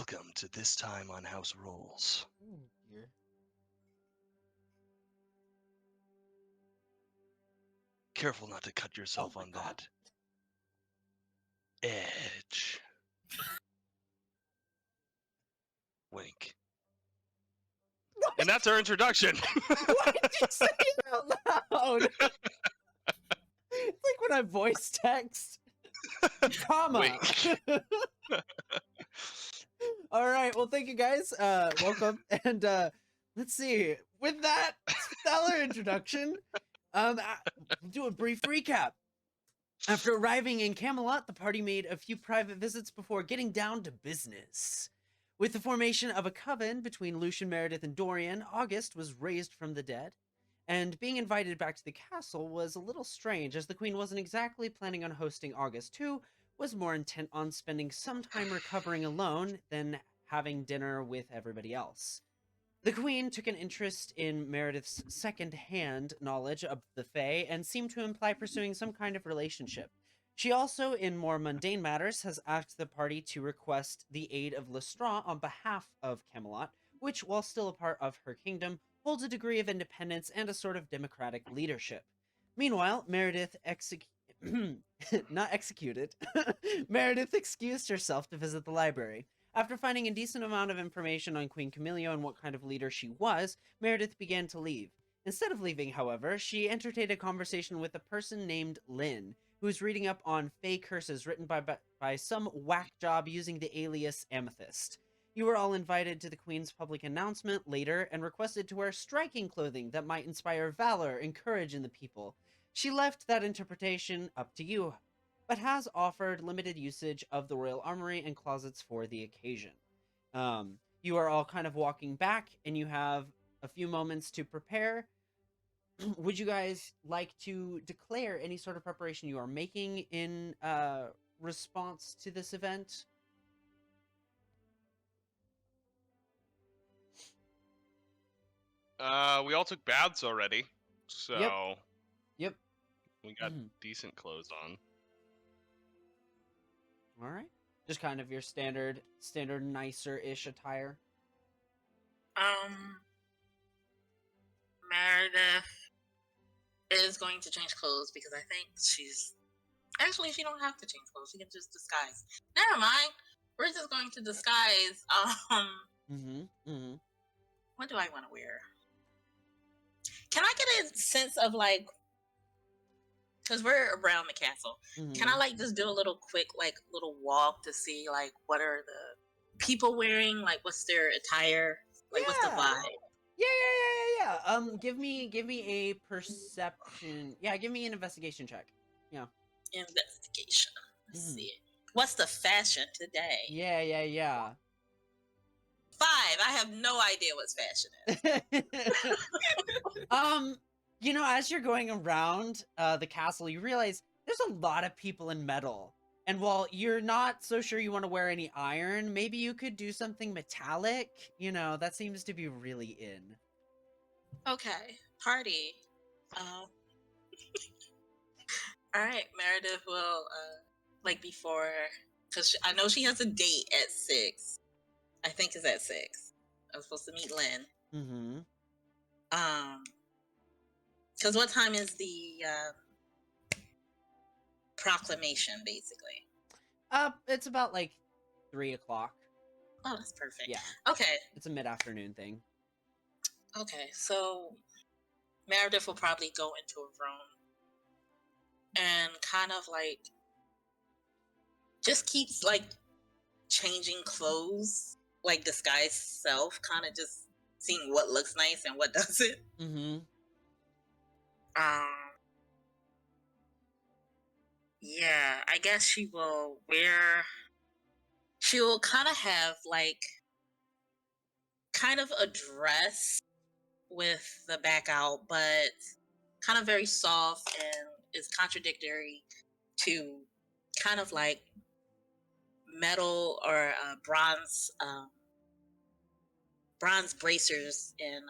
Welcome to This Time on House Rules. Oh, dear. Careful not to cut yourself on God. that edge. Wink. And that's our introduction. Why did you say it out loud? It's like when I voice text. Comma. Wink. All right. Well, thank you guys. Welcome. And let's see. With that stellar introduction, we'll do a brief recap. After arriving in Camelot, the party made a few private visits before getting down to business. With the formation of a coven between Lucian, Meredith, and Dorian, August was raised from the dead. And being invited back to the castle was a little strange, as the queen wasn't exactly planning on hosting August, who was more intent on spending some time recovering alone than having dinner with everybody else. The queen took an interest in Meredith's second-hand knowledge of the Fae and seemed to imply pursuing some kind of relationship. She also, in more mundane matters, has asked the party to request the aid of Lestrade on behalf of Camelot, which, while still a part of her kingdom, holds a degree of independence and a sort of democratic leadership. Meanwhile, Meredith Meredith excused herself to visit the library. After finding a decent amount of information on Queen Camilio and what kind of leader she was, Meredith began to leave. Instead of leaving, however, she entertained a conversation with a person named Lynn, who was reading up on Fae curses written by some whack job using the alias Amethyst. You were all invited to the Queen's public announcement later and requested to wear striking clothing that might inspire valor and courage in the people. She left that interpretation up to you, but has offered limited usage of the royal armory and closets for the occasion. You are all kind of walking back, and you have a few moments to prepare. Would you guys like to declare any sort of preparation you are making in response to this event? We all took baths already, so Yep. we got decent clothes on. All right. Just kind of your standard nicer-ish attire. Meredith is going to change clothes because I think she don't have to change clothes. She can just disguise. Never mind. We're just going to disguise. What do I want to wear? Can I get a sense of because we're around the castle. Can I just do a little quick little walk to see what are the people wearing? What's their attire? What's the vibe? Yeah. Give me a perception. Yeah, give me an investigation check. Yeah. Investigation. Let's see. What's the fashion today? Yeah. 5. I have no idea what's fashion is. As you're going around the castle, you realize there's a lot of people in metal. And while you're not so sure you want to wear any iron, maybe you could do something metallic. That seems to be really in. Okay. Party. All right. Meredith will, before, because I know she has a date at 6. I think it's at 6. I was supposed to meet Lynn. Because what time is the proclamation, basically? It's about 3 o'clock. Oh, that's perfect. Yeah. Okay. It's a mid-afternoon thing. Okay, so Meredith will probably go into a room and kind of just keeps changing clothes, disguise self, kind of just seeing what looks nice and what doesn't. Yeah, I guess she will kind of have kind of a dress with the back out, but kind of very soft and is contradictory to kind of metal or bronze bracers and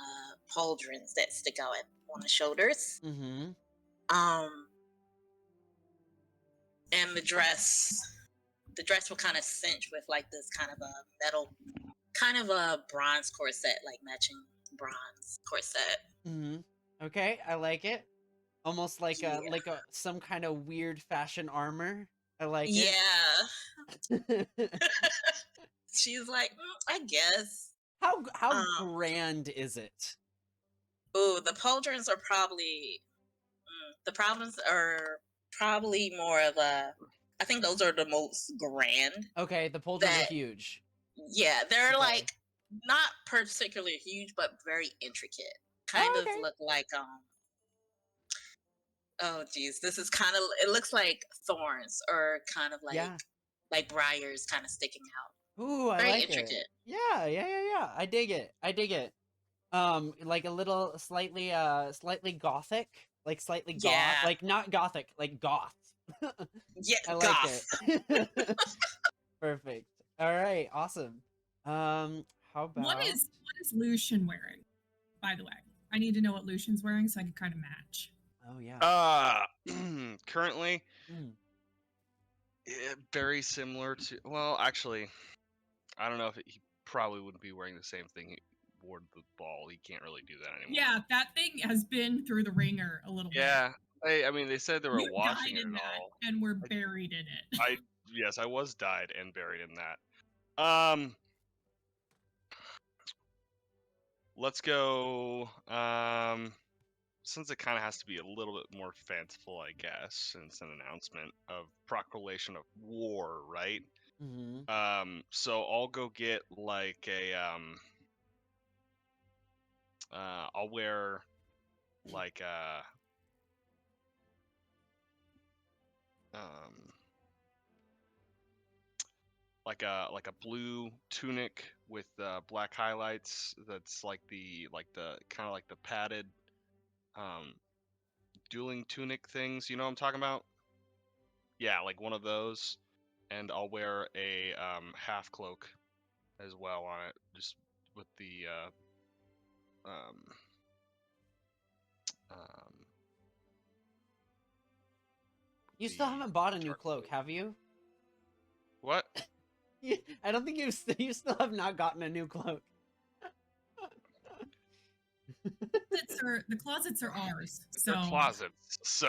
pauldrons that stick out on the shoulders. And the dress the dress will kind of cinch with like this kind of a metal, kind of a bronze corset, like matching bronze corset. Mm-hmm. Okay, I like it. Almost like Yeah. a some kind of weird fashion armor. I like Yeah. it. She's like, I guess. How Um, grand is it? ooh, the pauldrons are probably the problems are probably more of a. I think those are the most grand. Okay, the pauldrons are That huge. yeah, they're Okay. like not particularly huge, but very intricate. Kind Oh, of okay. look like oh geez, this is kind of it looks like thorns or kind of Yeah. like briars kind of sticking out. Ooh, I Very like it. intricate. Yeah. I dig it. I dig it. Like a little slightly gothic, like slightly goth, Yeah. like not gothic, like goth. Yeah, I like goth. it. Perfect. All right, awesome. How about What is Lucian wearing, by the way? I need to know what Lucian's wearing so I can kind of match. Oh yeah. Currently, Mm. very similar to. Well, actually, I don't know if he probably wouldn't be wearing the same thing he wore to the ball. He can't really do that anymore. Yeah, that thing has been through the ringer a little Yeah. I mean, they said they were bit. You washing died it in that, all. and we're buried in it. Yes, I was dyed and buried in that. Let's go. Since it kind of has to be a little bit more fanciful, I guess, since an announcement of proclamation of war, right? Mm-hmm. So I'll go get like a I'll wear like like a blue tunic with black highlights. That's like the kind of like the padded dueling tunic things. You know what I'm talking about? Yeah, like one of those. And I'll wear a half cloak as well on it, just with the um, You still the haven't bought a new dark cloak, have you? What? I don't think you still have not gotten a new cloak. The closets are ours. So They're closets, so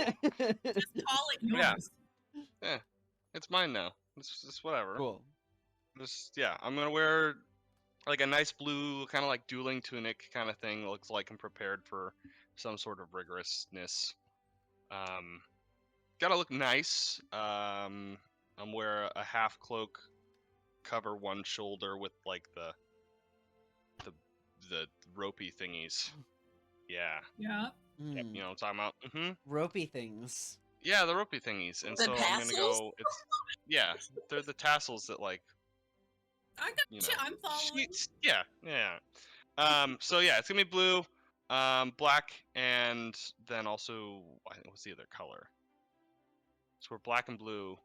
just call it yours. yeah, it's mine now. It's whatever. Cool. I'm gonna wear like a nice blue kind of like dueling tunic kind of thing. Looks like I'm prepared for some sort of rigorousness. Gotta look nice. I'm wear a half cloak, cover one shoulder with like the ropey thingies. Yeah. Yeah. You know what I'm talking about? Mm-hmm. Ropey things. Yeah, the ropey thingies. And The so I'm gonna tassels? go. Yeah, they're the tassels that like. I got you. I'm following. Yeah. So yeah, it's gonna be blue, black, and then also what's the other color? So we're black and blue.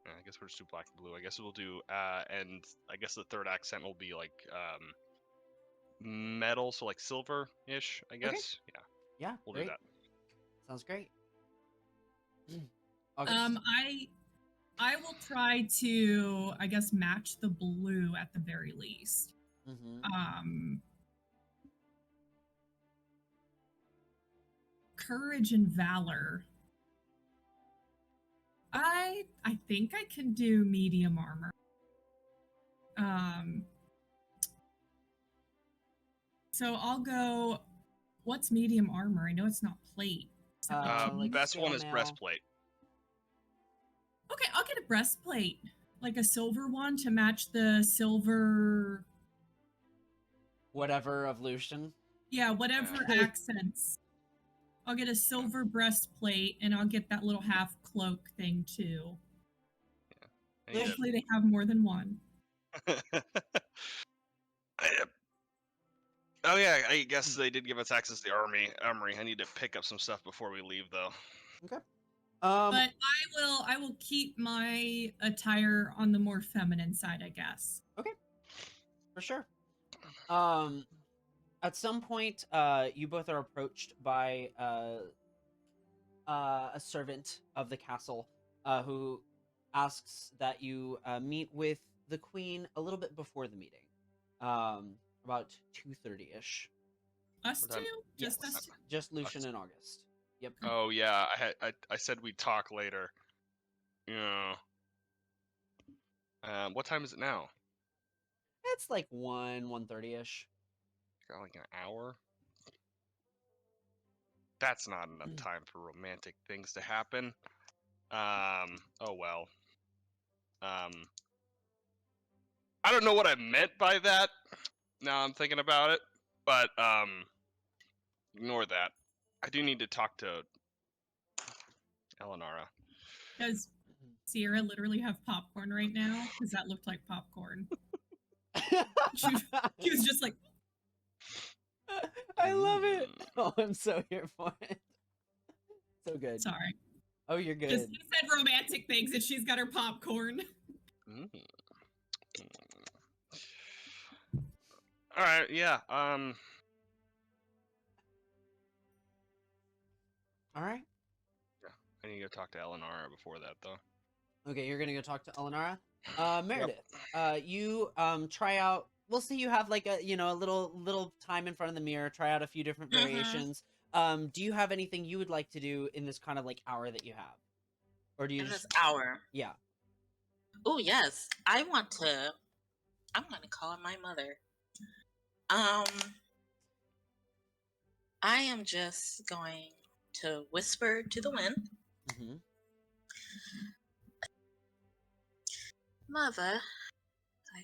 I guess we'll just do black and blue. I guess we'll do and I guess the third accent will be like metal, so like silver-ish, I guess. Okay. Yeah. Yeah. We'll great. do that. Sounds great. August. I will try to, I guess, match the blue at the very least. Mm-hmm. Courage and valor. I think I can do medium armor. So I'll go. What's medium armor? I know it's not plate. Like best one is scale mail. breastplate. Okay, I'll get a breastplate, like a silver one to match the silver. Whatever of Lucian. Yeah, whatever accents. I'll get a silver breastplate, and I'll get that little half cloak thing too. Yeah. Hopefully, they have more than one. Oh yeah, I guess they did give us access to the armory. I need to pick up some stuff before we leave, though. Okay. But I will keep my attire on the more feminine side, I guess. Okay. For sure. At some point, you both are approached by a servant of the castle, who asks that you meet with the queen a little bit before the meeting, about 2:30ish. Us What two? time? Just Yes, us two? just Lucian and August. Yep. Oh yeah, I said we'd talk later. Yeah. What time is it now? It's like 1:30ish. Got like an hour. That's not enough time for romantic things to happen. Oh well. I don't know what I meant by that. Now I'm thinking about it, but ignore that. I do need to talk to Eleonora. Does Ciara literally have popcorn right now? Because that looked like popcorn. She was just like, I love it. Oh, I'm so here for it. So good. sorry. Oh, you're Just good. he said romantic things and she's got her popcorn. Mm. All right, yeah. All right. I need to go talk to Eleonora before that, though. Okay, you're gonna go talk to Eleonora. Meredith, you try out. We'll see. You have like a a little time in front of the mirror. Try out a few different variations. Do you have anything you would like to do in this kind of like hour that you have, or do you In just this hour. yeah? Oh yes, I'm gonna call my mother. I am just going to whisper to the wind. Mm-hmm. Mother, I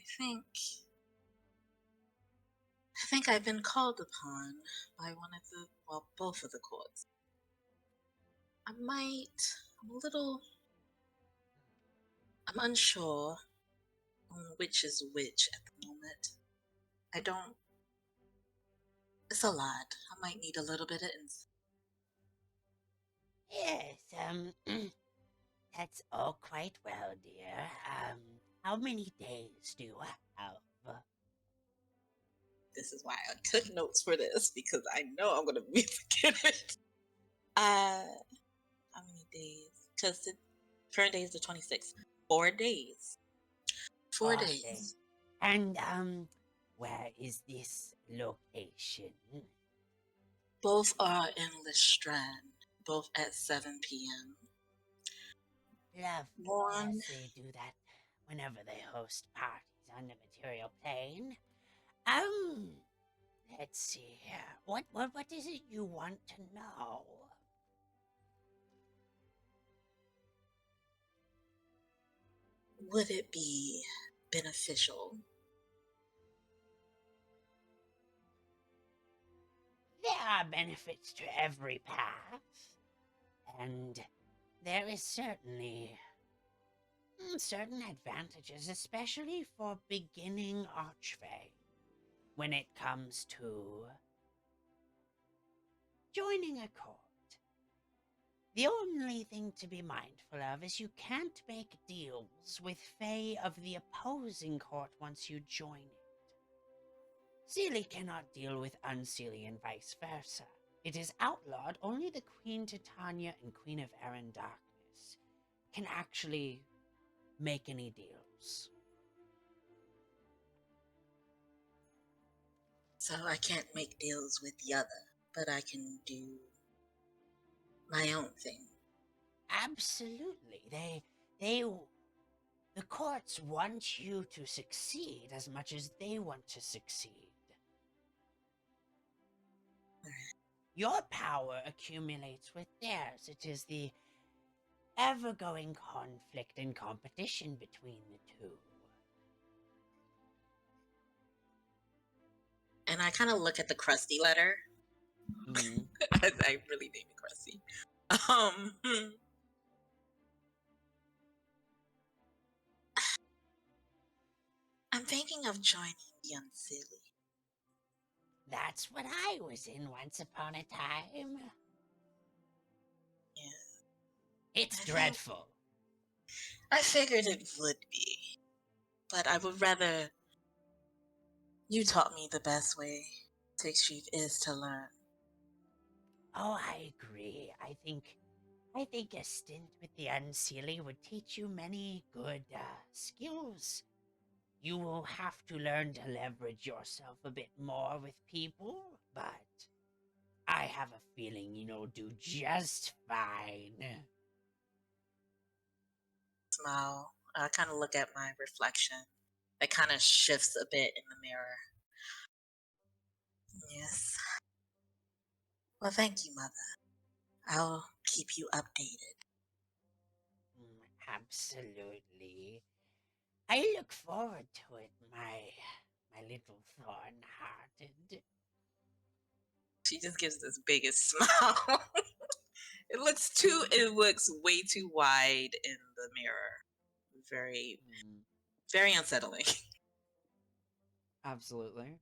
think I've been called upon by both of the courts. I'm unsure on which is which at the moment. It's a lot. I might need a little bit of insight. Yes, that's all quite well, dear. How many days do you have? This is why I took notes for this, because I know I'm going to be forgetting it. How many days? Because the current day is the 26th. 4 days. 4 Okay. days. And, where is this location? Both are in Lestrand, both at 7 p.m. Lovely. One. Yes, they do that whenever they host parties on the material plane. Let's see here. What is it you want to know? Would it be beneficial? There are benefits to every path, and there is certainly certain advantages, especially for beginning Archfey, when it comes to joining a court. The only thing to be mindful of is you can't make deals with Fae of the opposing court once you join it. Seelie cannot deal with Unseelie and vice versa. It is outlawed. Only the Queen Titania and Queen of Erin Darkness can actually make any deals. So I can't make deals with the other, but I can do my own thing. Absolutely. The courts want you to succeed as much as they want to succeed. Your power accumulates with theirs. It is the ever-going conflict and competition between the two. And I kind of look at the crusty letter. Mm-hmm. I really named it crusty. I'm thinking of joining the Unseelie. That's what I was in once upon a time. Yeah. It's I dreadful. I figured it would be, but I would rather you taught me the best way to achieve is to learn. Oh, I agree. I think I think a stint with the Unseelie would teach you many good skills. You will have to learn to leverage yourself a bit more with people, but I have a feeling you'll do just fine. Smile. I kind of look at my reflection. It kind of shifts a bit in the mirror. Yes. Well, thank you, Mother. I'll keep you updated. Absolutely. I look forward to it, my little thorn-hearted. She just gives this biggest smile. It looks way too wide in the mirror. Very, very unsettling. Absolutely.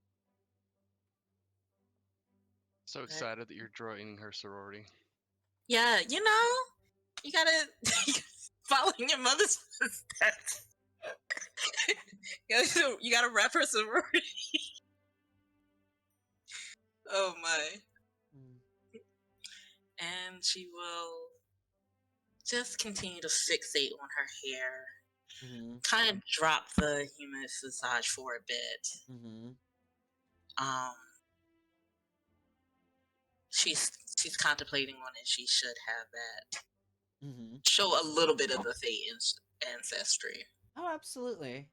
So excited that you're joining her sorority. Yeah, you gotta follow in your mother's footsteps. You gotta rep her sorority. Oh my. And she will just continue to fixate on her hair. Kind of drop the human visage for a bit. She's contemplating on it. She should have that. Show a little bit of the Fey ancestry. Oh, absolutely.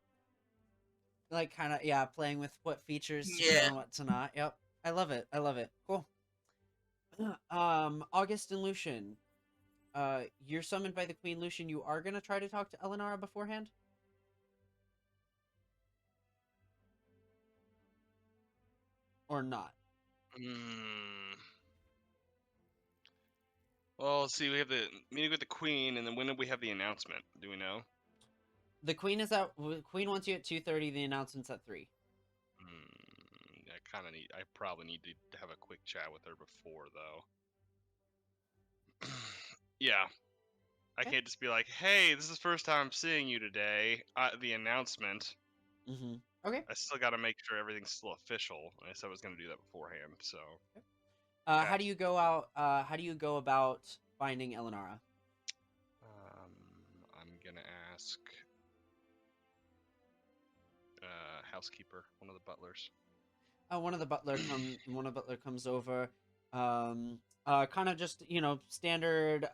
Like, kind of, yeah, playing with what features to show Yeah. and what to not. Yep. I love it. I love it. Cool. August and Lucian. You're summoned by the Queen. Lucian, you are gonna try to talk to Elenara beforehand? Or not? Well, let's see, we have the meeting with the Queen, and then when did we have the announcement? Do we know? The Queen is at. Queen wants you at 2:30. The announcement's at 3. I probably need to have a quick chat with her before, though. Yeah. I can't just be like, hey, this is the first time I'm seeing you today. The announcement. Okay. I still got to make sure everything's still official. And I said I was going to do that beforehand, so. Okay. How do you go out? How do you go about finding Elenara? I'm gonna ask housekeeper, one of the butlers. One of the butler comes over. Kind of just standard,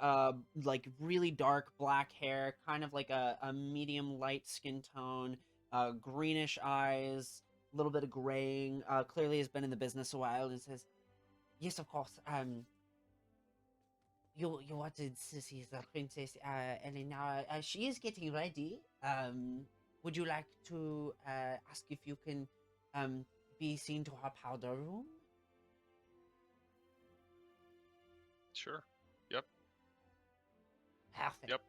like really dark black hair, kind of like a medium light skin tone, greenish eyes, a little bit of graying. Clearly has been in the business a while, and says, "Yes, of course. You wanted to see the princess Elena. She is getting ready. Would you like to ask if you can be seen to her powder room?" Sure. Yep. Perfect. Yep.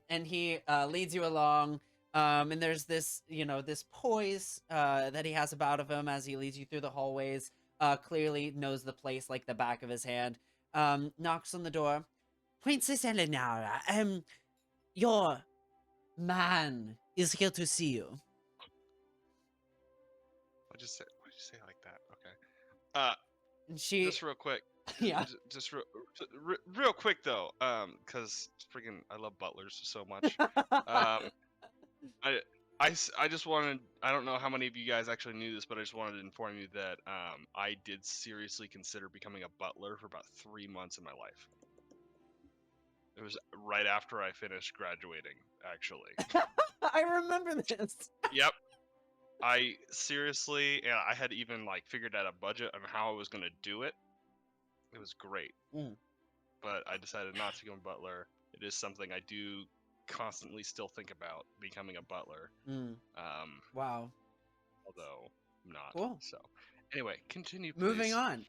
And he leads you along. And there's this, this poise that he has about of him as he leads you through the hallways. Clearly knows the place like the back of his hand. Knocks on the door. "Princess Elenara, your man is here to see you." Why'd you say it like that? Okay. And she just real quick. Yeah. Just real quick though, because freaking I love butlers so much. I just wanted, I don't know how many of you guys actually knew this, but I just wanted to inform you that I did seriously consider becoming a butler for about 3 months of my life. It was right after I finished graduating, actually. I remember this. Yep. I seriously, yeah, I had even like figured out a budget on how I was going to do it. It was great. But I decided not to become a butler. It is something I do constantly still think about, becoming a butler. Wow. Although not. Cool. So anyway, continue, please. Moving on.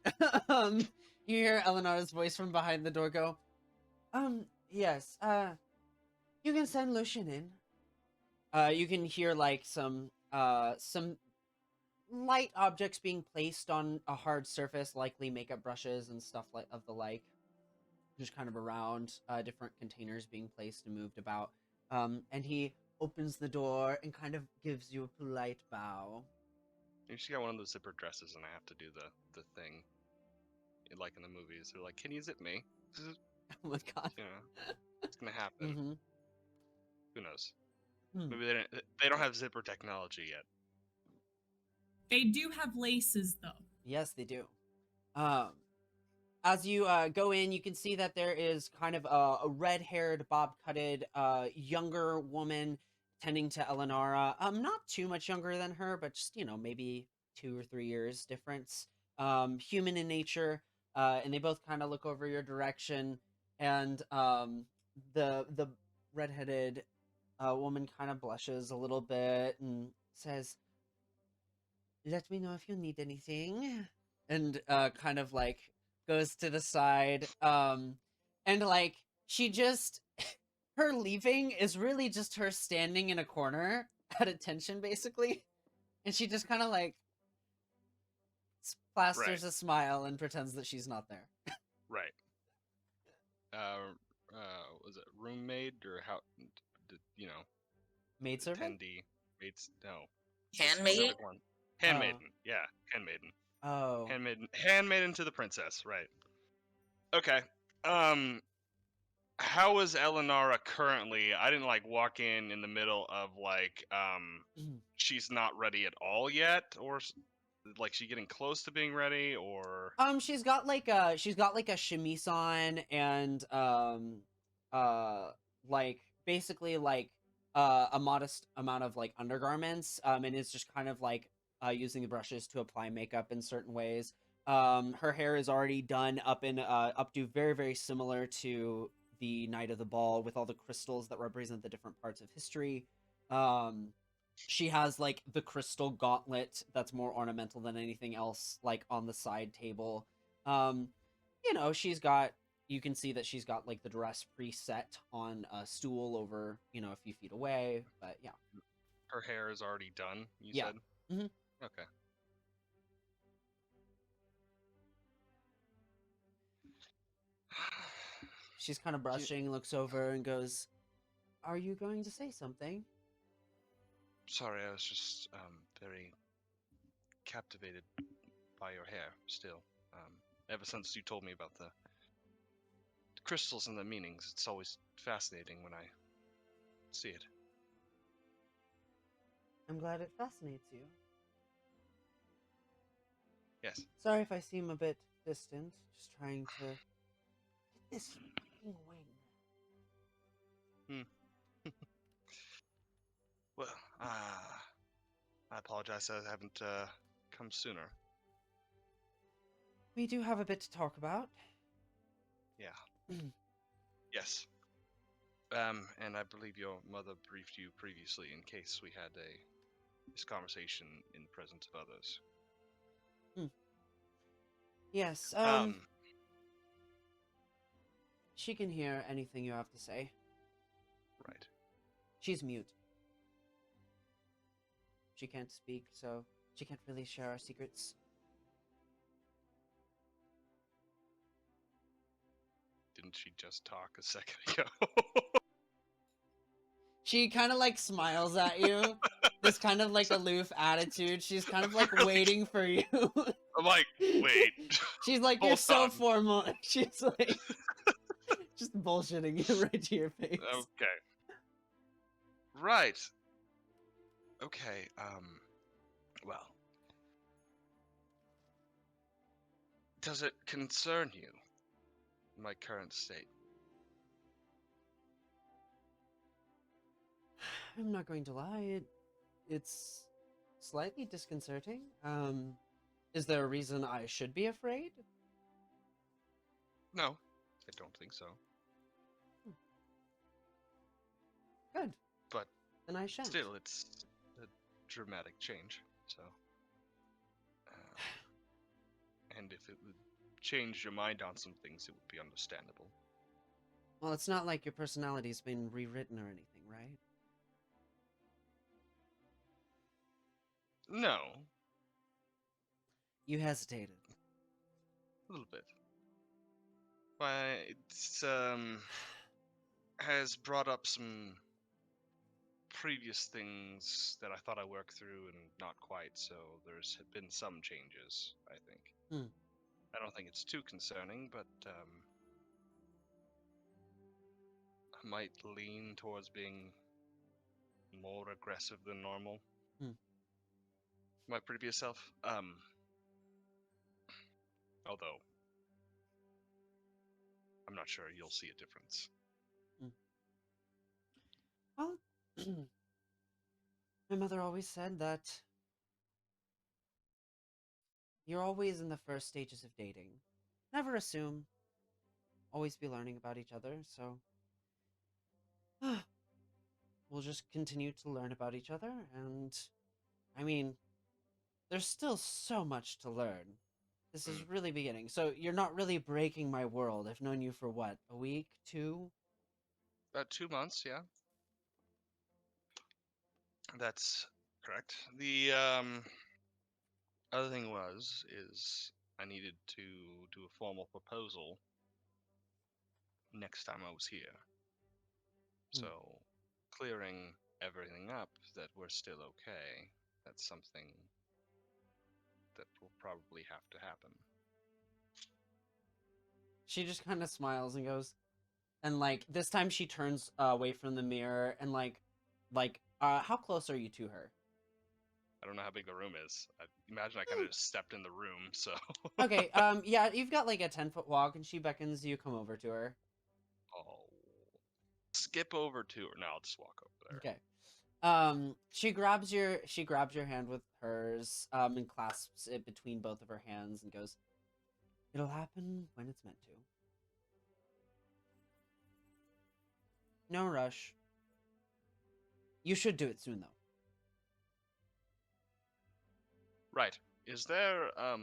You hear Elenara's voice from behind the door go, yes, you can send Lucian in. You can hear like some light objects being placed on a hard surface, likely makeup brushes and stuff like of the like, just kind of around, different containers being placed and moved about. And he opens the door and kind of gives you a polite bow. She got one of those zipper dresses, and I have to do the thing, like in the movies. They're like, "Can you zip me?" Oh my god. You know, it's gonna happen. Mm-hmm. Who knows? Hmm. Maybe they don't have zipper technology yet. They do have laces, though. Yes, they do. As you go in, you can see that there is kind of a red-haired, bob-cutted, younger woman tending to Elenara. Not too much younger than her, but just, maybe 2 or 3 years difference. Human in nature, and they both kind of look over your direction, and the redheaded woman kind of blushes a little bit and says, "Let me know if you need anything," and kind of like goes to the side, and like she just her leaving is really just her standing in a corner at attention, basically, and she just kind of like plasters a smile and pretends that she's not there. Right. Was it roommate or how? You know, Maidservant? attendee, mates? No, Handmaid? specific one. Handmaiden. Yeah, handmaiden. Oh. Handmaiden to the princess. Right. Okay. Um, how is Elenara currently? I didn't like walk in the middle of like she's not ready at all yet, or like she getting close to being ready, or She's got like a chemise on and like basically like a modest amount of like undergarments, and is just kind of like using the brushes to apply makeup in certain ways. Her hair is already done up in updo very, very similar to the night of the ball, with all the crystals that represent the different parts of history. um she has like the crystal gauntlet that's more ornamental than anything else, like on the side table. um she's got, you can see that she's got like the dress preset on a stool over, a few feet away, but yeah. her hair is already done? You Yeah. said. Mhm. Okay. She's kind of brushing, looks over and goes, "Are you going to say something?" Sorry, I was just very captivated by your hair still. Ever since you told me about the crystals and the meanings, it's always fascinating when I see it. I'm glad it fascinates you. Yes. Sorry if I seem a bit distant, just trying to get this fucking wing. Well, I apologize I haven't come sooner. We do have a bit to talk about. Yeah. Yes. And I believe your mother briefed you previously in case we had this conversation in the presence of others. Yes, she can hear anything you have to say. Right. She's mute. She can't speak, so she can't really share our secrets. Didn't she just talk a second ago? She kind of like smiles at you. This kind of like aloof attitude. She's kind of like Really? waiting for you. I'm like, wait. She's like, "You're Hold so on. formal." She's like, just bullshitting you right to your face. Okay. Right. Okay, well. Does it concern you, my current state? I'm not going to lie. It's slightly disconcerting. Is there a reason I should be afraid? No, I don't think so. Good. But Then I shan't. still, it's a dramatic change, so... and if it would change your mind on some things, it would be understandable. Well, it's not like your personality's been rewritten or anything, right? No. You hesitated. A little bit. Why, it's, has brought up some previous things that I thought I worked through and not quite, so there's been some changes, I think. Hmm. I don't think it's too concerning, but, might lean towards being more aggressive than normal. Hmm. My previous self. Although I'm not sure you'll see a difference. Well, my mother always said that you're always in the first stages of dating. Never assume. Always be learning about each other, so we'll just continue to learn about each other, and I mean, there's still so much to learn. This is really beginning. So you're not really breaking my world. I've known you for what, a week, 2? About 2 months, yeah. That's correct. The other thing is I needed to do a formal proposal next time I was here. Hmm. So clearing everything up that we're still okay, that's something that will probably have to happen. She just kind of smiles and goes, and like this time she turns away from the mirror and how close are you to her? I don't know how big the room is. I imagine I kind of just stepped in the room, so. Okay, yeah, you've got like a 10-foot walk, and she beckons you come over to her. Oh. Skip over to her. No, I'll just walk over there. Okay. She grabs your hand with hers, and clasps it between both of her hands and goes, "It'll happen when it's meant to. No rush. You should do it soon, though." Right. Is there a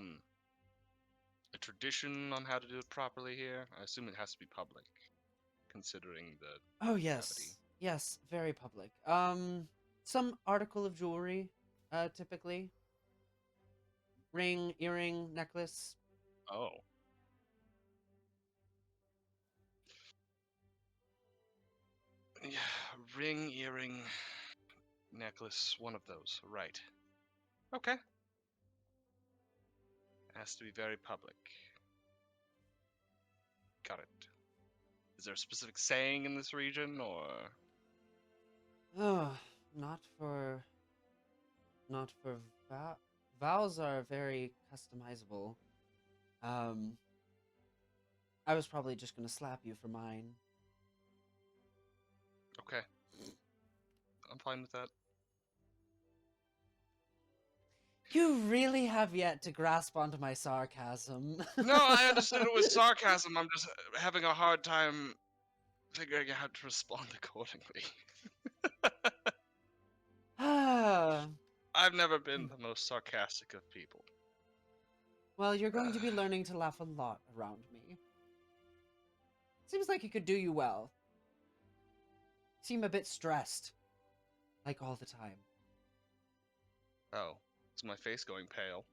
tradition on how to do it properly here? I assume it has to be public, considering the Oh gravity. yes, yes, very public. Some article of jewelry, typically. Ring, earring, necklace. Oh. Yeah, ring, earring, necklace, one of those. Right. Okay. Has to be very public. Got it. Is there a specific saying in this region, or? Oh, not for vows are very customizable. Um, I was probably just gonna slap you for mine. Okay. I'm fine with that. You really have yet to grasp onto my sarcasm. No, I understood it was sarcasm. I'm just having a hard time figuring out how to respond accordingly. I've never been the most sarcastic of people. Well, you're going to be learning to laugh a lot around me. Seems like it could do you well. Seem a bit stressed. Like all the time. Oh, is my face going pale?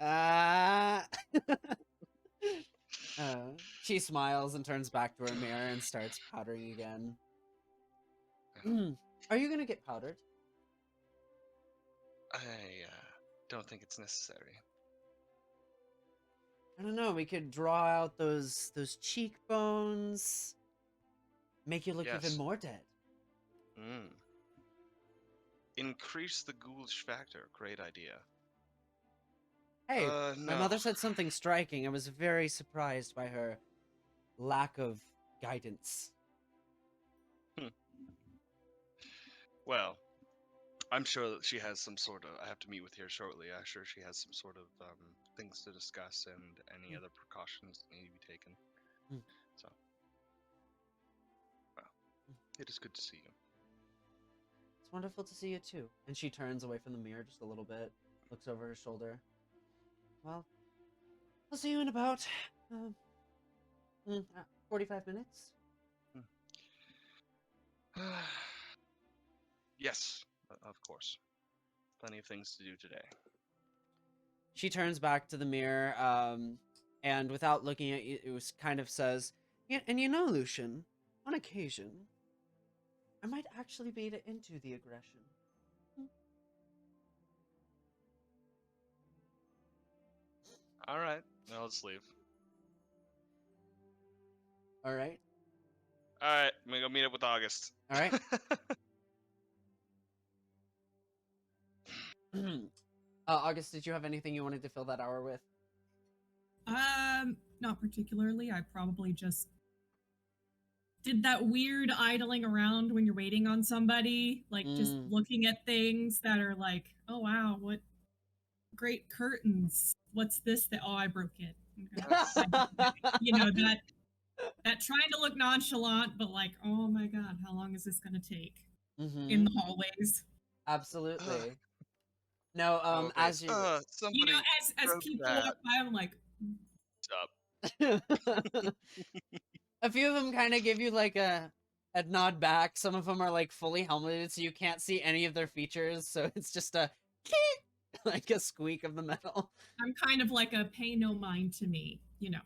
Ah. She smiles and turns back to her mirror and starts powdering again. Are you gonna get powdered? I don't think it's necessary. I don't know. We could draw out those cheekbones. Make you look even Yes. more dead. Increase the ghoulish factor. Great idea. Hey, No. my mother said something striking. I was very surprised by her lack of guidance. Well, I'm sure that she has some sort of. I have to meet with her shortly. I'm sure she has some sort of things to discuss and any other precautions that need to be taken. So, well, it is good to see you. It's wonderful to see you too. And she turns away from the mirror just a little bit, looks over her shoulder. Well, I'll see you in about 45 minutes. Yes, of course. Plenty of things to do today. She turns back to the mirror, and without looking at you, it kind of says, "Yeah, and you know, Lucian, on occasion, I might actually be into the aggression." All right, I'll just leave. All right. All right, I'm gonna go meet up with August. All right. August, did you have anything you wanted to fill that hour with? Not particularly. I probably just did that weird idling around when you're waiting on somebody, like just looking at things that are like, oh wow, what great curtains. What's this that I broke it. You know, that trying to look nonchalant, but like, oh my god, how long is this gonna take in the hallways? Absolutely. No, Okay. as you Somebody You know, as broke people that. walk by, I'm like, Up. a few of them kind of give you like a nod back. Some of them are like fully helmeted, so you can't see any of their features. So it's just a like a squeak of the metal. I'm kind of like a pay no mind to me, you know.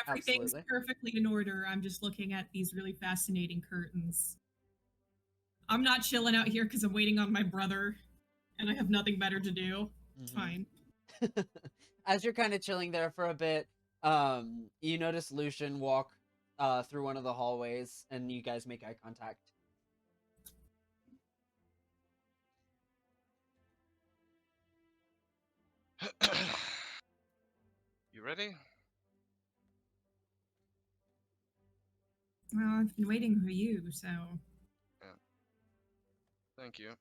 Everything's Absolutely. perfectly in order. I'm just looking at these really fascinating curtains. I'm not chilling out here because I'm waiting on my brother and I have nothing better to do. It's fine. As you're kind of chilling there for a bit, you notice Lucian walk through one of the hallways, and you guys make eye contact. You ready? Well, I've been waiting for you, so. Yeah. Thank you.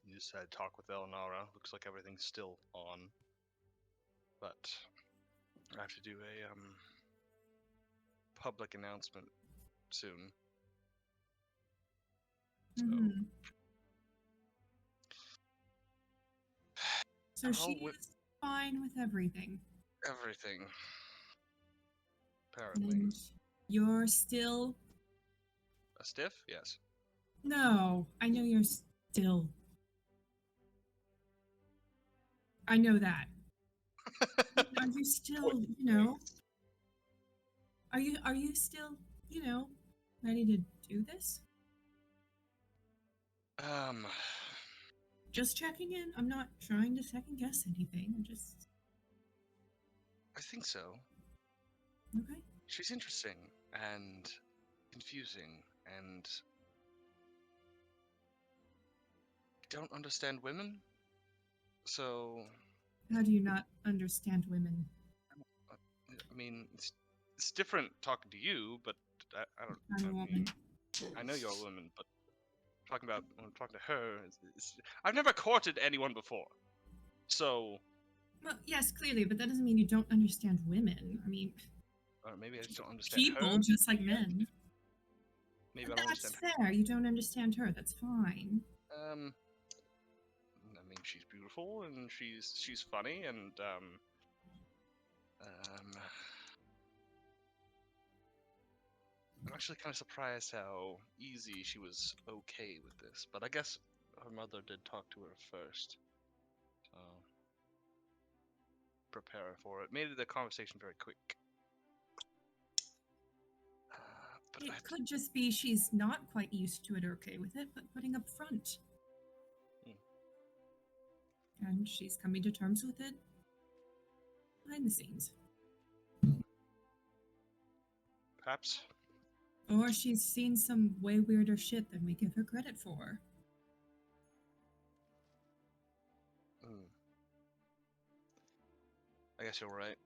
You just had talk with Eleonora. Looks like everything's still on. But I have to do a public announcement soon. So she's fine with everything. Everything. Apparently. And you're still. A stiff? Yes. No, I know you're still. I know that. Are you still, you know? Are you still, you know, ready to do this? Just checking in. I'm not trying to second guess anything. I'm just. I think so. Okay. She's interesting and confusing, and I don't understand women. So. How do you not understand women? I mean, it's different talking to you, but I don't. I'm a woman. I know you're a woman, but when I'm talking to her, I've never courted anyone before, so. Well, yes, clearly, but that doesn't mean you don't understand women. I mean, Or maybe I just don't understand people her. just like men. Maybe I don't That's understand fair. You don't understand her. That's fine. her. I mean, she's beautiful and she's funny and I'm actually kind of surprised how easy she was okay with this, but I guess her mother did talk to her first, so prepare her for it. Made the conversation very quick. But It could just be she's not quite used to it or okay with it, but putting up front. And she's coming to terms with it behind the scenes. Perhaps. Or she's seen some way weirder shit than we give her credit for. I guess you're right.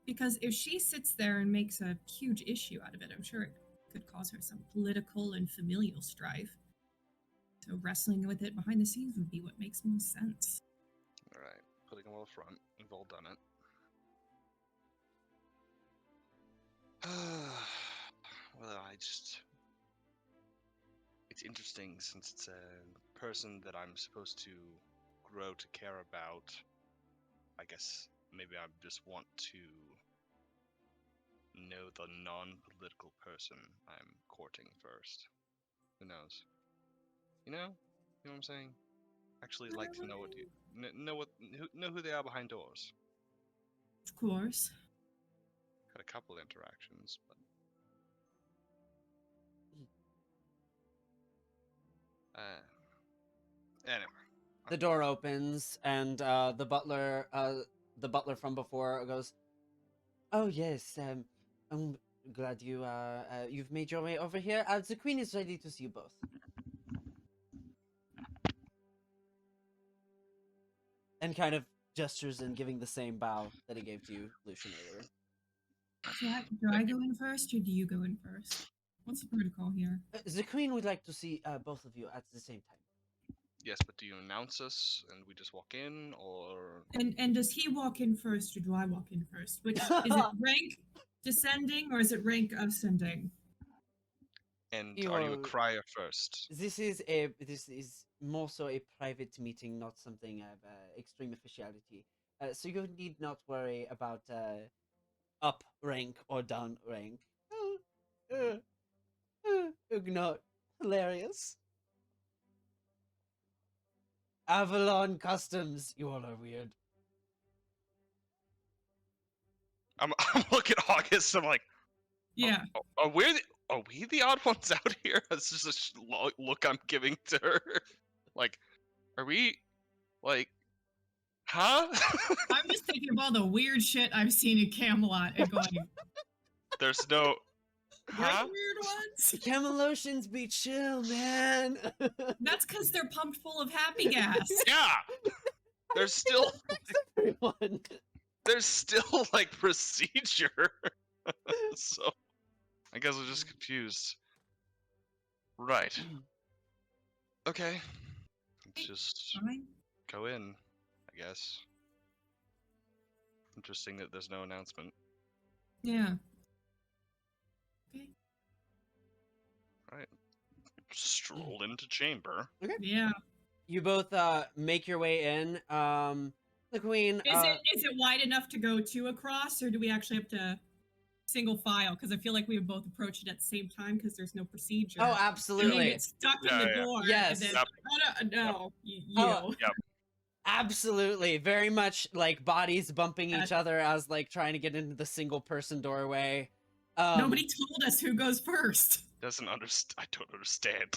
Because if she sits there and makes a huge issue out of it, I'm sure it could cause her some political and familial strife. So wrestling with it behind the scenes would be what makes most sense. Alright, putting them all front. We've all done it. Well, it's interesting since it's a person that I'm supposed to grow to care about. I guess maybe I just want to know the non-political person I'm courting first. Who knows? You know what I'm saying? Actually, like to know what know who they are behind doors. Of course. Had a couple interactions, but anyway, The door opens, and the butler from before goes, "Oh yes, I'm glad you've made your way over here. The queen is ready to see you both." And kind of gestures in giving the same bow that he gave to you, Lucian, earlier. Do I go in first, or do you go in first? What's the protocol here? The queen would like to see both of you at the same time. Yes, but do you announce us and we just walk in, or And does he walk in first, or do I walk in first? Which is it, rank descending or is it rank ascending? and You are you a are- crier first? This is more so a private meeting, not something of extreme officiality. So you need not worry about up rank or down rank. Not hilarious. Avalon Customs, you all are weird. I'm looking at August. I'm like, Yeah. are we the odd ones out here? That's just a look I'm giving to her. Like, are we like, huh? I'm just thinking of all the weird shit I've seen in Camelot and going, There's no, we're huh? the weird ones. Camelotians be chill, man. That's because they're pumped full of happy gas. Yeah. There's still Everyone. like procedure. So I guess I'm just confused. Right. Okay. Let's just Fine. go in, I guess. Interesting that there's no announcement. Yeah. Okay. Right. Stroll into chamber. Yeah. You both make your way in. The queen. Is it wide enough to go two across, or do we actually have to single file? Because I feel like we would both approach it at the same time because there's no procedure. Oh, And then absolutely. get stuck in Yeah, the yeah. door. Yes. And then, Yep. oh, no, you. Oh, absolutely. Very much like bodies bumping each other as like trying to get into the single person doorway. Nobody told us who goes first. Doesn't understand. I don't understand.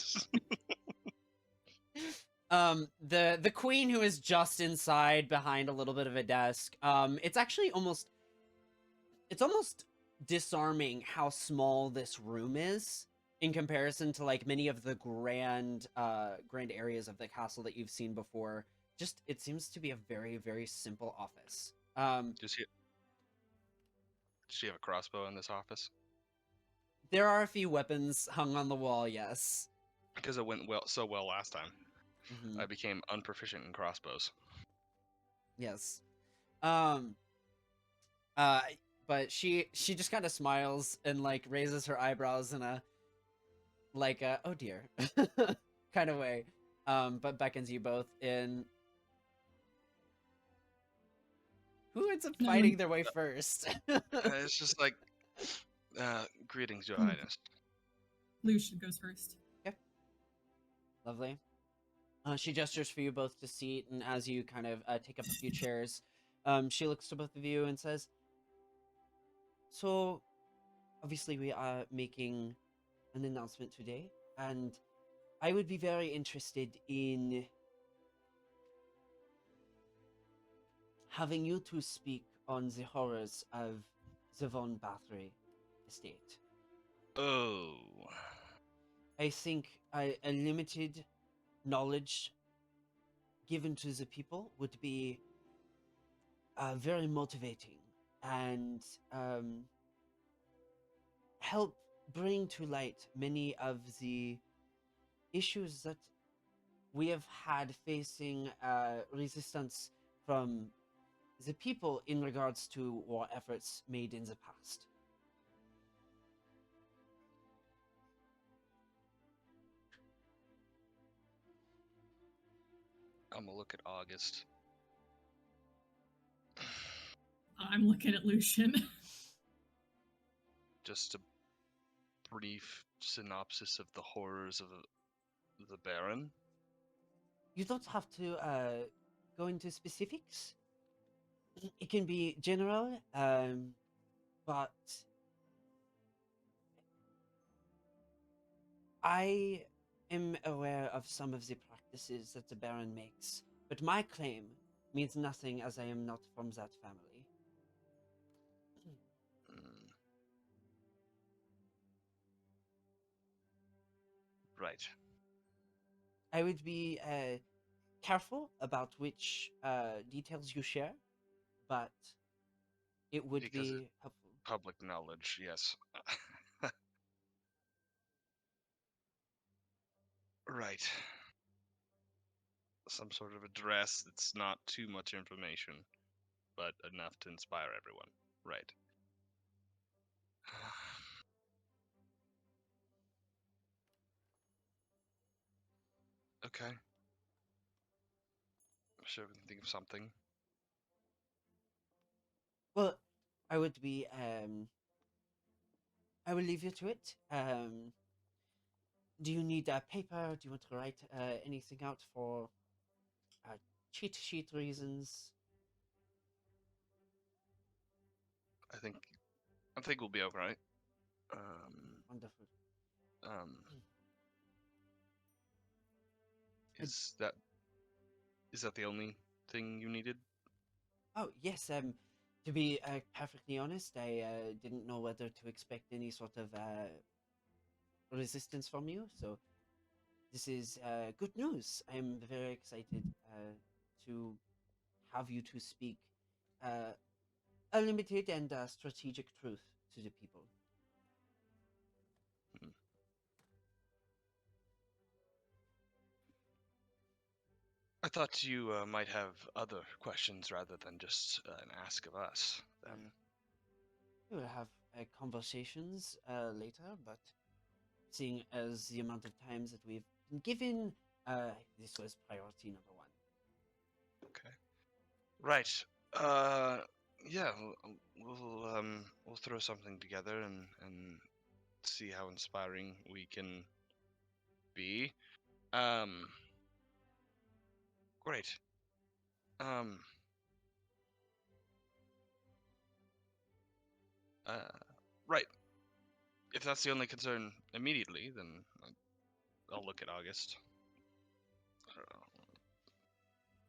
The queen, who is just inside behind a little bit of a desk, it's actually almost disarming how small this room is in comparison to like many of the grand areas of the castle that you've seen before. Just, it seems to be a very, very simple office. Does she have a crossbow in this office? There are a few weapons hung on the wall, yes. Because it went so well last time. Mhm. I became unproficient in crossbows. Yes. But she just kind of smiles and like raises her eyebrows in a oh dear kind of way. But beckons you both in. Who ends up fighting their way first? It's just like, greetings, Your Highness. Lucian goes first. Lovely. She gestures for you both to seat, and as you kind of take up a few chairs, she looks to both of you and says, "So, obviously we are making an announcement today, and I would be very interested in having you two speak on the horrors of the Von Bathory estate. Oh. I think a limited knowledge given to the people would be very motivating and help bring to light many of the issues that we have had facing resistance from the people in regards to war efforts made in the past." I'm gonna look at August. I'm looking at Lucian. Just a brief synopsis of the horrors of the Baron. You don't have to go into specifics. It can be general, but I am aware of some of the practices that the Baron makes, but my claim means nothing as I am not from that family. Mm. Right. I would be careful about which details you share, but it would Because be helpful. public knowledge, yes. Right. Some sort of address that's not too much information, but enough to inspire everyone. Right. Okay. I'm sure we can think of something. Well, I would be I will leave you to it. Do you need paper? Do you want to write anything out for cheat sheet reasons? I think we'll be alright. Wonderful. Um, I- is that the only thing you needed? Oh yes. To be perfectly honest, I didn't know whether to expect any sort of resistance from you. So this is good news. I am very excited to have you to speak a limited and strategic truth to the people. Hmm. I thought you might have other questions rather than just an ask of us. Then. We will have conversations later, but seeing as the amount of times that we've been given, this was priority number one. Okay. Right. Yeah. We'll throw something together and see how inspiring we can be. Great. Um. Right. If that's the only concern immediately, then I'll look at August.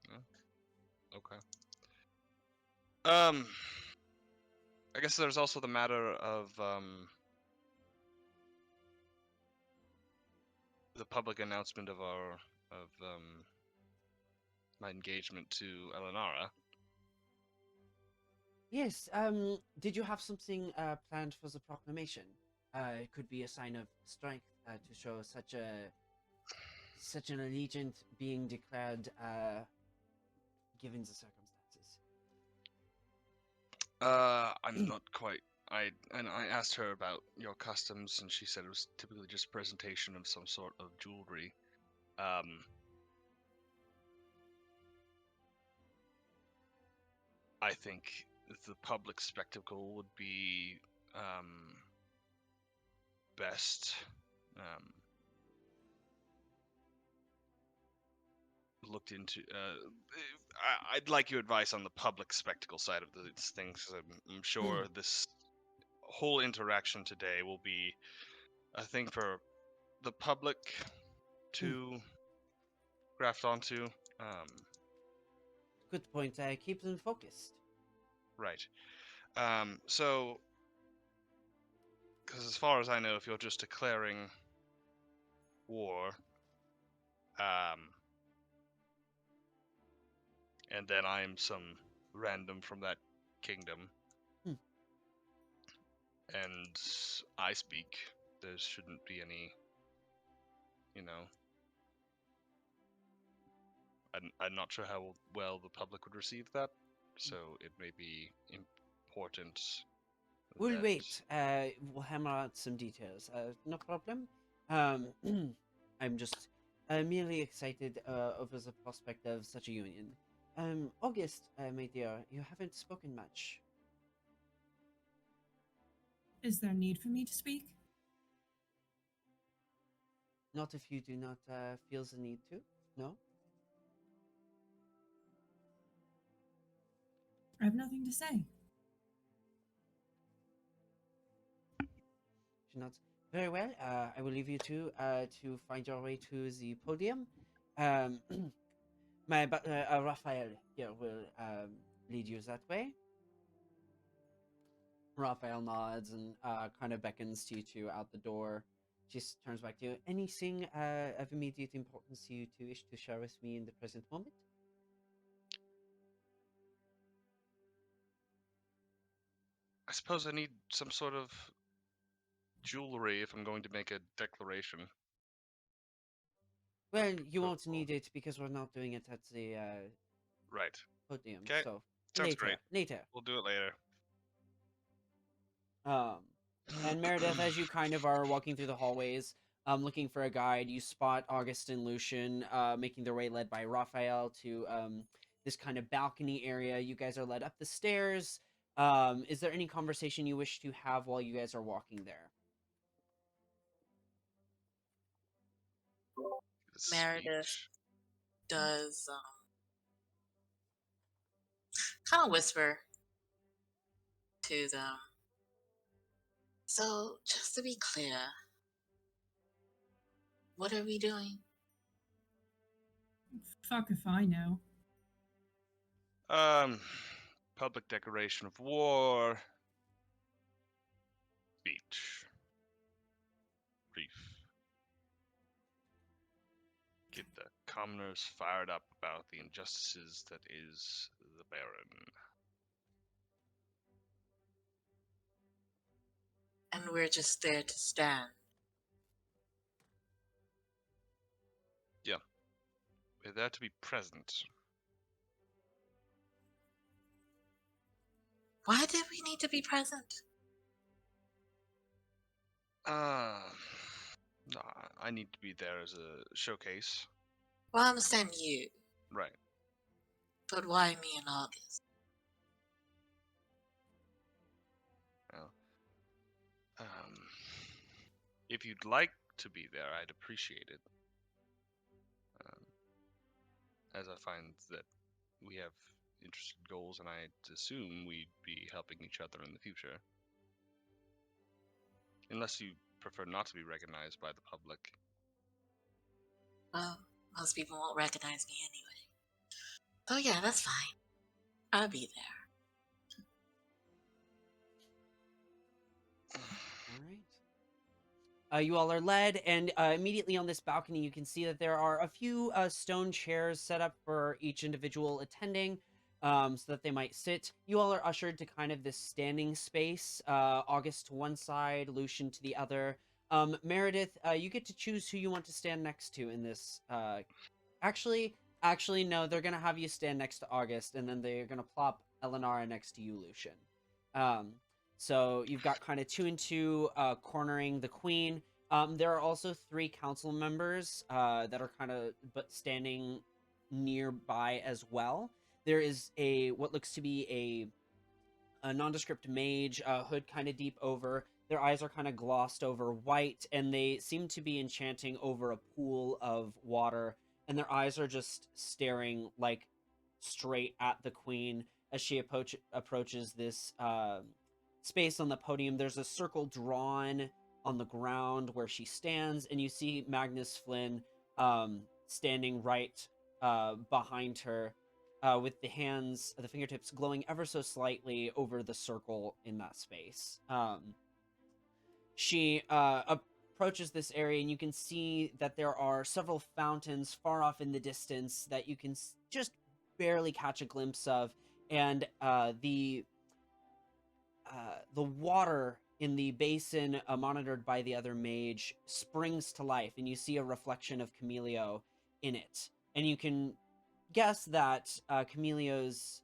Yeah, okay. I guess there's also the matter of the public announcement of my engagement to Elenara. Yes. Did you have something planned for the proclamation? It could be a sign of strength to show such an allegiance being declared, given the circumstances. I'm not quite. I asked her about your customs, and she said it was typically just presentation of some sort of jewelry. I think the public spectacle would be best looked into. I'd like your advice on the public spectacle side of these things. I'm sure this whole interaction today will be a thing for the public to graft onto. Good point. Keep them focused. Right. So, because as far as I know, if you're just declaring war, and then I'm some random from that kingdom, and I speak, there shouldn't be any, you know. I'm not sure how well the public would receive that, so it may be important. We'll that- wait. We'll hammer out some details. No problem. I'm just merely excited over the prospect of such a union. August, my dear, you haven't spoken much. Is there need for me to speak? Not if you do not feel the need to. No? I have nothing to say. She nods. Very well. I will leave you two to find your way to the podium. Raphael here will lead you that way. Raphael nods and kind of beckons to you two out the door. She turns back to you. Anything of immediate importance you two wish to share with me in the present moment? I suppose I need some sort of jewelry if I'm going to make a declaration. Well, you Cool. won't need it because we're not doing it at the Right. podium. 'Kay. So Sounds later, great. later. We'll do it later. And Meredith, as you kind of are walking through the hallways, looking for a guide, you spot August and Lucian, making their way, led by Raphael, to this kind of balcony area. You guys are led up the stairs. Is there any conversation you wish to have while you guys are walking there? The Meredith speech. does kind of whisper to them. So, just to be clear, what are we doing? Fuck if I know. Public declaration of war. Speech. Brief. Get the commoners fired up about the injustices that is the Baron. And we're just there to stand. We're there to be present. Why did we need to be present? No, I need to be there as a showcase. Well, I understand you, Right. but why me in August? Well, if you'd like to be there, I'd appreciate it. As I find that we have interested goals, and I'd assume we'd be helping each other in the future. Unless you prefer not to be recognized by the public. Well, most people won't recognize me anyway. So yeah, that's fine. I'll be there. All right. You all are led, and immediately on this balcony, you can see that there are a few stone chairs set up for each individual attending, so that they might sit. You all are ushered to kind of this standing space. August to one side, Lucian to the other. Meredith, you get to choose who you want to stand next to in this. Actually, no. They're gonna have you stand next to August, and then they're gonna plop Elenara next to you, Lucian. So you've got kind of 2 and 2 cornering the queen. There are also 3 council members that are kind of standing nearby as well. There is what looks to be a nondescript mage, hood kind of deep over. Their eyes are kind of glossed over white, and they seem to be enchanting over a pool of water. And their eyes are just staring like straight at the queen as she approaches this space on the podium. There's a circle drawn on the ground where she stands, and you see Magnus Flynn standing right behind her with the fingertips glowing ever so slightly over the circle in that space. She approaches this area, and you can see that there are several fountains far off in the distance that you can just barely catch a glimpse of, and the water in the basin monitored by the other mage springs to life, and you see a reflection of Camilio in it. And you can guess that Camilio's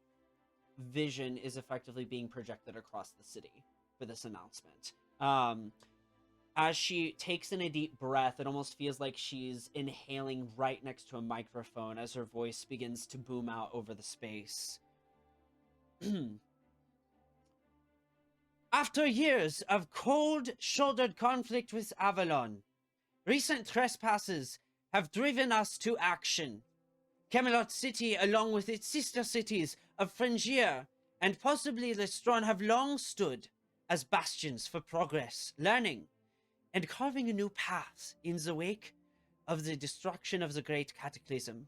vision is effectively being projected across the city for this announcement. As she takes in a deep breath, it almost feels like she's inhaling right next to a microphone as her voice begins to boom out over the space. After years of cold-shouldered conflict with Avalon, recent trespasses have driven us to action. Camelot City, along with its sister cities of Frongier and possibly Lestron, have long stood as bastions for progress, learning, and carving a new path in the wake of the destruction of the Great Cataclysm.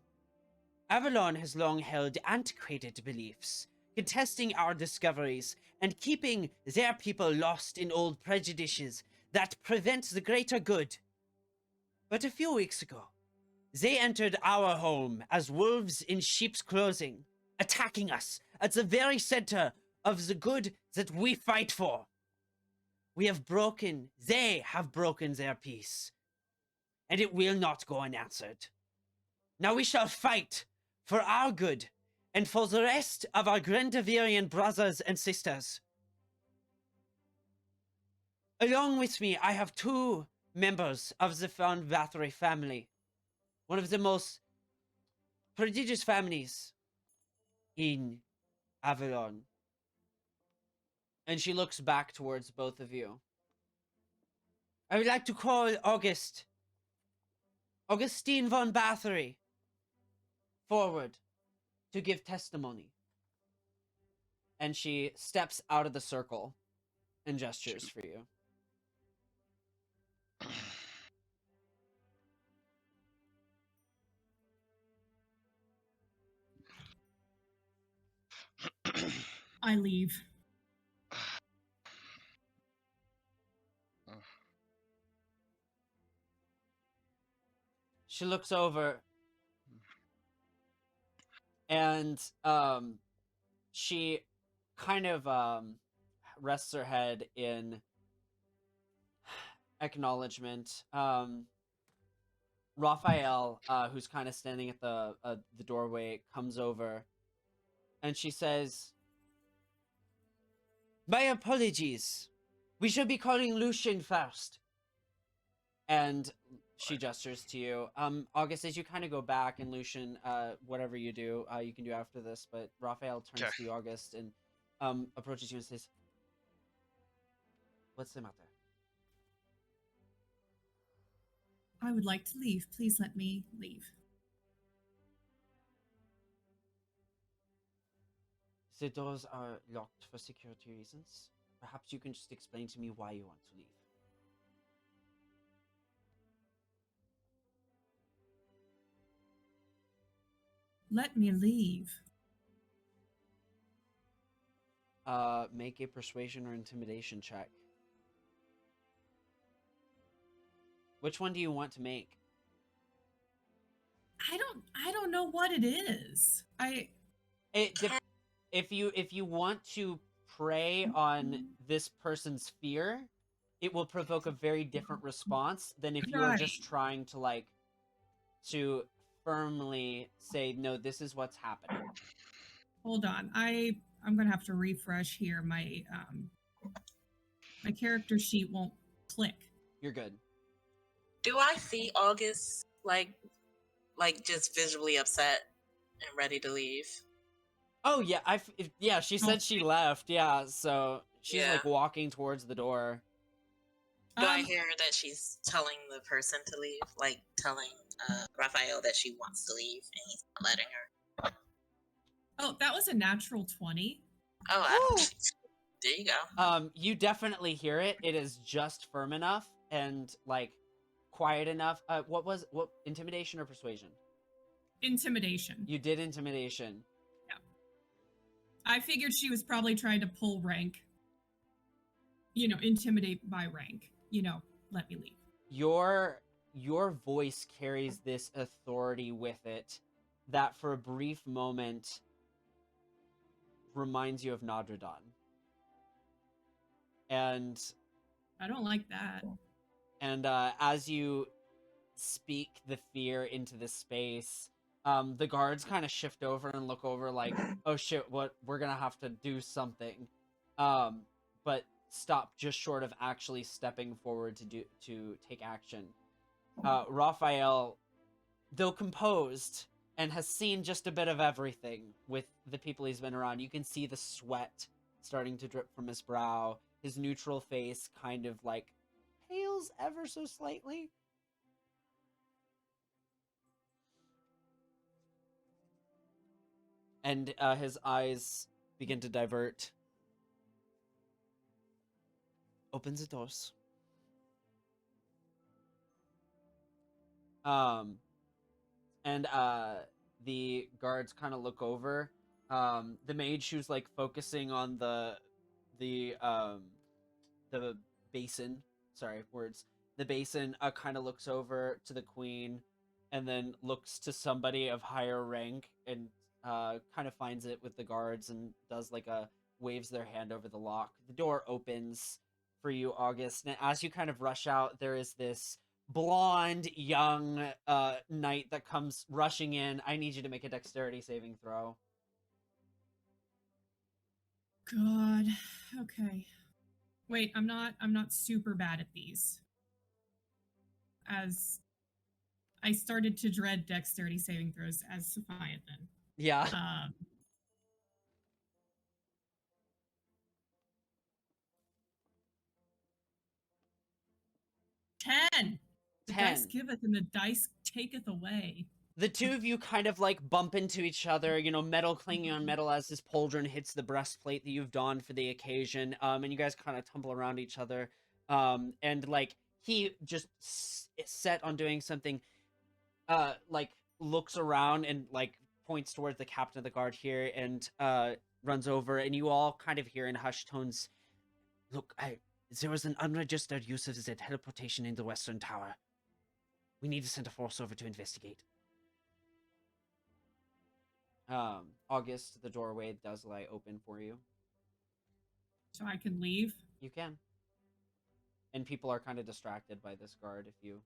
Avalon has long held antiquated beliefs, contesting our discoveries and keeping their people lost in old prejudices that prevent the greater good. But a few weeks ago, they entered our home as wolves in sheep's clothing, attacking us at the very center of the good that we fight for. They have broken their peace, and it will not go unanswered. Now we shall fight for our good and for the rest of our Grandavirian brothers and sisters. Along with me, I have 2 members of the Von Bathory family, one of the most prodigious families in Avalon. And she looks back towards both of you. I would like to call Augustine von Bathory, forward to give testimony. And she steps out of the circle and gestures for you. I leave. She looks over and she kind of rests her head in acknowledgement. Raphael, who's kind of standing at the doorway, comes over and she says, "My apologies. We should be calling Lucian first." And she gestures to you. August, as you kind of go back, and Lucian, whatever you do, you can do after this, but Raphael turns to you, August, and approaches you and says, "What's the matter?" I would like to leave. Please let me leave. The doors are locked for security reasons. Perhaps you can just explain to me why you want to leave. Let me leave. Make a persuasion or intimidation check. Which one do you want to make? I don't know what it is. If you want to prey on this person's fear, it will provoke a very different response than if you are just trying to to firmly say, no, this is what's happening. Hold on. I'm gonna have to refresh here. My my character sheet won't click. You're good. Do I see August like just visually upset and ready to leave? Oh yeah, she said she left. Yeah, so she's like walking towards the door. Do I hear that she's telling the person to leave, like telling Raphael that she wants to leave and he's not letting her? Oh, that was a natural 20. Oh, there you go. You definitely hear it. It is just firm enough and quiet enough. What intimidation or persuasion? Intimidation. You did intimidation. Yeah. I figured she was probably trying to pull rank. Intimidate by rank. Let me leave. Your voice carries this authority with it that for a brief moment reminds you of Notre Dame. And I don't like that. And as you speak the fear into the space, the guards kind of shift over and look over like, oh shit, we're gonna have to do something. But stop just short of actually stepping forward to take action. Raphael, though composed and has seen just a bit of everything with the people he's been around, you can see the sweat starting to drip from his brow. His neutral face kind of pales ever so slightly. And his eyes begin to divert. Opens the doors. And the guards kind of look over. The mage who's like focusing on the basin. Sorry, words. The basin kind of looks over to the queen, and then looks to somebody of higher rank, and kind of finds it with the guards, and does like a waves their hand over the lock. The door opens for you, August, and as you kind of rush out, there is this blonde young knight that comes rushing in. I need you to make a dexterity saving throw. God. Okay. Wait, I'm not super bad at these. As I started to dread dexterity saving throws as Sophiathan. Yeah. 10. The 10. dice giveth and the dice taketh away. The two of you kind of like bump into each other, you know, metal clanging on metal as this pauldron hits the breastplate that you've donned for the occasion. And you guys kind of tumble around each other. And like he just is set on doing something, like looks around and like points towards the captain of the guard here, and runs over, and you all kind of hear in hushed tones, "Look, there was an unregistered use of the teleportation in the Western Tower. We need to send a force over to investigate." August, the doorway does lie open for you. So I can leave? You can. And people are kind of distracted by this guard if you...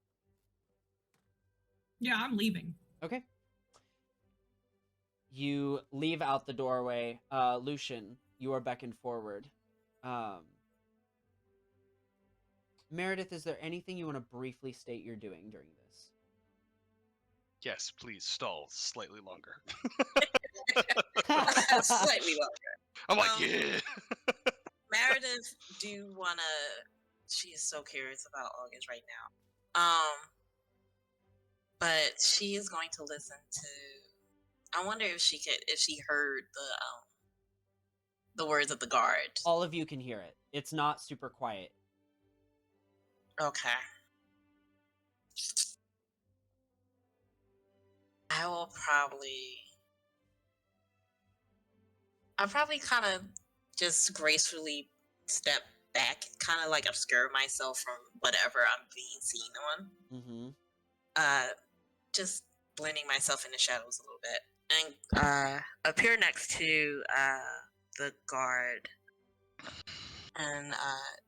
Yeah, I'm leaving. Okay. You leave out the doorway. Lucian, you are beckoned forward. Meredith, is there anything you want to briefly state you're doing during this? Yes, please stall slightly longer. Slightly longer. I'm like, yeah. Meredith do wanna. She is so curious about August right now. But she is going to listen to. I wonder if she heard the words of the guard. All of you can hear it. It's not super quiet. Okay. I'll probably kind of just gracefully step back, kind of like obscure myself from whatever I'm being seen on. Mm-hmm. Just blending myself in the shadows a little bit, and appear next to the guard, and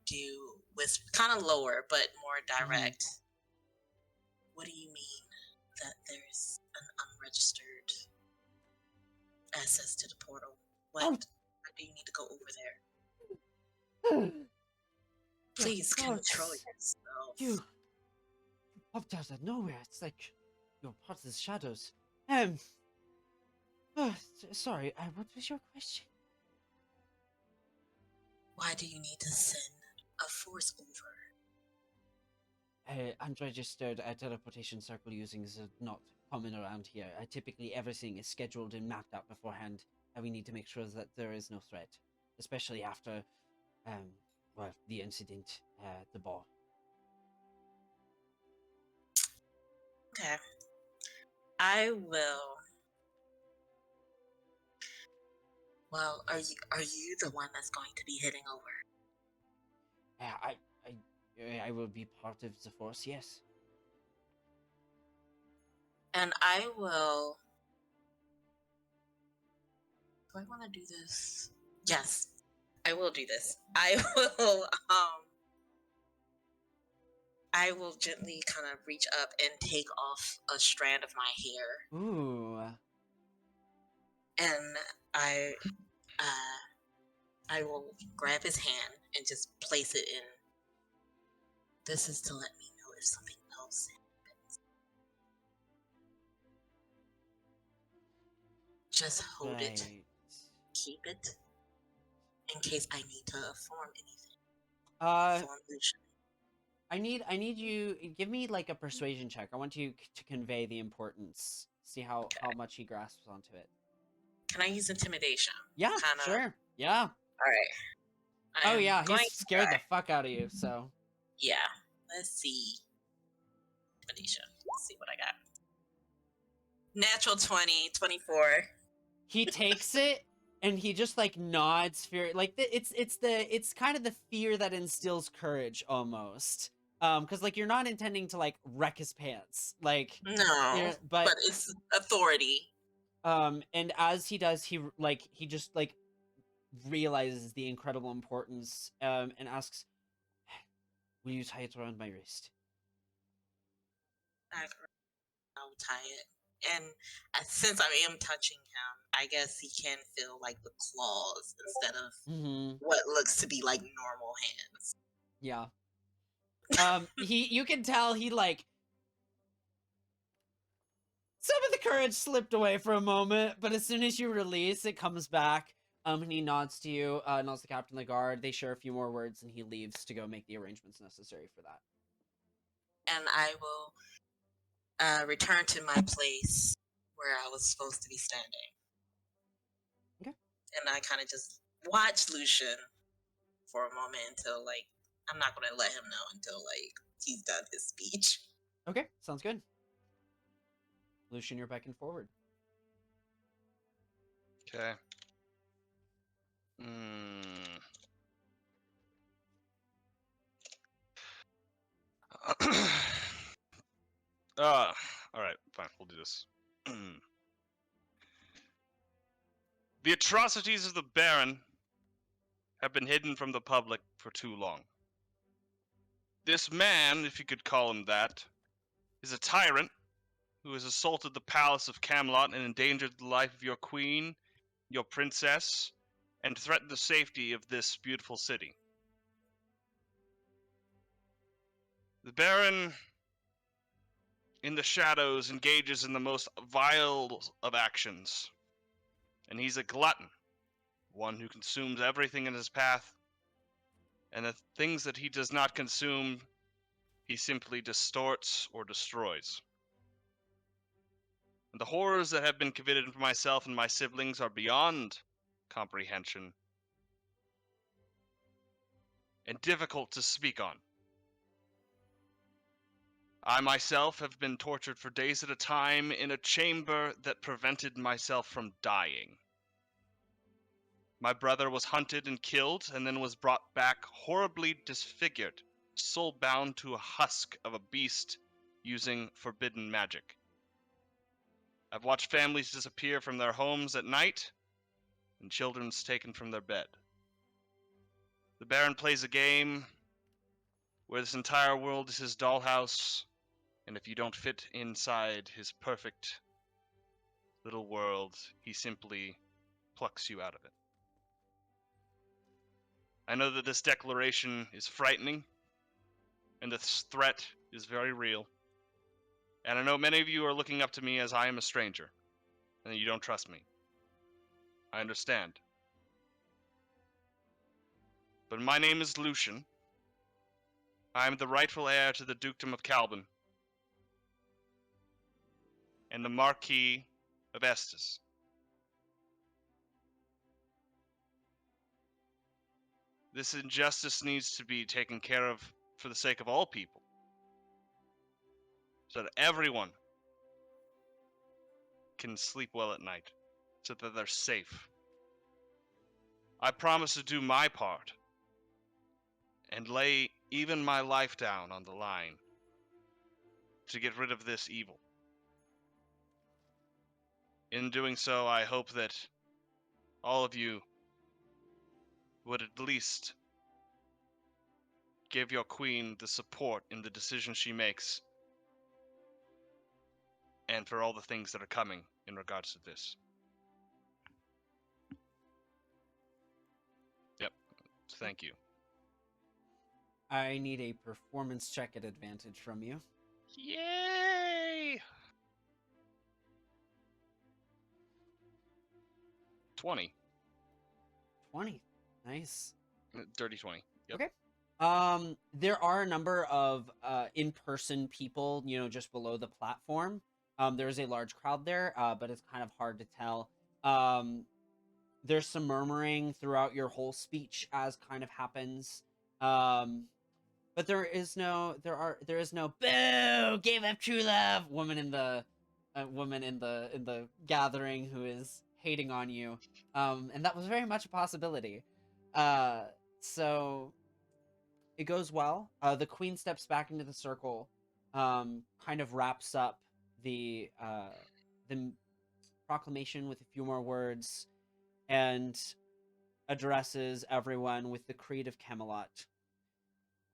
do whisper, kind of lower but more direct. What do you mean that there's an unregistered access to the portal? What do you need to go over there? Please control yourself. You popped out of nowhere. It's like you're part of the shadows. Sorry, what was your question? Why do you need to send a force over? Unregistered teleportation circle using is not common around here. Typically everything is scheduled and mapped out beforehand, and we need to make sure that there is no threat, especially after, the incident at the bar. Okay. I will. Well, are you the one that's going to be heading over? I will be part of the force, yes. And I will. Do I want to do this? Yes, I will do this. I will gently kind of reach up and take off a strand of my hair. Ooh. And I will grab his hand and just place it in. This is to let me know if something else happens. Just hold it. Keep it. In case I need to form anything. I need you, give me like a persuasion check. I want you to convey the importance. See how much he grasps onto it. Can I use intimidation? Yeah, sure. Yeah. Alright. Oh yeah, he scared the fuck out of you, so. Yeah. Let's see. Intimidation. Let's see what I got. Natural 20, 24. He takes it and he just like nods fear, like it's kind of the fear that instills courage almost. Because like you're not intending to like wreck his pants, like No, but it's authority. and as he does, he just like realizes the incredible importance, and asks, "Will you tie it around my wrist?" I'll tie it. And since I am touching him, I guess he can feel like the claws instead of what looks to be like normal hands. Yeah. You can tell he like some of the courage slipped away for a moment, but as soon as you release, it comes back. And he nods to you, nods to Captain of the Guard. They share a few more words, and he leaves to go make the arrangements necessary for that. And I will return to my place where I was supposed to be standing. Okay. And I kind of just watch Lucian for a moment until, like, I'm not going to let him know until, like, he's done his speech. Okay, sounds good. Lucian, you're back and forward. Okay. All right, fine. We'll do this. The atrocities of the Baron have been hidden from the public for too long. This man, if you could call him that, is a tyrant who has assaulted the palace of Camelot and endangered the life of your queen, your princess, and threatened the safety of this beautiful city. The Baron, in the shadows, engages in the most vile of actions, and he's a glutton, one who consumes everything in his path, and the things that he does not consume, he simply distorts or destroys. And the horrors that have been committed for myself and my siblings are beyond comprehension and difficult to speak on. I myself have been tortured for days at a time in a chamber that prevented myself from dying. My brother was hunted and killed, and then was brought back horribly disfigured, soul bound to a husk of a beast using forbidden magic. I've watched families disappear from their homes at night, and children taken from their bed. The Baron plays a game where this entire world is his dollhouse, and if you don't fit inside his perfect little world, he simply plucks you out of it. I know that this declaration is frightening, and this threat is very real. And I know many of you are looking up to me as I am a stranger, and you don't trust me. I understand. But my name is Lucian. I am the rightful heir to the Dukedom of Calban, and the Marquis of Estes. This injustice needs to be taken care of for the sake of all people, so that everyone can sleep well at night, so that they're safe. I promise to do my part, and lay even my life down on the line to get rid of this evil. In doing so, I hope that all of you would at least give your queen the support in the decision she makes, and for all the things that are coming in regards to this. Yep. Thank you. I need a performance check at advantage from you. Yay! 20. 20. Nice. Dirty 20. Yep. Okay. There are a number of in-person people, just below the platform. There's a large crowd there, but it's kind of hard to tell. There's some murmuring throughout your whole speech as kind of happens. But there is no boo, gave up true love woman in the woman in the gathering who is hating on you, and that was very much a possibility. So it goes well. The queen steps back into the circle, kind of wraps up the proclamation with a few more words, and addresses everyone with the creed of Camelot.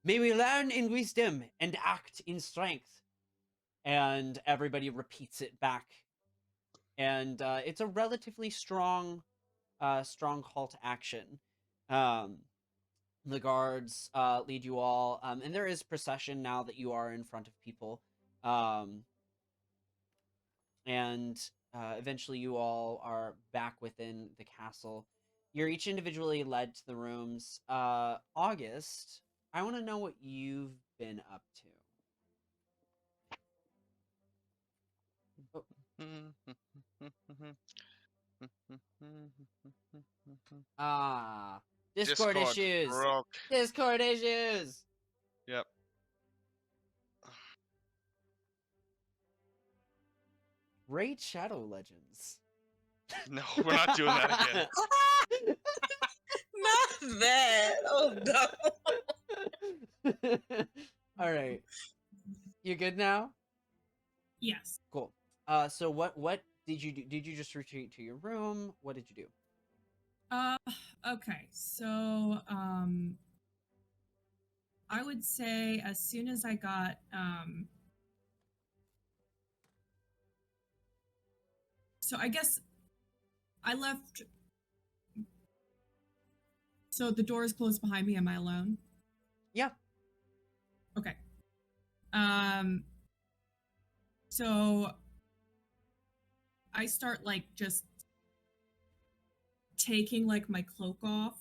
May we learn in wisdom and act in strength. And everybody repeats it back. And it's a relatively strong call to action. The guards lead you all, and there is procession now that you are in front of people. And eventually you all are back within the castle. You're each individually led to the rooms. August, I want to know what you've been up to. Ah, Discord issues. Broke. Discord issues. Yep. Raid Shadow Legends. No, we're not doing that again. Not that. Oh no. All right. You good now? Yes. Cool. So what did you do? Did you just retreat to your room? What did you do? Okay. So, I would say as soon as I got, so I guess I left. So the door is closed behind me. Am I alone? Yeah. Okay. So I start like just taking like my cloak off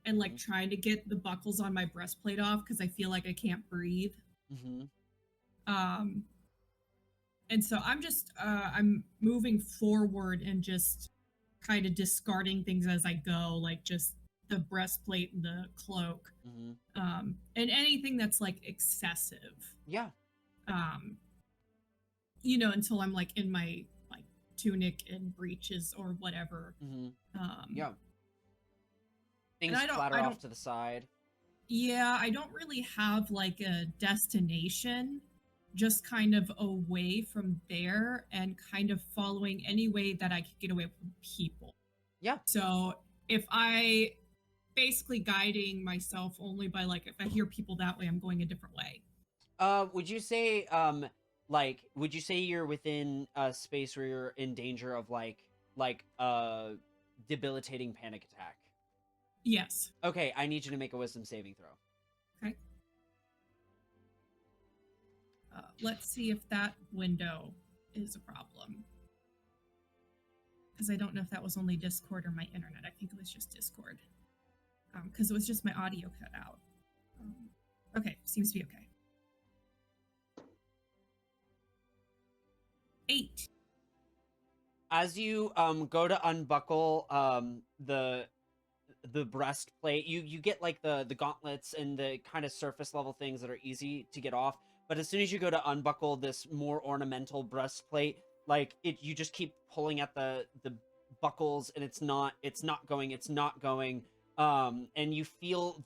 and like trying to get the buckles on my breastplate off because I feel like I can't breathe. Mm-hmm. And so I'm just I'm moving forward and just kind of discarding things as I go, like just the breastplate and the cloak. Mm-hmm. And anything that's like excessive. Yeah. You know, until I'm like in my like tunic and breeches or whatever. Mm-hmm. Yeah. Things I don't- clatter I off don't- to the side. Yeah, I don't really have like a destination, just kind of away from there and kind of following any way that I could get away from people. Yeah. So if I basically guiding myself only by like, if I hear people that way, I'm going a different way. Would you say like would you say you're within a space where you're in danger of like debilitating panic attack? Yes. Okay, I need you to make a wisdom saving throw. Okay. Let's see if that window is a problem. Because I don't know if that was only Discord or my internet. I think it was just Discord. Because it was just my audio cut out. Okay, seems to be okay. 8. As you go to unbuckle the breastplate, you get like the gauntlets and the kind of surface level things that are easy to get off, but as soon as you go to unbuckle this more ornamental breastplate, like you just keep pulling at the buckles and it's not going, and you feel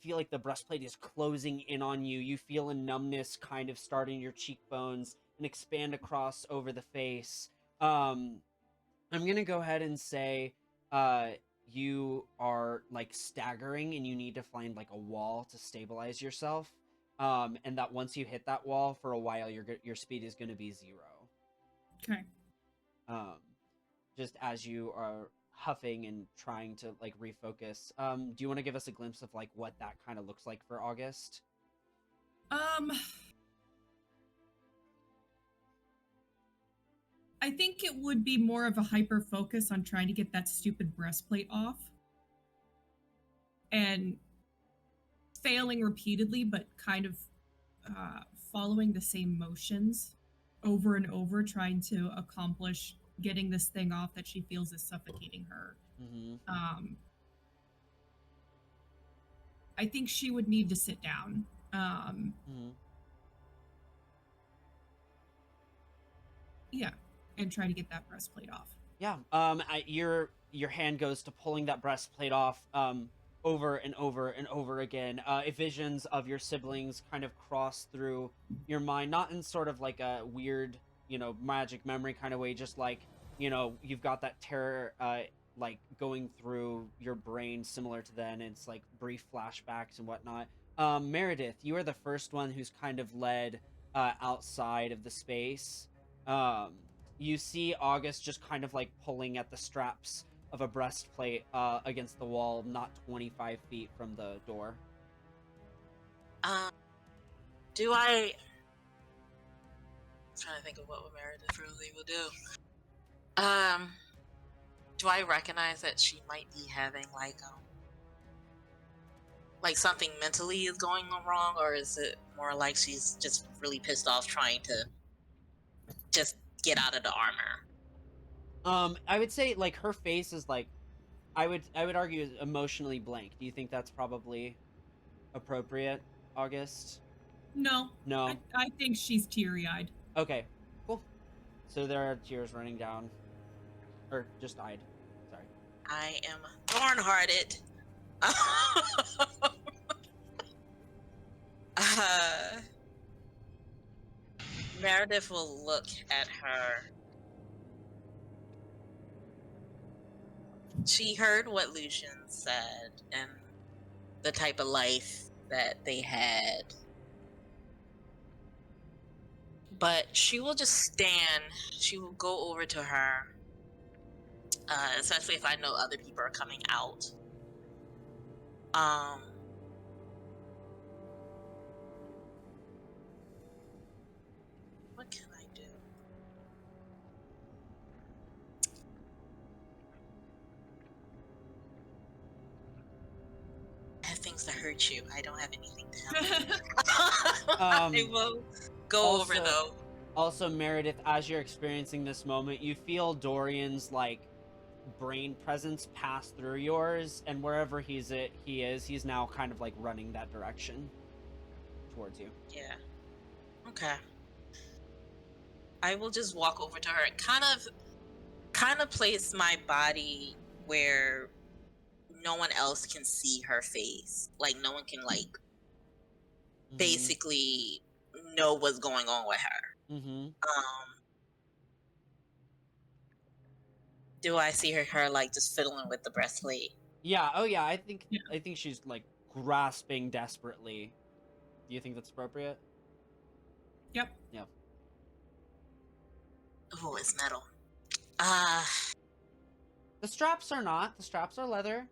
like the breastplate is closing in on you. You feel a numbness kind of start in your cheekbones and expand across over the face. I'm gonna go ahead and say you are like staggering and you need to find like a wall to stabilize yourself, and that once you hit that wall for a while your speed is going to be 0. Okay. Just as you are huffing and trying to like refocus, do you want to give us a glimpse of like what that kind of looks like for August? I think it would be more of a hyper focus on trying to get that stupid breastplate off and failing repeatedly, but kind of following the same motions over and over, trying to accomplish getting this thing off that she feels is suffocating her. Mm-hmm. I think she would need to sit down. Mm-hmm. Yeah, and try to get that breastplate off. Yeah. Your hand goes to pulling that breastplate off. Over and over and over again. Visions of your siblings kind of cross through your mind, not in sort of like a weird, magic memory kind of way, just like, you've got that terror, like going through your brain similar to then. It's like brief flashbacks and whatnot. Meredith, you are the first one who's kind of led outside of the space. You see August just kind of like pulling at the straps of a breastplate against the wall, not 25 feet from the door. Do I? I'm trying to think of what Meredith really will do. Do I recognize that she might be having like something mentally is going on wrong, or is it more like she's just really pissed off trying to just get out of the armor? I would say like her face is like, I would argue is emotionally blank. Do you think that's probably appropriate, August? No. No. I think she's teary-eyed. Okay, cool. So there are tears running down, or just eyed. Sorry. I am thorn-hearted. Meredith will look at her. She heard what Lucian said and the type of life that they had. But she will just stand. She will go over to her, especially if I know other people are coming out. What can I do? I have things that hurt you. I don't have anything to help. I will go over though. Also, Meredith, as you're experiencing this moment, you feel Dorian's like brain presence pass through yours, and wherever he is, he's now kind of like running that direction towards you. Yeah. Okay. I will just walk over to her and kind of place my body where no one else can see her face. Like no one can like basically know what's going on with her. Mm-hmm. Do I see her like just fiddling with the breastplate? Yeah. Oh yeah. I think she's like grasping desperately. Do you think that's appropriate? Yep. Yep. Oh, it's metal. The straps are not. The straps are leather.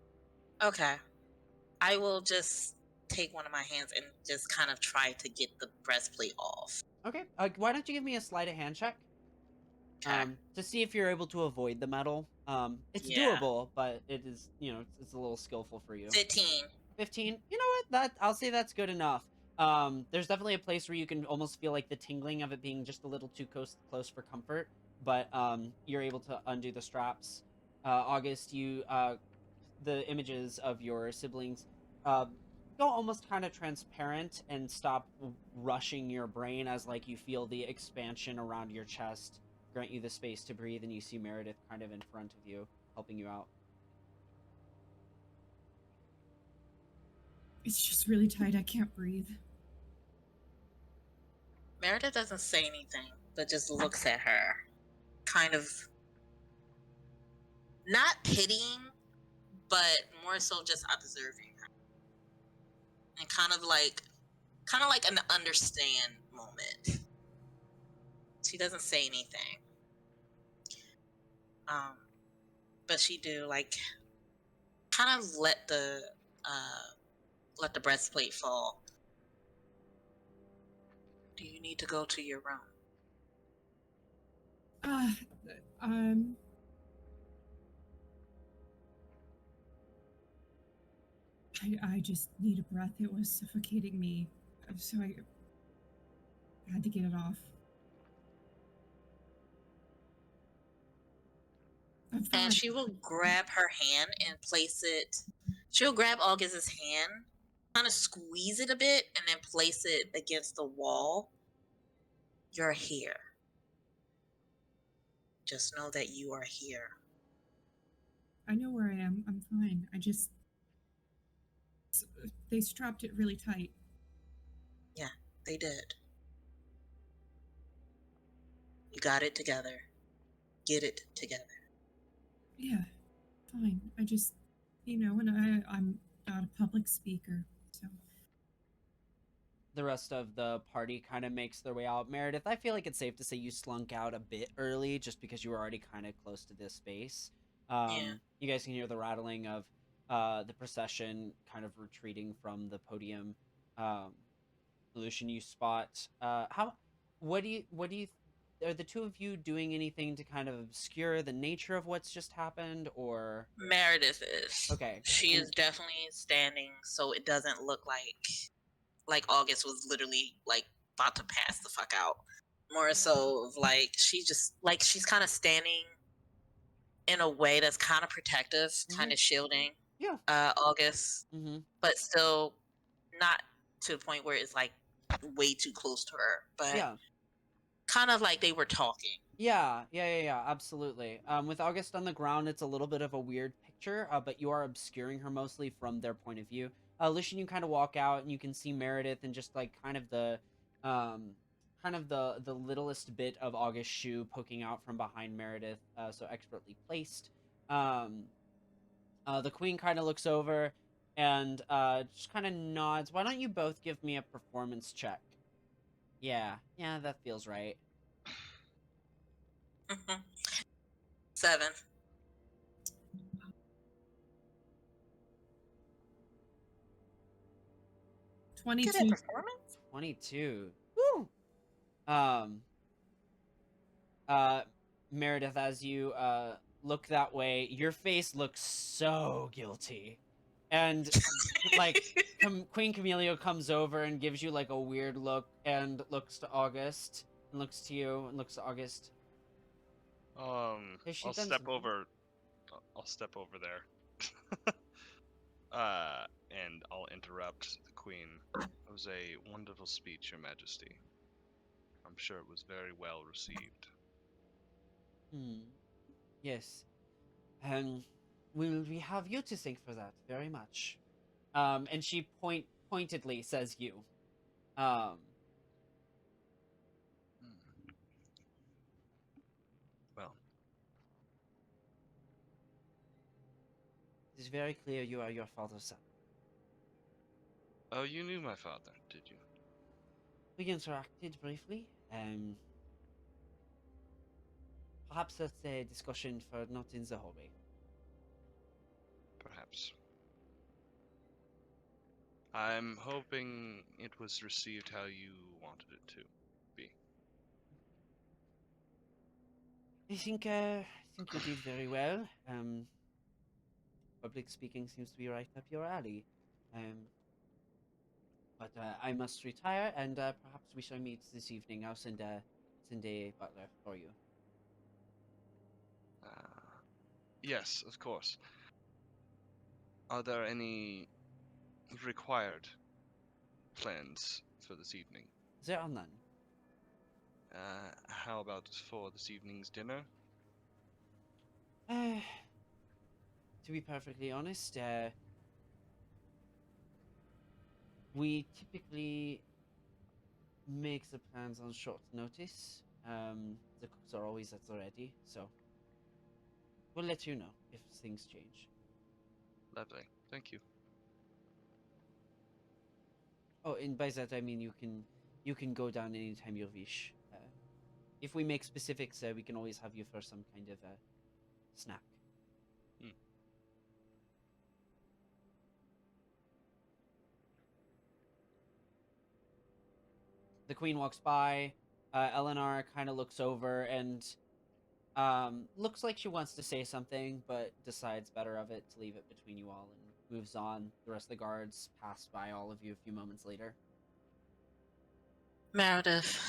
Okay. I will just take one of my hands and just kind of try to get the breastplate off. Okay. Why don't you give me a sleight of hand check? Okay. To see if you're able to avoid the metal. It's doable, but it is, it's a little skillful for you. 15. 15. You know what? I'll say that's good enough. There's definitely a place where you can almost feel like the tingling of it being just a little too close for comfort, but you're able to undo the straps. August, the images of your siblings go almost kind of transparent and stop rushing your brain as like you feel the expansion around your chest grant you the space to breathe, and you see Meredith kind of in front of you, helping you out. It's just really tight. I can't breathe. Meredith doesn't say anything, but just looks at her, kind of not pitying, but more so just observing her, and kind of like an understand moment. She doesn't say anything, but she do like kind of let the breastplate fall. Do you need to go to your room? I just need a breath. It was suffocating me, so I had to get it off. And she will grab her hand and place it. She'll grab August's hand, kind of squeeze it a bit, and then place it against the wall. You're here. Just know that you are here. I know where I am. I'm fine. They strapped it really tight. Yeah, they did. You got it together. Get it together. Yeah, fine. And I'm not a public speaker, so. The rest of the party kind of makes their way out. Meredith, I feel like it's safe to say you slunk out a bit early just because you were already kind of close to this space. Yeah. You guys can hear the rattling of the procession kind of retreating from the podium. Lucian, you spot what do you are the two of you doing anything to kind of obscure the nature of what's just happened, or Meredith is. okay? She is definitely standing so it doesn't look like August was literally like about to pass the fuck out. More so of like she's kind of standing in a way that's kind of protective, kind of shielding Yeah. August, but still not to the point where it's like way too close to her, but Yeah. kind of like they were talking. Yeah, absolutely. With August on the ground, it's a little bit of a weird picture, but you are obscuring her mostly from their point of view. Lucian, you kind of walk out and you can see Meredith and just like the littlest bit of August's shoe poking out from behind Meredith, so expertly placed. The queen kind of looks over and just kind of nods. Why don't you both give me a performance check? Yeah, that feels right. 7. 22. Good at performance. 22. Woo! Meredith, as you look that way, your face looks so guilty. And like Queen Camilio comes over and gives you like a weird look and looks to August and looks to you and looks to August. I'll step over there. And I'll interrupt the queen. It was a wonderful speech, Your Majesty. I'm sure it was very well received. Yes. We have you to thank for that very much. And she pointedly says you. Well, it is very clear you are your father's son. Oh, you knew my father, did you? We interacted briefly. Perhaps that's a discussion for not in the hallway. Perhaps. I'm hoping it was received how you wanted it to be. I think you did very well. Public speaking seems to be right up your alley. But I must retire, and perhaps we shall meet this evening. I'll send a butler for you. Yes, of course. Are there any required plans for this evening? There are none. How about for this evening's dinner? To be perfectly honest, we typically make the plans on short notice. The cooks are always at the ready, so we'll let you know if things change. Lovely. Thank you. Oh, and by that I mean you can go down anytime you wish. If we make specifics, we can always have you for some kind of snack. The queen walks by. Eleanor kind of looks over and looks like she wants to say something, but decides better of it to leave it between you all and moves on. The rest of the guards pass by all of you a few moments later. Meredith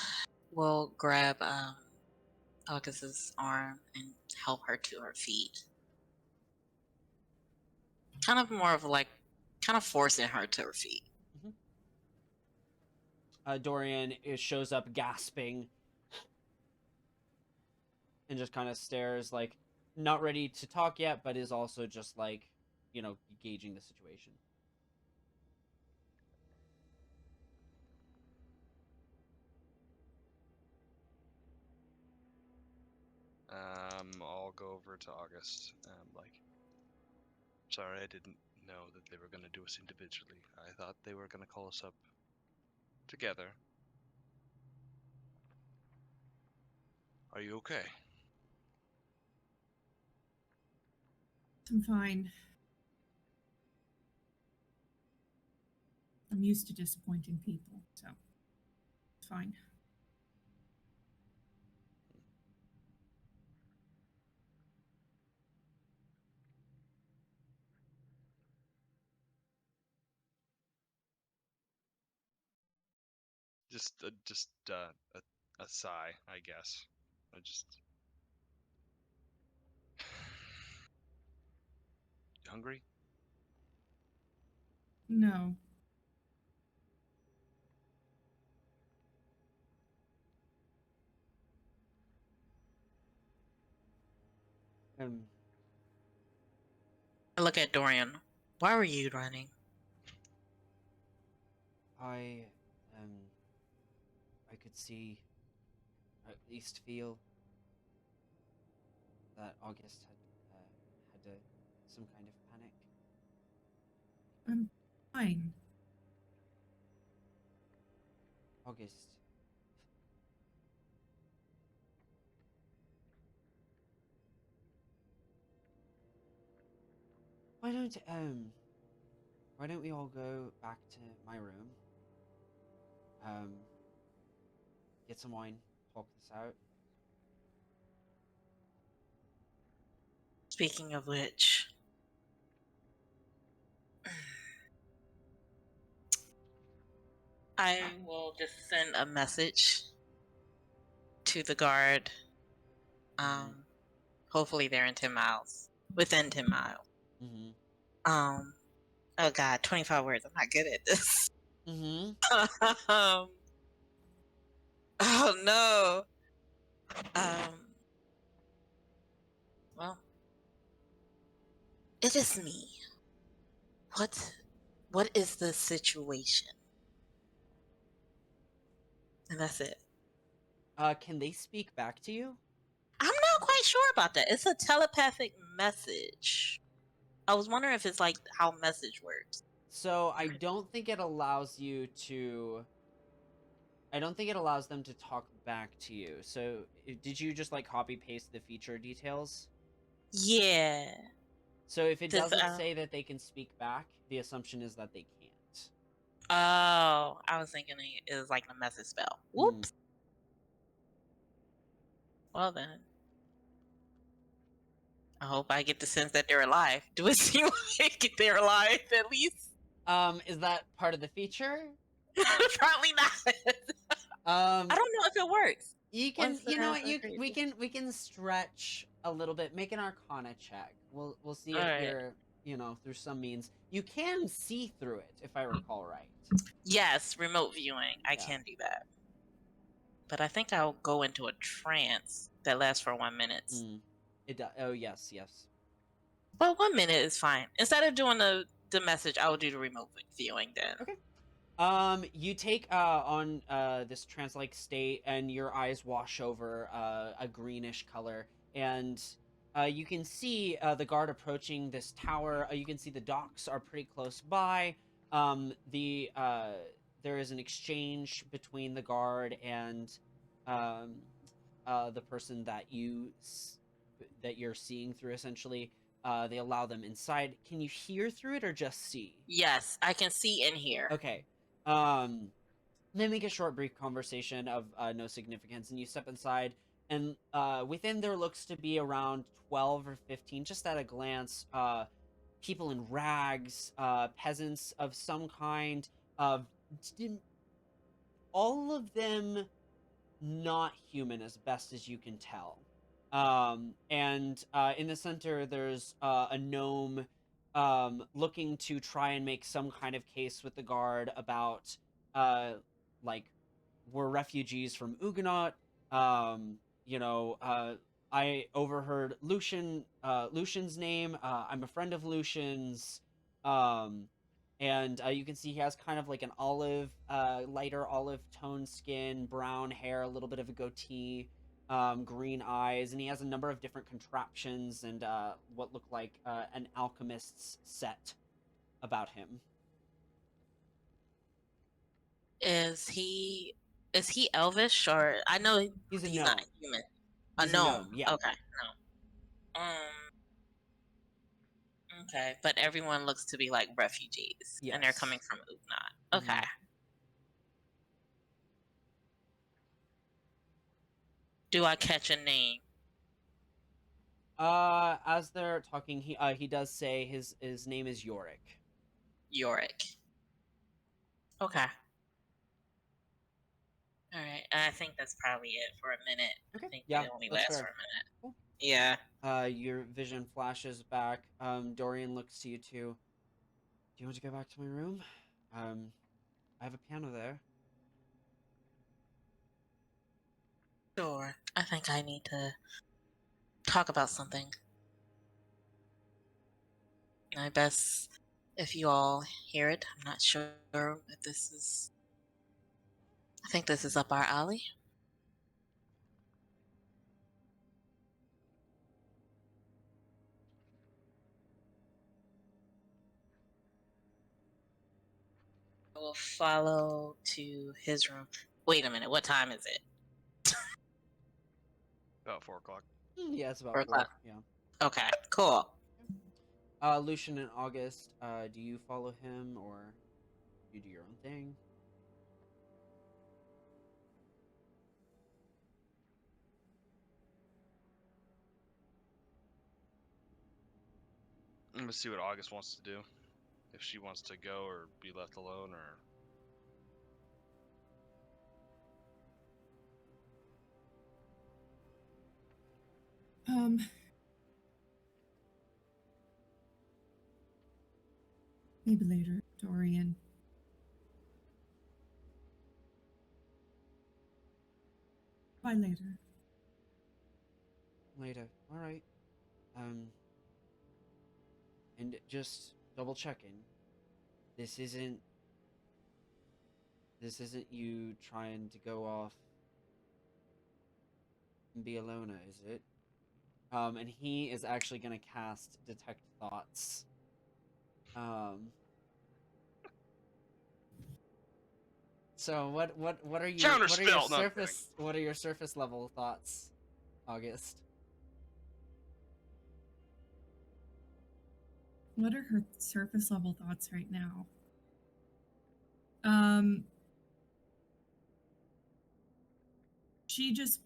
will grab August's arm and help her to her feet. Kind of more of like, kind of forcing her to her feet. Dorian shows up gasping and just kind of stares, like, not ready to talk yet, but is also just, like, gauging the situation. I'll go over to August. Sorry, I didn't know that they were gonna do us individually. I thought they were gonna call us up together. Are you okay? I'm fine. I'm used to disappointing people, so it's fine. Just a sigh, I guess. I just. You hungry? No. I look at Dorian. Why were you running? I could see, or at least feel, that August had some kind of panic. I'm fine. August. Why don't we all go back to my room? Get some wine, talk this out. Speaking of which, I will just send a message to the guard. Hopefully they're in 10 miles. Within 10 miles. Mm-hmm. Oh god, 25 words. I'm not good at this. Mm-hmm. Oh no. Well, it is me. What is the situation? And that's it. Can they speak back to you? I'm not quite sure about that. It's a telepathic message. I was wondering if it's like how message works. So I don't think it allows you to. I don't think it allows them to talk back to you. So did you just like copy paste the feature details? Yeah. So if it Does, doesn't say that they can speak back, the assumption is that they can't. Oh, I was thinking it was like a message spell. Whoops. Well then. I hope I get the sense that they're alive. Do it seem like they're alive at least? Is that part of the feature? Probably not. I don't know if it works. You can, Once you know what, they're we can stretch a little bit. Make an Arcana check. We'll see if Alright. you're, through some means. You can see through it, if I recall right. Yes, remote viewing. I Yeah. can do that. But I think I'll go into a trance that lasts for 1 minute. It does. Oh yes, yes. Well, 1 minute is fine. Instead of doing the message, I will do the remote viewing then. Okay. You take on this trance-like state, and your eyes wash over a greenish color, and you can see the guard approaching this tower. You can see the docks are pretty close by. There is an exchange between the guard and the person that you're seeing through. Essentially, they allow them inside. Can you hear through it or just see? Yes, I can see and hear. Okay. They make a short, brief conversation of no significance, and you step inside, and within there looks to be around 12 or 15, just at a glance, people in rags, peasants of some kind, all of them not human as best as you can tell. And in the center, there's a gnome looking to try and make some kind of case with the guard about, like, we're refugees from Huguenot. I overheard Lucian's name. I'm a friend of Lucian's. And you can see he has kind of like an lighter olive tone skin, brown hair, a little bit of a goatee, green eyes, and he has a number of different contraptions and what look like an alchemist's set about him. Is he elvish, or I know He's a he's gnome. not human? A He's a gnome. gnome, yeah. Okay. No. Okay, but everyone looks to be like refugees, and they're Yes. coming from Ugnaught. Okay. Mhm. Do I catch a name? As they're talking, he does say his name is Yorick. Yorick. Okay. All right. I think that's probably it for a minute. Okay. I think Yeah, they only that's last fair. for a minute. Cool. Yeah. Your vision flashes back. Dorian looks to you two. Do you want to go back to my room? I have a piano there. Sure. I think I need to talk about something. I best if you all hear it. I'm not sure if this is. I think this is up our alley. I will follow to his room. Wait a minute. What time is it? About 4 o'clock. Yeah, it's about 4 4. o'clock. Yeah. Okay. Cool. Lucian and August, do you follow him or you do your own thing? I'm gonna see what August wants to do. If she wants to go or be left alone, or Maybe later, Dorian. Bye later. Later. All right. And just double checking. This isn't you trying to go off and be a loner, is it? And he is actually gonna cast Detect Thoughts. So what are you Counter what are your spell, no, I'm what are your surface level thoughts, August? What are her surface level thoughts right now? She just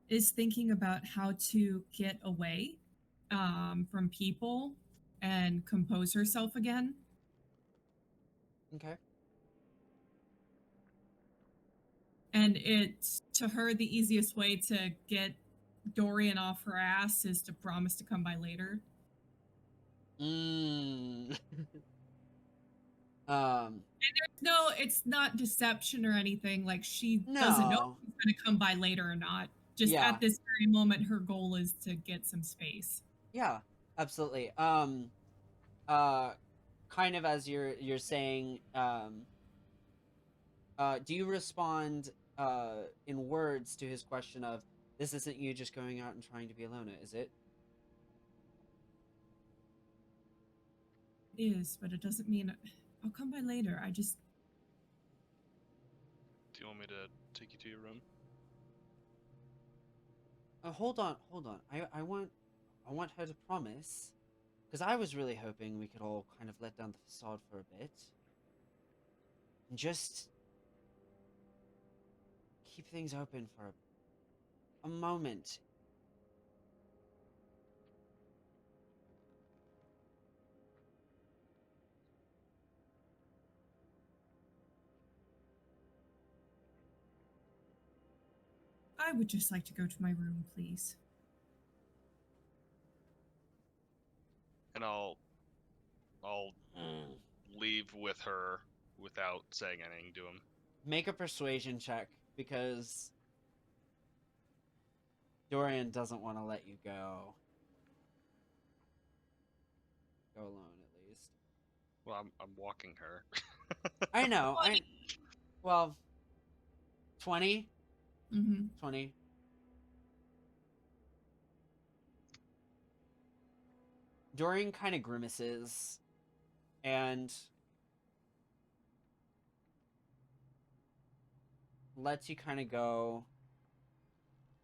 is thinking about how to get away from people and compose herself again. Okay. And it's to her the easiest way to get Dorian off her ass is to promise to come by later. And it's not deception or anything. Like she doesn't know if he's going to come by later or not. Just at this very moment, her goal is to get some space. Yeah, absolutely. Kind of as you're saying, do you respond in words to his question of, this isn't you just going out and trying to be a loner, is it? It is, but it doesn't mean I'll come by later. I just... do you want me to take you to your room? Hold on. I want her to promise, because I was really hoping we could all kind of let down the facade for a bit and just keep things open for a moment. I would just like to go to my room, please. And I'll leave with her without saying anything to him. Make a persuasion check, because Dorian doesn't want to let you go. Go alone, at least. Well, I'm walking her. I know. Well, 20? Mm-hmm. 20. Dorian kind of grimaces and lets you kind of go.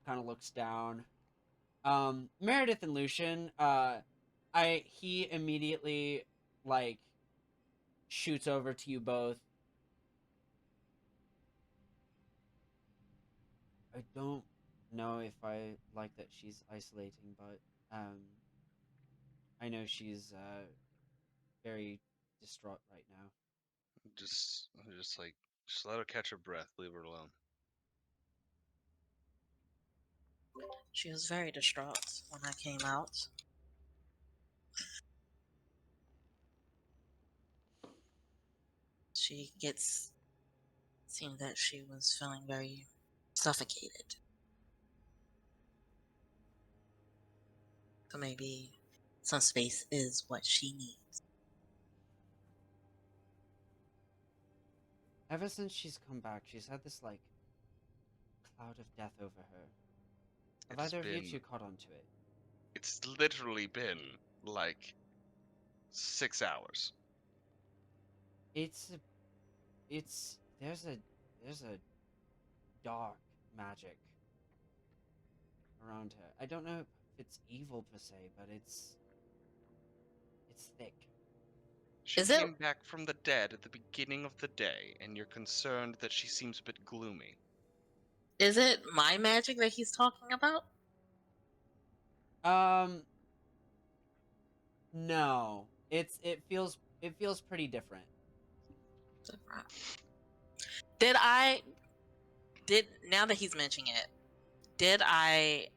Kind of looks down. Meredith and Lucian, he immediately like shoots over to you both. I don't know if I like that she's isolating, but I know she's very distraught right now. Just like, just let her catch her breath. Leave her alone. She was very distraught when I came out. Seemed that she was feeling very suffocated. So maybe some space is what she needs. Ever since she's come back, she's had this like cloud of death over her. Have It's either of you been- two caught on to it? It's literally been like 6 hours. It's there's a dark magic around her. I don't know if it's evil per se, but it's thick. She Is it- came back from the dead at the beginning of the day, and you're concerned that she seems a bit gloomy. Is it my magic that he's talking about? No. It feels pretty different. Now that he's mentioning it, did I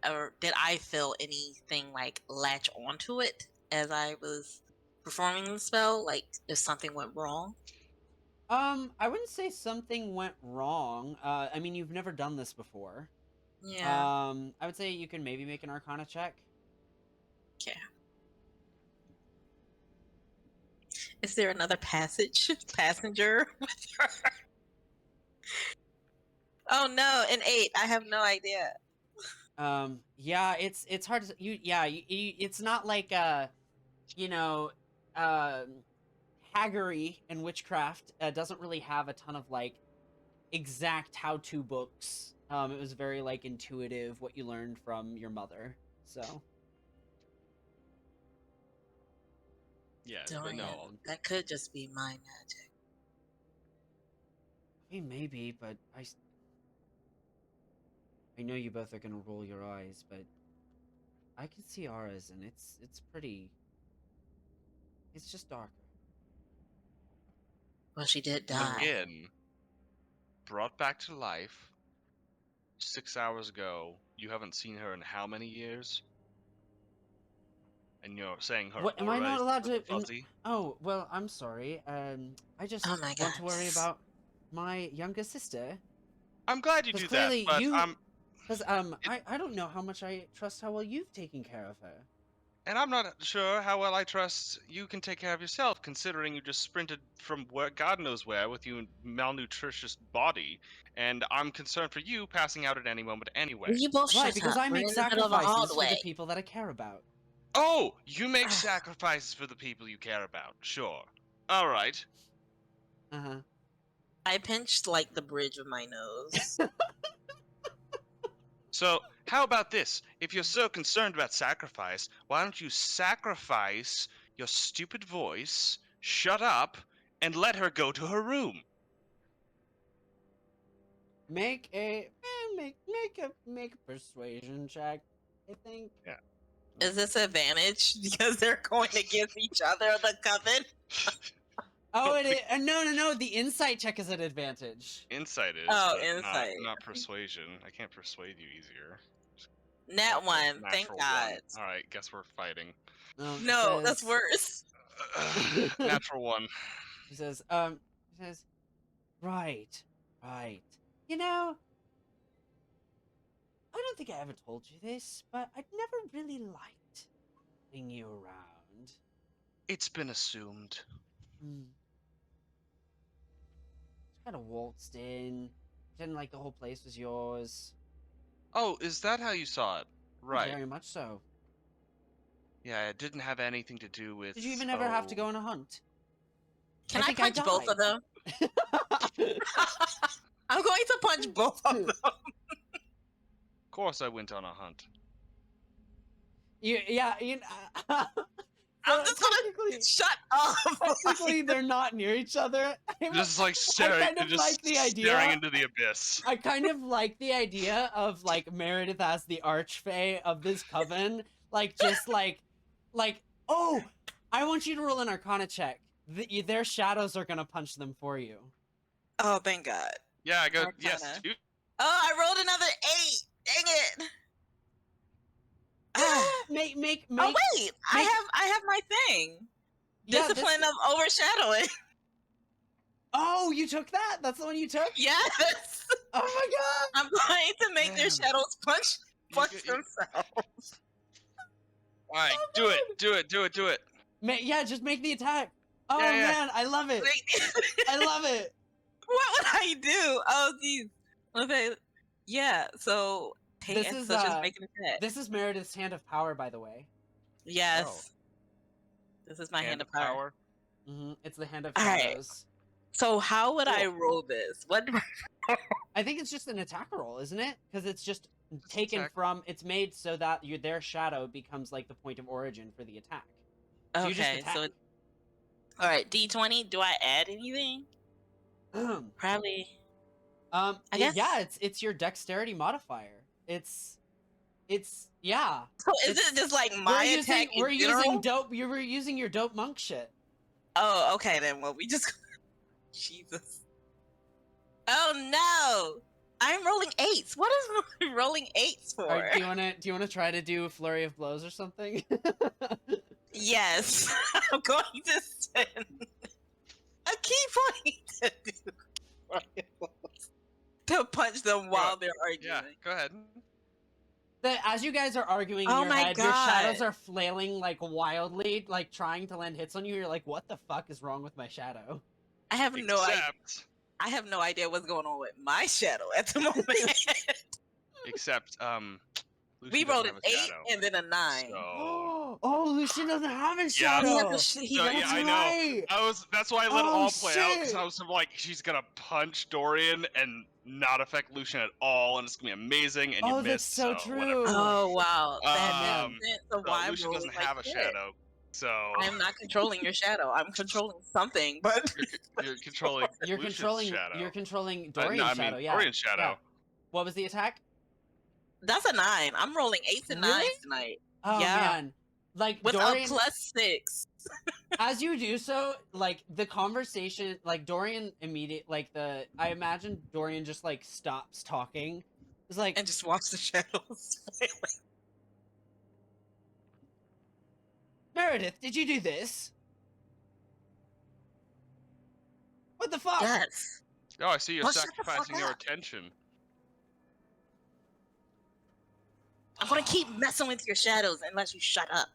feel anything like latch onto it as I was performing the spell? Like if something went wrong? I wouldn't say something went wrong. I mean, you've never done this before. Yeah. I would say you can maybe make an Arcana check. Okay. Is there another passenger with her? Oh no, an 8. I have no idea. Yeah, it's hard to it's not like you know, Haggery and witchcraft doesn't really have a ton of like exact how-to books. It was very like intuitive what you learned from your mother. So Yeah, but Dorian, no. that could just be my magic. I mean, maybe, but I know you both are gonna roll your eyes, but I can see Aura's, and it's pretty. It's just darker. Well, she did die. Again, brought back to life 6 hours ago. You haven't seen her in how many years? And you're saying her What am I aura not is allowed to? fuzzy? Oh well, I'm sorry. I just Oh my want to worry goodness. about my younger sister. I'm glad you 'Cause do that, clearly but you- I'm Because I don't know how much I trust how well you've taken care of her. and I'm not sure how well I trust you can take care of yourself, considering you just sprinted from where God knows where with your malnutritious body, and I'm concerned for you passing out at any moment anyway. Will you both Right, shut because up? I We're make in the middle of a sacrifices for hallway. the people that I care about. Oh, you make sacrifices for the people you care about. Sure. All right. Uh-huh. I pinched like the bridge of my nose. So, how about this? If you're so concerned about sacrifice, why don't you sacrifice your stupid voice, shut up, and let her go to her room? Make a persuasion check. I think. Yeah. Is this advantage because they're going against each other, the coven? Oh, it is. No. The insight check is an advantage. Insight is, Oh, but insight. not persuasion. I can't persuade you easier. Nat one. Thank Natural God. one. All right, guess we're fighting. It No, that's says- worse. Natural one. He says, right. You know, don't think I ever told you this, but I'd never really liked having you around. It's been assumed. Just kind of waltzed in, pretending like the whole place was yours. Oh, is that how you saw it? Right. Very much so. Yeah, it didn't have anything to do with. Did you even ever have to go on a hunt? Can I think punch both died. of them? I'm going to punch both of them. Of course, I went on a hunt. Yeah, I'm just gonna shut up. Technically, they're not near each other. Just like staring, kind of just like the idea- staring into the abyss. I kind of like the idea of like Meredith as the archfey of this coven, like just like, oh, I want you to roll an Arcana check. Their shadows are gonna punch them for you. Oh, thank God. Yeah, I go. Arcana. Yes, dude. Oh, I rolled another 8. Dang it. Make. Oh wait, I have my thing. Yeah, Discipline of overshadowing. Oh, you took that? That's the one you took? Yes. Oh my god! I'm going to make their Damn. shadows punch You- themselves. All right, Oh, do it. Yeah, just make the attack. Oh Yeah, yeah. man, I love it. I love it. What would I do? Oh geez. Okay. Yeah. So This take is, so just make an attack. This is Meredith's hand of power, by the way. Yes. Oh. This is my hand of power. It's the hand of All right. shadows. So how would I Cool. roll this? What? I think it's just an attack roll, isn't it? Because it's just taken attack. from. It's made so that their shadow becomes like the point of origin for the attack. So you just Okay. attack. So all right. D20. Do I add anything? Probably. I guess. Yeah, it's your dexterity modifier. It's yeah. So is It's- it just like my attack? We're in general? using dope. You were using your dope monk shit. Oh, okay then. Well, we just. Jesus. Oh no! I'm rolling 8s. What is rolling 8s for? Alright, do you wanna try to do a flurry of blows or something? Yes, I'm going to send a key point to do flurry of blows. To punch them while they're arguing. Yeah, go ahead. As you guys are arguing in Oh your my head, your shadows God. are flailing like wildly, like trying to land hits on you. You're like, what the fuck is wrong with my shadow? I have no idea. Except, I have no idea what's going on with my shadow at the moment. except, Lucy We doesn't rolled have an a 8 shadow, and then a 9. So, Oh, Lucian doesn't have a Yeah. shadow. He has a So, yeah, has I a- know. Right. that's why I let it Oh, all play out, because shit. I was like, she's gonna punch Dorian and not affect Lucian at all, and it's gonna be amazing, and you Oh, that's missed, so whatever. true. Oh wow, that Um, makes sense of So why I'm Lucian doesn't rolling have like a this. shadow, so I'm not controlling your shadow. I'm controlling something, but you're controlling You're Lucian's controlling. shadow. You're controlling No, Dorian's I mean, shadow. Yeah. Dorian's shadow. Yeah. What was the attack? that's a 9. I'm rolling 8s and 9s Really? tonight Oh Yeah. man, like with Dorian. a +6. As you do so, like the conversation, like Dorian I imagine Dorian just like stops talking. It's like, And just watch the shadows. Meredith, did you do this? What the fuck? Yes. Oh, I see you're Well, shut the fuck sacrificing your up. attention. I'm gonna keep messing with your shadows unless you shut up.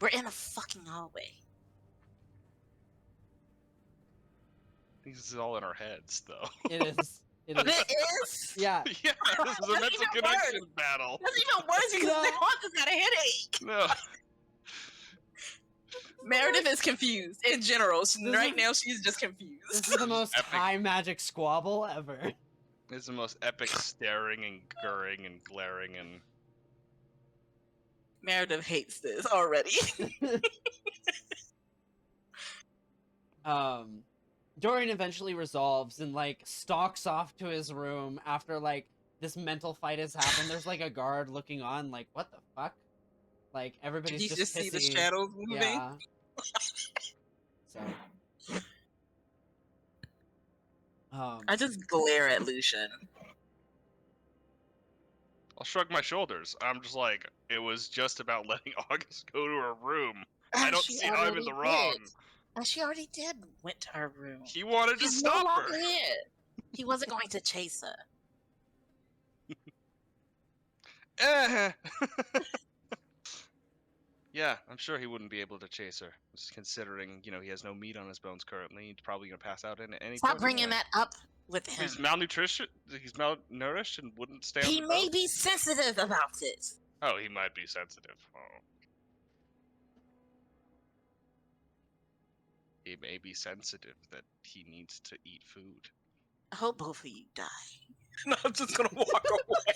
We're in a fucking hallway. I think this is all in our heads, though. It is. It It is. is. Yeah. Yeah, this is a That's mental even connection battle. That's even worse because No. now I just got a headache. No. Meredith is confused in general. Right is- now, she's just confused. This is the most Epic. high magic squabble ever. It's the most epic staring and gurring and glaring and. Meredith hates this already. Dorian eventually resolves and like stalks off to his room after like this mental fight has happened. There's like a guard looking on, like, what the fuck? Like everybody's You just see the pissy. shadows moving. Yeah. So. I just glare at Lucian. I'll shrug my shoulders. I'm just like, it was just about letting August go to her room. I And don't she see how I'm in the already wrong. did. And she already did went to her room. He wanted to She's no stop longer her. here. He wasn't going to chase her. Eh. Yeah, I'm sure he wouldn't be able to chase her, just considering, he has no meat on his bones currently. He's probably gonna pass out in any Stop token bringing minute. that up with him. He's malnutrition. He's malnourished and wouldn't stay on He the may boat. be sensitive about it. Oh, he might be sensitive. Oh. He may be sensitive that he needs to eat food. I hope both of you die. And I'm just gonna walk away.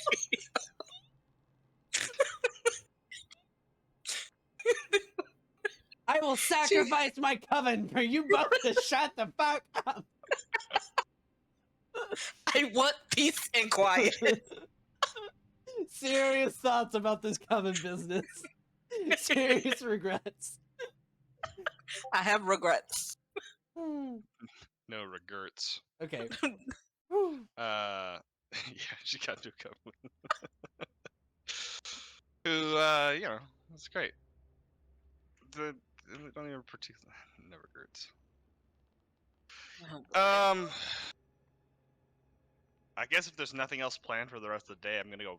I will sacrifice my coven for you both to shut the fuck up. I want peace and quiet. Serious thoughts about this coven business. Serious regrets. I have regrets. No regrets. Okay. Yeah, she got to a couple. Who, that's great. Don't even particular. No regrets. I guess if there's nothing else planned for the rest of the day, I'm gonna go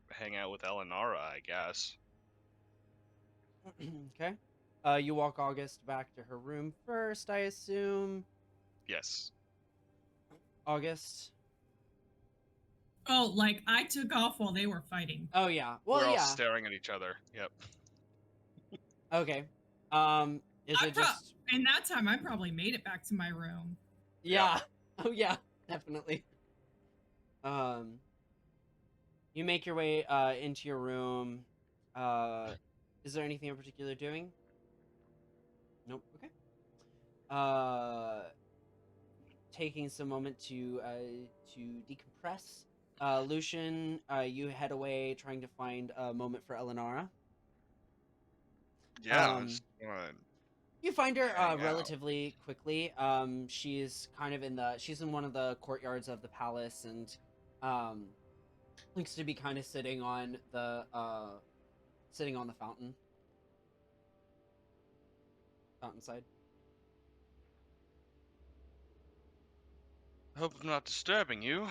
hang out with Elinara, I guess. Okay. You walk August back to her room first, I assume. Yes. August. Oh, like I took off while they were fighting. Oh yeah. Well, We're all yeah. staring at each other. Yep. Okay. Is it just? In that time, I probably made it back to my room. Yeah. Oh yeah. Definitely. You make your way into your room. Is there anything in particular doing? Nope. Okay. Taking some moment to decompress. Lucian, you head away trying to find a moment for Elinara. Yeah. It's fun. You find her Hang out. relatively quickly. She's kind of she's in one of the courtyards of the palace, and looks to be kind of sitting on the fountainside. Hope I'm not disturbing you.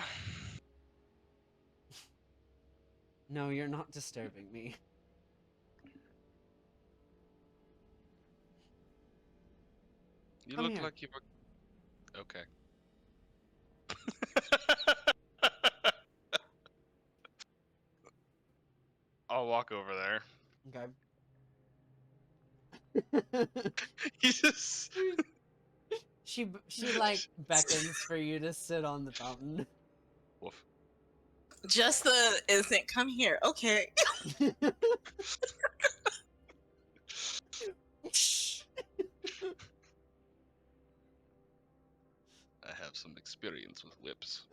No, you're not disturbing me. You Come look here. like you were. Okay. I'll walk over there. Okay. He just. She like beckons for you to sit on the fountain. Woof. Just the instant, come here. Okay. I have some experience with whips.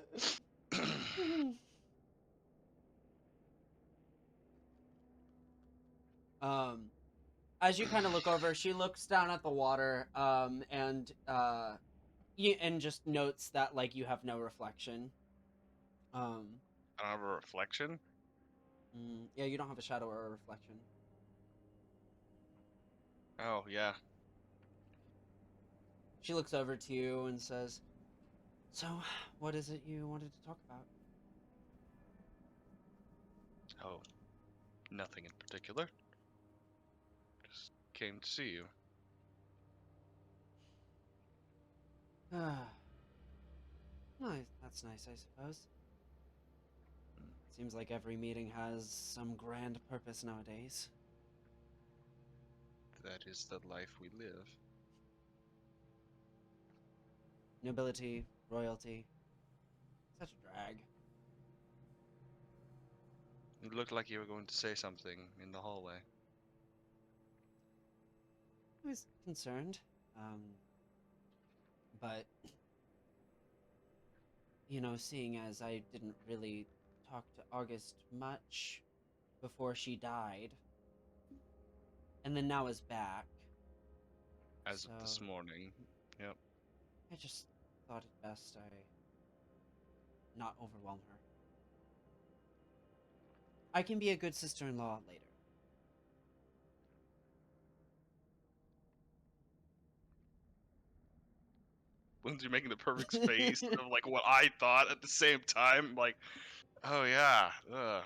As you kind of look over, she looks down at the water, and just notes that like you have no reflection. I don't have a reflection. Yeah, you don't have a shadow or a reflection. Oh yeah. She looks over to you and says, "So, what is it you wanted to talk about?" Oh, nothing in particular. Just came to see you. Nice. That's nice, I suppose. Seems like every meeting has some grand purpose nowadays. That is the life we live. Nobility, royalty. Such a drag. You looked like you were going to say something in the hallway. I was concerned. But seeing as I didn't really talk to August much before she died, and then now is back. As of this morning. Yep. I just thought it best I not overwhelm her. I can be a good sister-in-law later. Lindsay making the perfect face of like what I thought at the same time. Like, Oh yeah.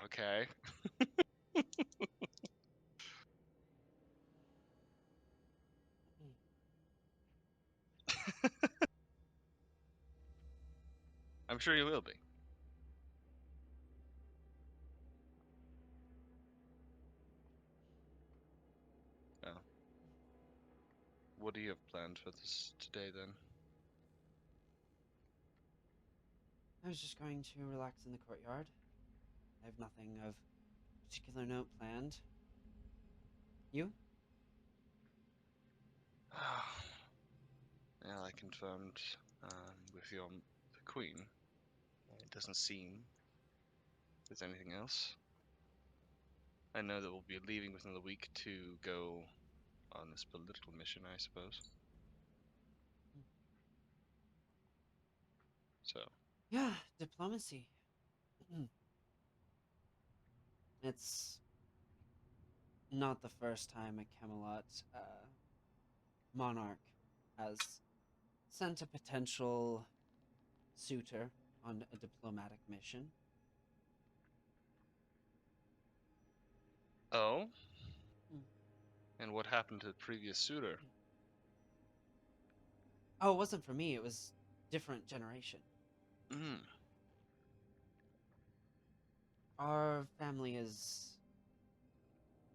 Okay. I'm sure you will be. Oh. What do you have planned for this today then? I was just going to relax in the courtyard. I have nothing of particular note planned. You? Well, I confirmed with the queen. It doesn't seem there's anything else. I know that we'll be leaving within the week to go on this political mission, I suppose. So. Yeah, diplomacy. It's not the first time a Camelot monarch has sent a potential suitor on a diplomatic mission. Oh? Hmm. And what happened to the previous suitor? Oh, it wasn't for me, it was different generation. Mm. Our family is,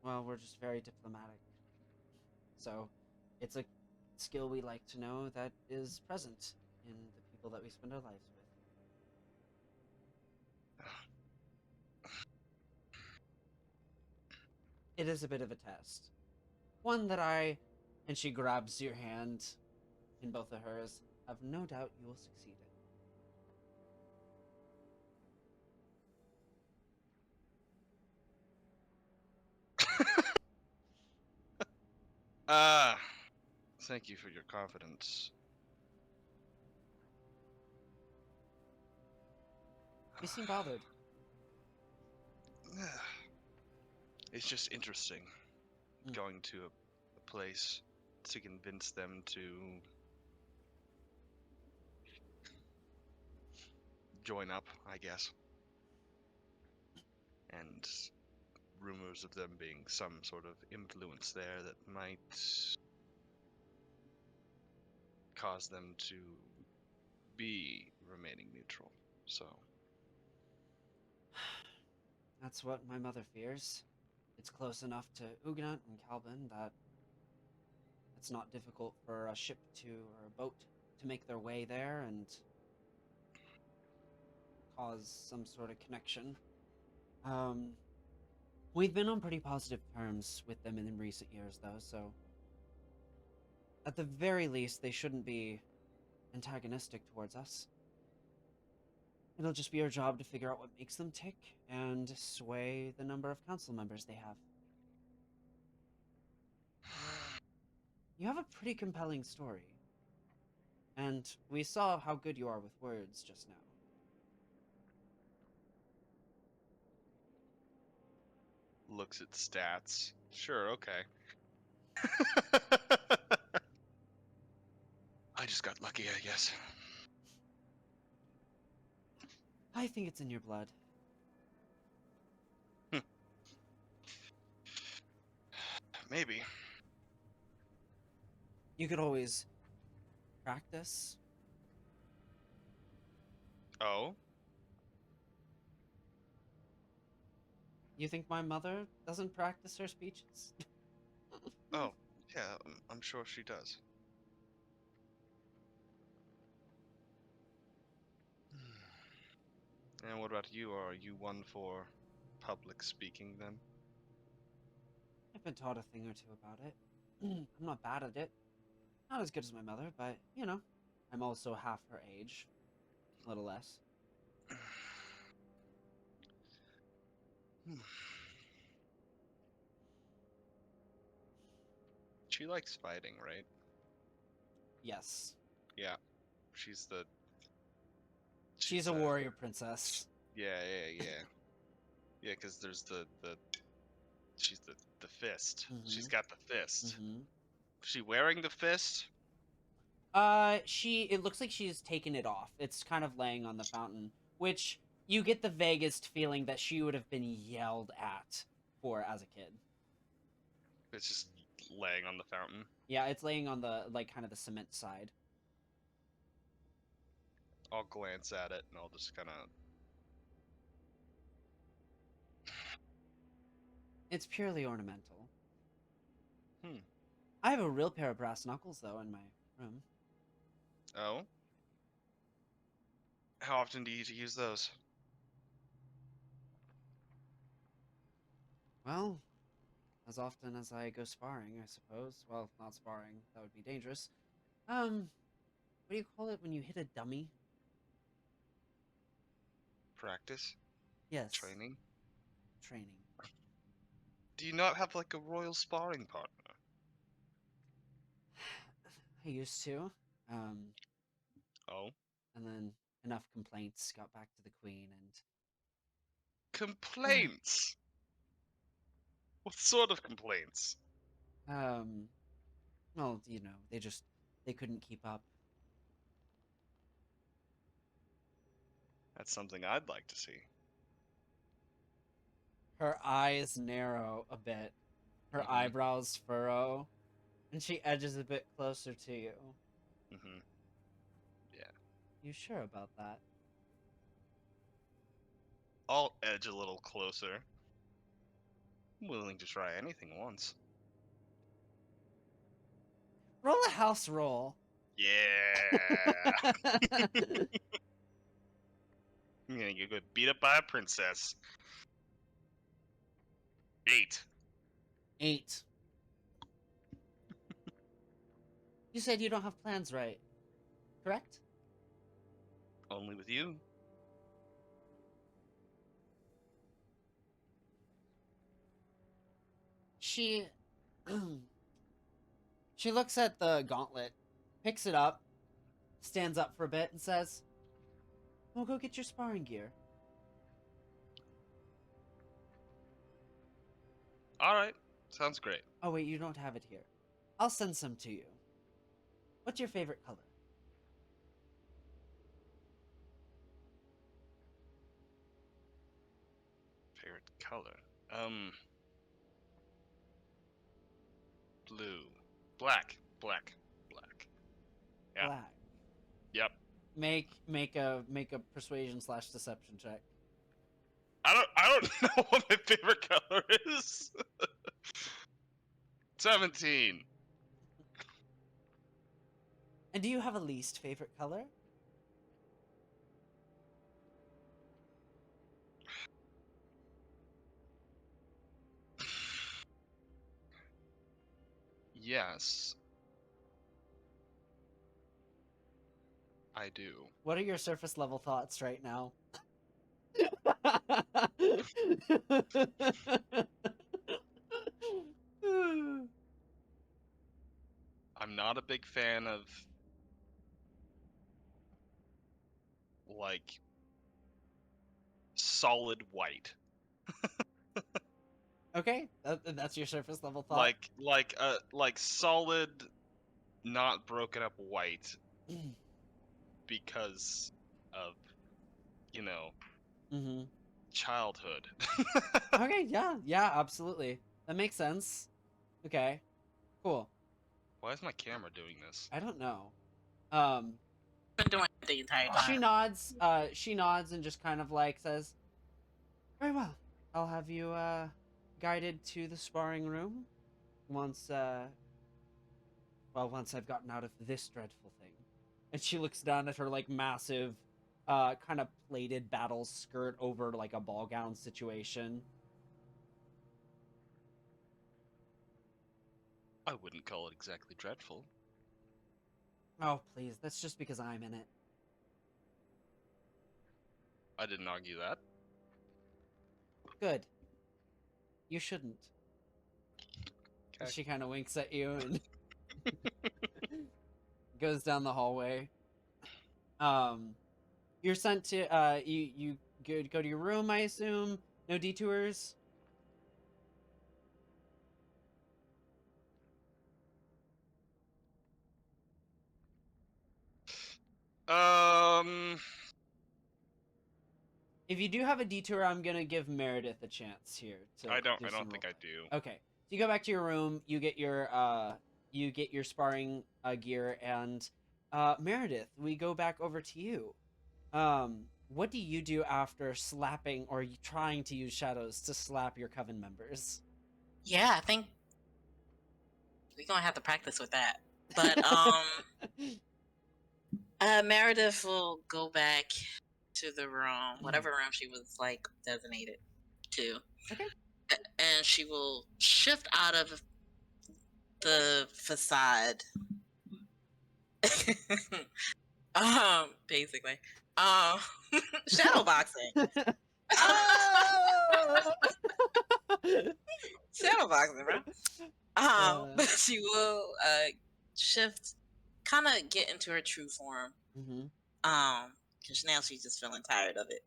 well, we're just very diplomatic. So, it's a skill we like to know that is present in the people that we spend our lives with. It is a bit of a test. One that and she grabs your hand in both of hers, have no doubt you will succeed Ah, thank you for your confidence. in. You seem bothered. It's just interesting Mm. going to a place to convince them to join up, I guess. And rumors of them being some sort of influence there that might cause them to be remaining neutral. So, That's what my mother fears. It's close enough to Huguenot and Calvin that it's not difficult for a ship or a boat to make their way there and cause some sort of connection. We've been on pretty positive terms with them in recent years, though, so at the very least, they shouldn't be antagonistic towards us. It'll just be our job to figure out what makes them tick and sway the number of council members they have. You have a pretty compelling story. And we saw how good you are with words just now. looks at stats. Sure, okay. I just got lucky, I guess. I think it's in your blood. Maybe. You could always practice. Oh? You think my mother doesn't practice her speeches? Oh, yeah, I'm sure she does. And what about you? Are you one for public speaking then? I've been taught a thing or two about it. I'm not bad at it. Not as good as my mother, but, you know, I'm also half her age. A little less. She likes fighting, right? Yes. Yeah. She's the... She's a warrior princess. Yeah. Yeah, because there's she's the fist. She's got the fist. Mm-hmm. Is she wearing the fist? It looks like she's taken it off. It's kind of laying on the fountain, which you get the vaguest feeling that she would have been yelled at for as a kid. It's just laying on the fountain. Yeah, it's laying on the like kind of the cement side. I'll glance at it and I'll just kind of. It's purely ornamental. Hmm. I have a real pair of brass knuckles though in my room. Oh. How often do you use those? Well, as often as I go sparring, I suppose. Well, not sparring. That would be dangerous. What do you call it when you hit a dummy? Practice? Yes. Training? Training. Do you not have like a royal sparring partner? I used to. Oh. And then enough complaints got back to the queen and Complaints? What sort of complaints? well, they couldn't keep up. That's something I'd like to see. Her eyes narrow a bit. Her Mhm. eyebrows furrow. And she edges a bit closer to you. Mm-hmm. Yeah. You sure about that? I'll edge a little closer. I'm willing to try anything once. Roll a house roll. Yeah. I'm gonna get beat up by a princess. 8. 8. You said you don't have plans, right? Correct? Only with you. She she looks at the gauntlet, picks it up, stands up for a bit, and says, "Well, go get your sparring gear." Alright. Sounds great. Oh wait, you don't have it here. I'll send some to you. What's your favorite color? Favorite color? Blue. Black. Black. Black. Yeah. Black. Yep. Make a persuasion / deception check. I don't know what my favorite color is. 17. And do you have a least favorite color? Yes. I do. What are your surface level thoughts right now? I'm not a big fan of like solid white. Okay, that's your surface level thought. Like solid not broken up white because of Mm-hmm. childhood. Okay, yeah, absolutely. That makes sense. Okay, cool. Why is my camera doing this? I don't know. Um, Been doing it the entire she time. nods. She nods and just kind of like says, "Very well. I'll have you guided to the sparring room once once I've gotten out of this dreadful thing." And she looks down at her like massive kind of plated battle skirt over like a ball gown situation. I wouldn't call it exactly dreadful. Oh, please. That's just because I'm in it. I didn't argue that. Good. You shouldn't. Okay. She kind of winks at you and goes down the hallway. You're sent to you go to your room, I assume. No detours. if you do have a detour, I'm gonna give Meredith a chance here. I don't do some think I roleplay. do. Okay, so you go back to your room. You get your sparring gear, and Meredith, we go back over to you. What do you do after slapping or trying to use shadows to slap your coven members? Yeah, I think we're gonna have to practice with that. But Meredith will go back to the room, whatever room she was like designated to. Okay. And she will shift out of the facade. Basically. Shadow boxing. Oh! Shadow boxing, bro. But she will shift, kind of get into her true form. Mm-hmm. Because now she's just feeling tired of it.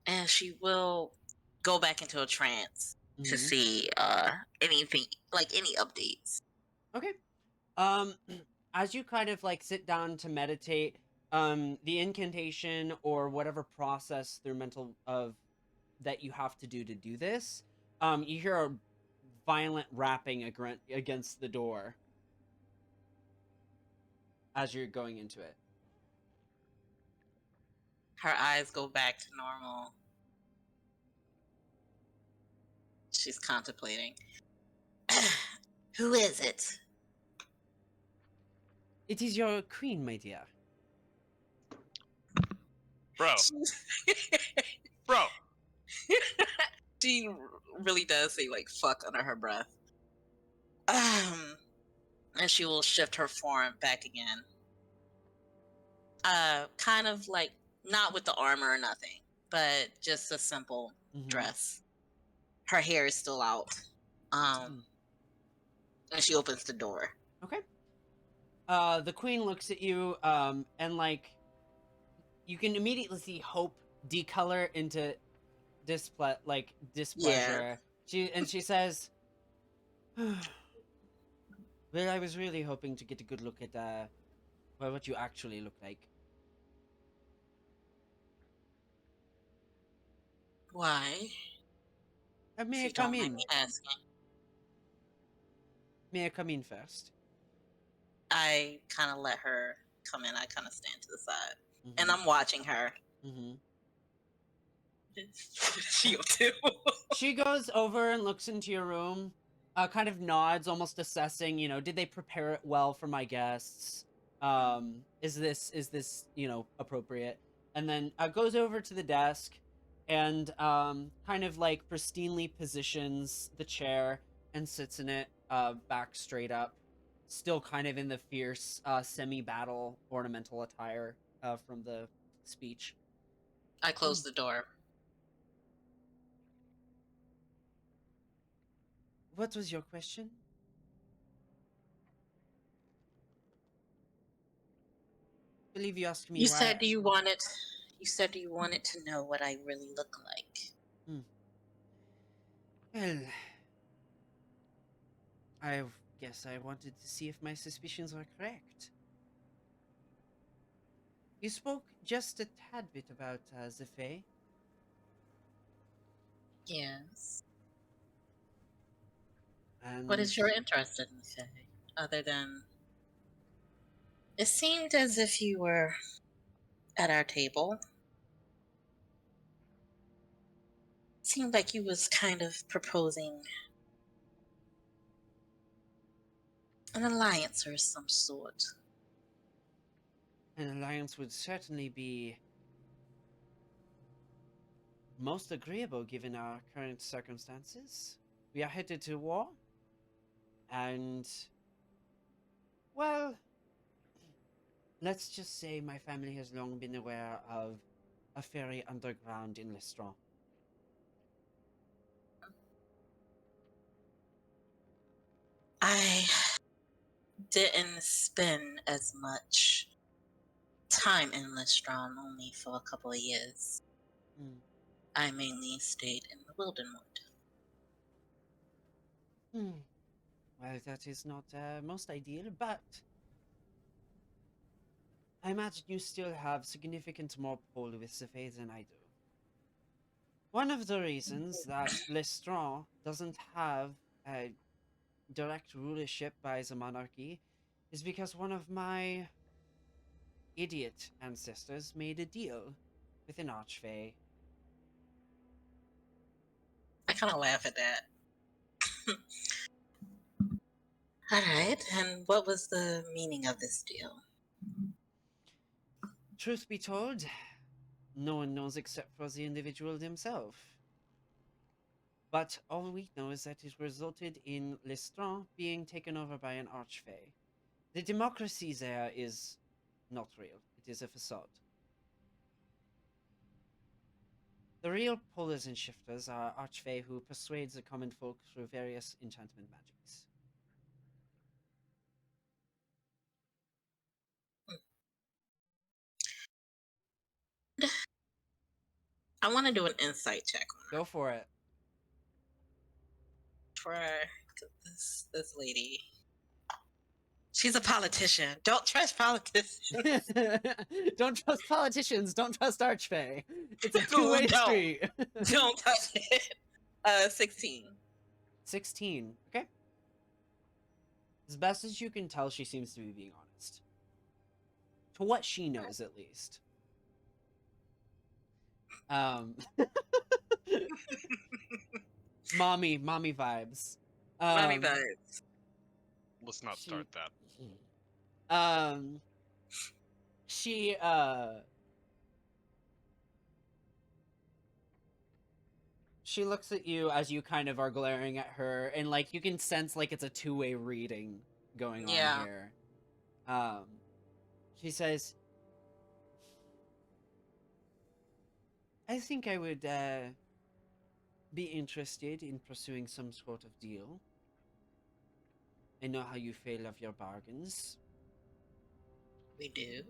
And she will go back into a trance to see anything, like any updates. Okay. As you kind of like sit down to meditate, the incantation or whatever process through mental of that you have to do this, you hear a violent rapping against the door as you're going into it. Her eyes go back to normal. She's contemplating. Who is it? It is your queen, my dear. Bro. Bro. She really does say like fuck under her breath. And she will shift her form back again. Kind of like not with the armor or nothing, but just a simple dress. Her hair is still out. And she opens the door. Okay. The queen looks at you, and like you can immediately see hope decolor into displeasure. Yeah. She says, "Well, I was really hoping to get a good look at what you actually look like." Why? May I come in? May I come in first? I kind of let her come in. I kind of stand to the side, and I'm watching her. She'll do. She goes over and looks into your room, kind of nods, almost assessing. Did they prepare it well for my guests? Is this appropriate? And then goes over to the desk, and kind of like pristinely positions the chair and sits in it, back straight up, still kind of in the fierce semi-battle ornamental attire from the speech. I close the door. What was your question? I believe you asked me. You said you wanted to know what I really look like. Well, I guess I wanted to see if my suspicions were correct. You spoke just a tad bit about the Fae. Yes. And What is your interest in the Fae? Other than it seemed as if you were at our table. It seemed like you was kind of proposing an alliance or some sort. An alliance would certainly be most agreeable given our current circumstances. We are headed to war, and, well, let's just say my family has long been aware of a fairy underground in Lestrange. I didn't spend as much time in Lestrange, only for a couple of years. I mainly stayed in the Wildenwood. Well, that is not most ideal, but I imagine you still have significant more pull with the Fae than I do. One of the reasons that Lestrange doesn't have a direct rulership by the monarchy is because one of my idiot ancestors made a deal with an archfey. I kind of laugh at that. All right, and what was the meaning of this deal? Truth be told, no one knows except for the individual themselves. But all we know is that it resulted in Lestrange being taken over by an archfey. The democracy there is not real. It is a facade. The real pullers and shifters are archfey who persuade the common folk through various enchantment magics. I want to do an insight check Go for it. for this lady. She's a politician. Don't trust politicians. Don't trust politicians. Don't trust archfey. It's a Ooh, two-way no. street. Don't touch it. 16. 16. Okay. As best as you can tell, she seems to be being honest. To what she knows, at least. Mommy vibes. Mommy vibes. Let's not She- start that. She she looks at you as you kind of are glaring at her, and like you can sense like it's a two-way reading going Yeah. on here. She says, I think I would be interested in pursuing some sort of deal. I know how you fail of your bargains. We do.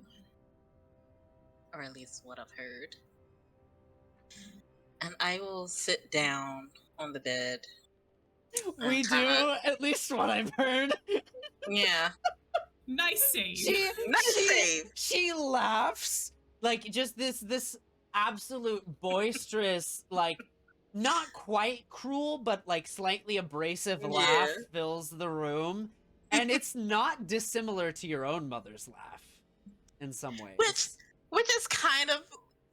Or at least what I've heard. And I will sit down on the bed. We do, kinda- at least what I've heard. Yeah. Nice save. Nice save. She laughs like just this absolute boisterous, like not quite cruel, but like slightly abrasive laugh Yeah. fills the room, and it's not dissimilar to your own mother's laugh in some ways. Which is kind of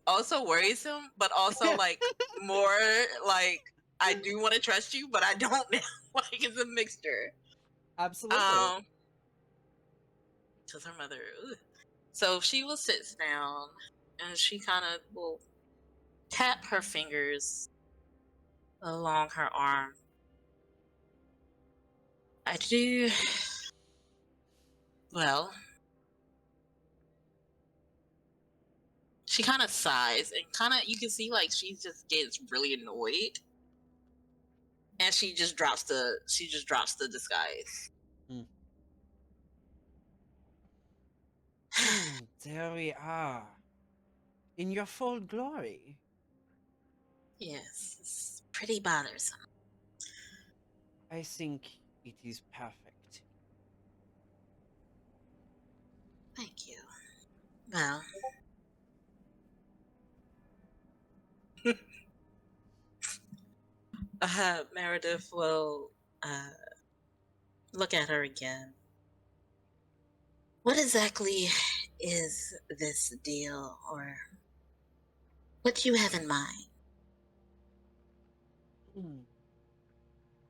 also worrisome, but also like more like I do want to trust you, but I don't know. Like it's a mixture. Absolutely. Because her mother. Ugh. So she will sit down, and she kind of will tap her fingers along her arm. I do. Well, she kind of sighs and kind of you can see like she just gets really annoyed, and she just drops the disguise. There we are. In your full glory. Yes, it's pretty bothersome. I think it is perfect. Thank you. Well, Meredith will look at her again. What exactly is this deal, or what do you have in mind?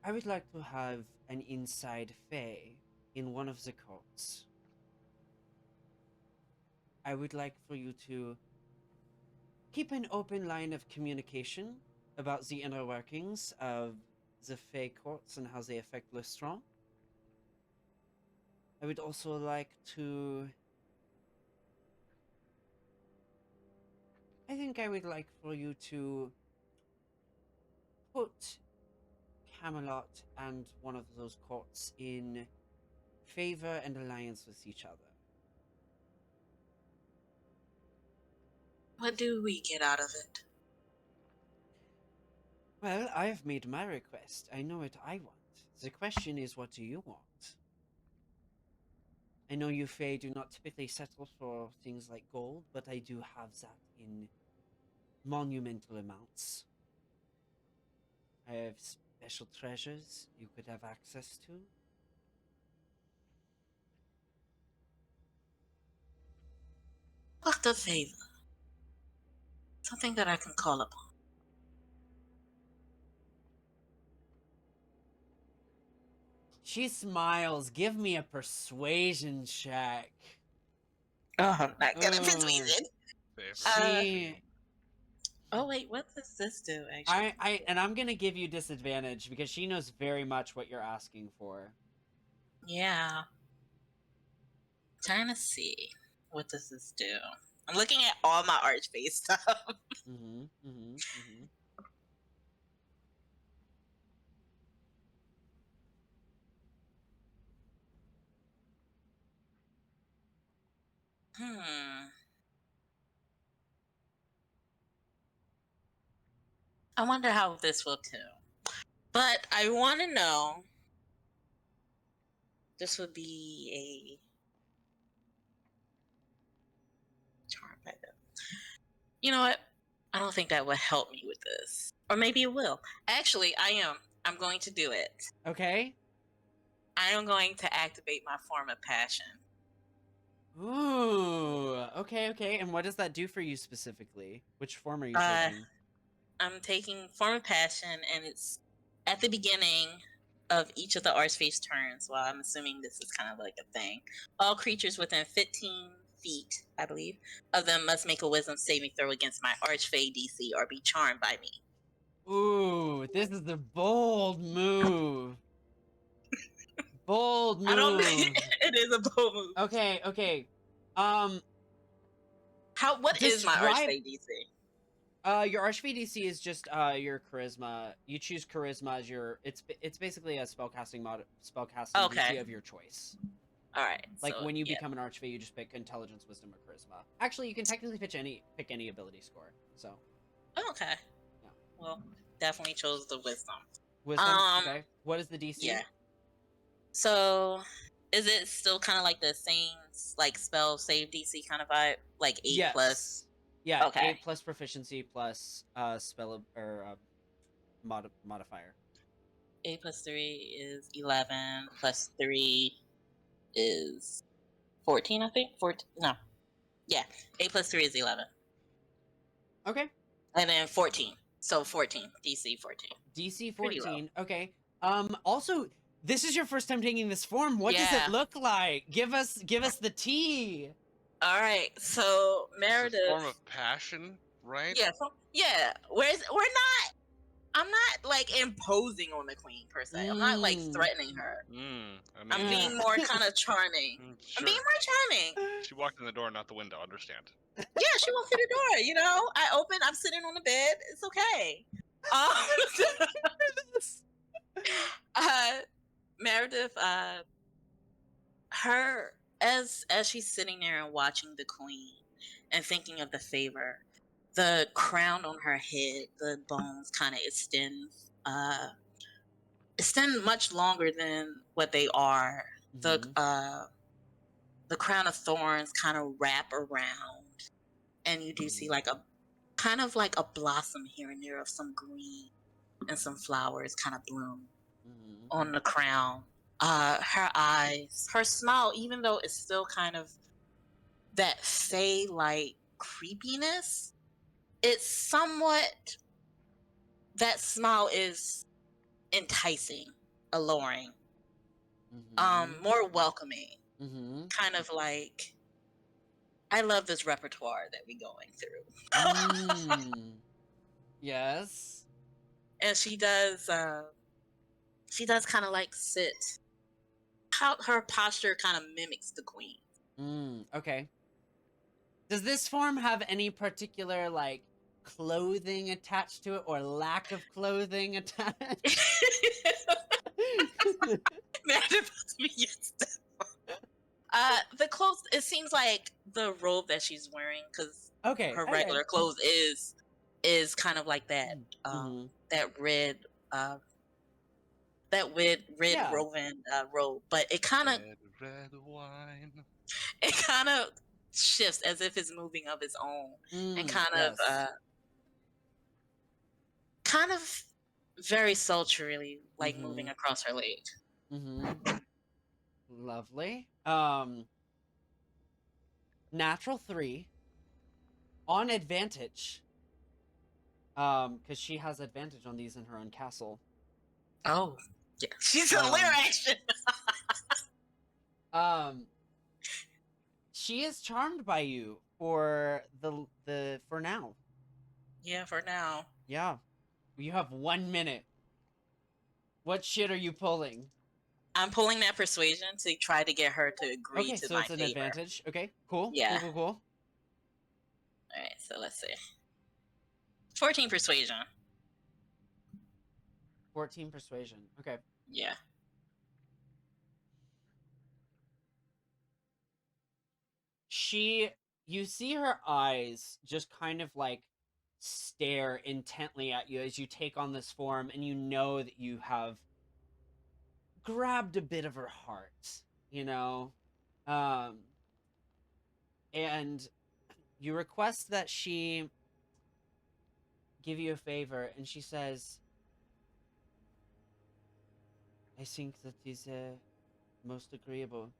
I would like to have an inside fae in one of the courts. I would like for you to keep an open line of communication about the inner workings of the fae courts and how they affect Lestrange. I would also like to... I think I would like for you to put Camelot and one of those courts in favor and alliance with each other. What do we get out of it? Well, I have made my request. I know what I want. The question is, what do you want? I know you Fae do not typically settle for things like gold, but I do have that in monumental amounts. I have special treasures you could have access to. What a favor. Something that I can call upon. She smiles. Give me a persuasion check. Oh, I'm not gonna Ooh. persuade it. She, Oh wait, what does this do actually? and I'm gonna give you disadvantage because she knows very much what you're asking for. Yeah. Trying to see. What does this do? I'm looking at all my archbase stuff. Mm-hmm. Mm-hmm. Mm-hmm. I wonder how this will do. But I want to know. This would be a charm item. You know what? I don't think that would help me with this. Or maybe it will. Actually, I am. I'm going to do it. Okay. I am going to activate my form of passion. Ooh. Okay. Okay. And what does that do for you specifically? Which form are you taking? I'm taking form of passion, and it's at the beginning of each of the archface turns. Well, I'm assuming this is kind of like a thing. All creatures within 15 feet, I believe, of them must make a wisdom saving throw against my archfey DC or be charmed by me. Ooh, this is a bold move. Bold move. I don't think it is a bold move. Okay, okay. What is my archfey DC? Your Archfey DC is just your charisma. You choose charisma as your. It's basically a spellcasting DC of your choice. All right. Like so, when you yeah. become an Archfey, you just pick intelligence, wisdom, or charisma. Actually, you can technically pick any ability score. So. Oh, okay. Yeah. Well, definitely chose the wisdom. Wisdom. Okay. What is the DC? Yeah. So, is it still kind of like the same like spell save DC kind of vibe, like 8 plus? Yeah. Okay. 8 plus proficiency plus spell or modifier. 8 plus 3 is 11. Plus 3 is 14. I think 14. No. Yeah. 8 plus 3 is 11. Okay. And then 14. So 14. DC 14. DC 14. Okay. Also, this is your first time taking this form. What does Yeah. it look like? Give us the tea. All right. So Meredith. It's a form of passion, right? Yeah. I'm not like imposing on the queen per se. I'm not like threatening her. I'm being more kind of charming. Sure. I'm being more charming. She walked in the door, not the window. Understand? Yeah, she walked through the door. You know, I'm sitting on the bed. It's okay. Meredith, her as she's sitting there and watching the queen and thinking of the favor, the crown on her head, the bones kind of extend much longer than what they are. Mm-hmm. The crown of thorns kind of wrap around, and you do see like a kind of like a blossom here and there of some green and some flowers kind of bloom on the crown. Her eyes, her smile, even though it's still kind of that fae-like creepiness, it's somewhat, that smile is enticing, alluring, more welcoming, kind of like, I love this repertoire that we're going through. Yes. And she does kind of like sit. How her posture kind of mimics the queen. Okay. Does this form have any particular like clothing attached to it or lack of clothing attached? The clothes, it seems like the robe that she's wearing, because her regular clothes is kind of like that that red that red Yeah. woven robe, but it kind of Red wine. shifts as if it's moving of its own, and Yes. kind of very sultrily, like moving across her leg. Lovely. Natural 3 on advantage. Because she has advantage on these in her own castle. Oh, yeah, she's in lair action. She is charmed by you for for now. Yeah, for now. Yeah. You have 1 minute. What shit are you pulling? I'm pulling that persuasion to try to get her to agree Okay, to so my it's an favor. advantage. Okay, cool. Yeah. Cool. All right, so let's see. 14 persuasion. 14 persuasion. Okay. Yeah. You see her eyes just kind of like stare intently at you as you take on this form, and you know that you have grabbed a bit of her heart, you know? And you request that she give you a favor, and she says, I think that is most agreeable.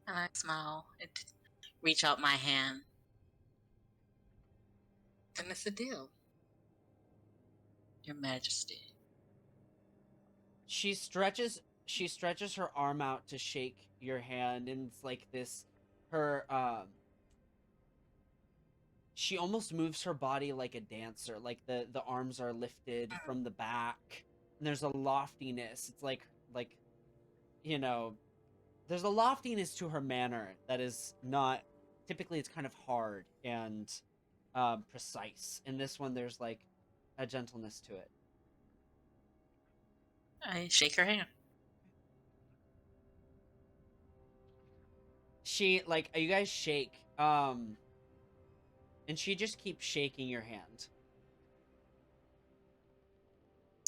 And I smile and reach out my hand. And it's a deal, Your Majesty. She stretches her arm out to shake your hand, and it's like this, she almost moves her body like a dancer, like the arms are lifted from the back, and there's a loftiness. It's like, you know, there's a loftiness to her manner that is not, typically it's kind of hard and precise. In this one, there's like a gentleness to it. I shake her hand. She, like, you guys shake, and she just keeps shaking your hand.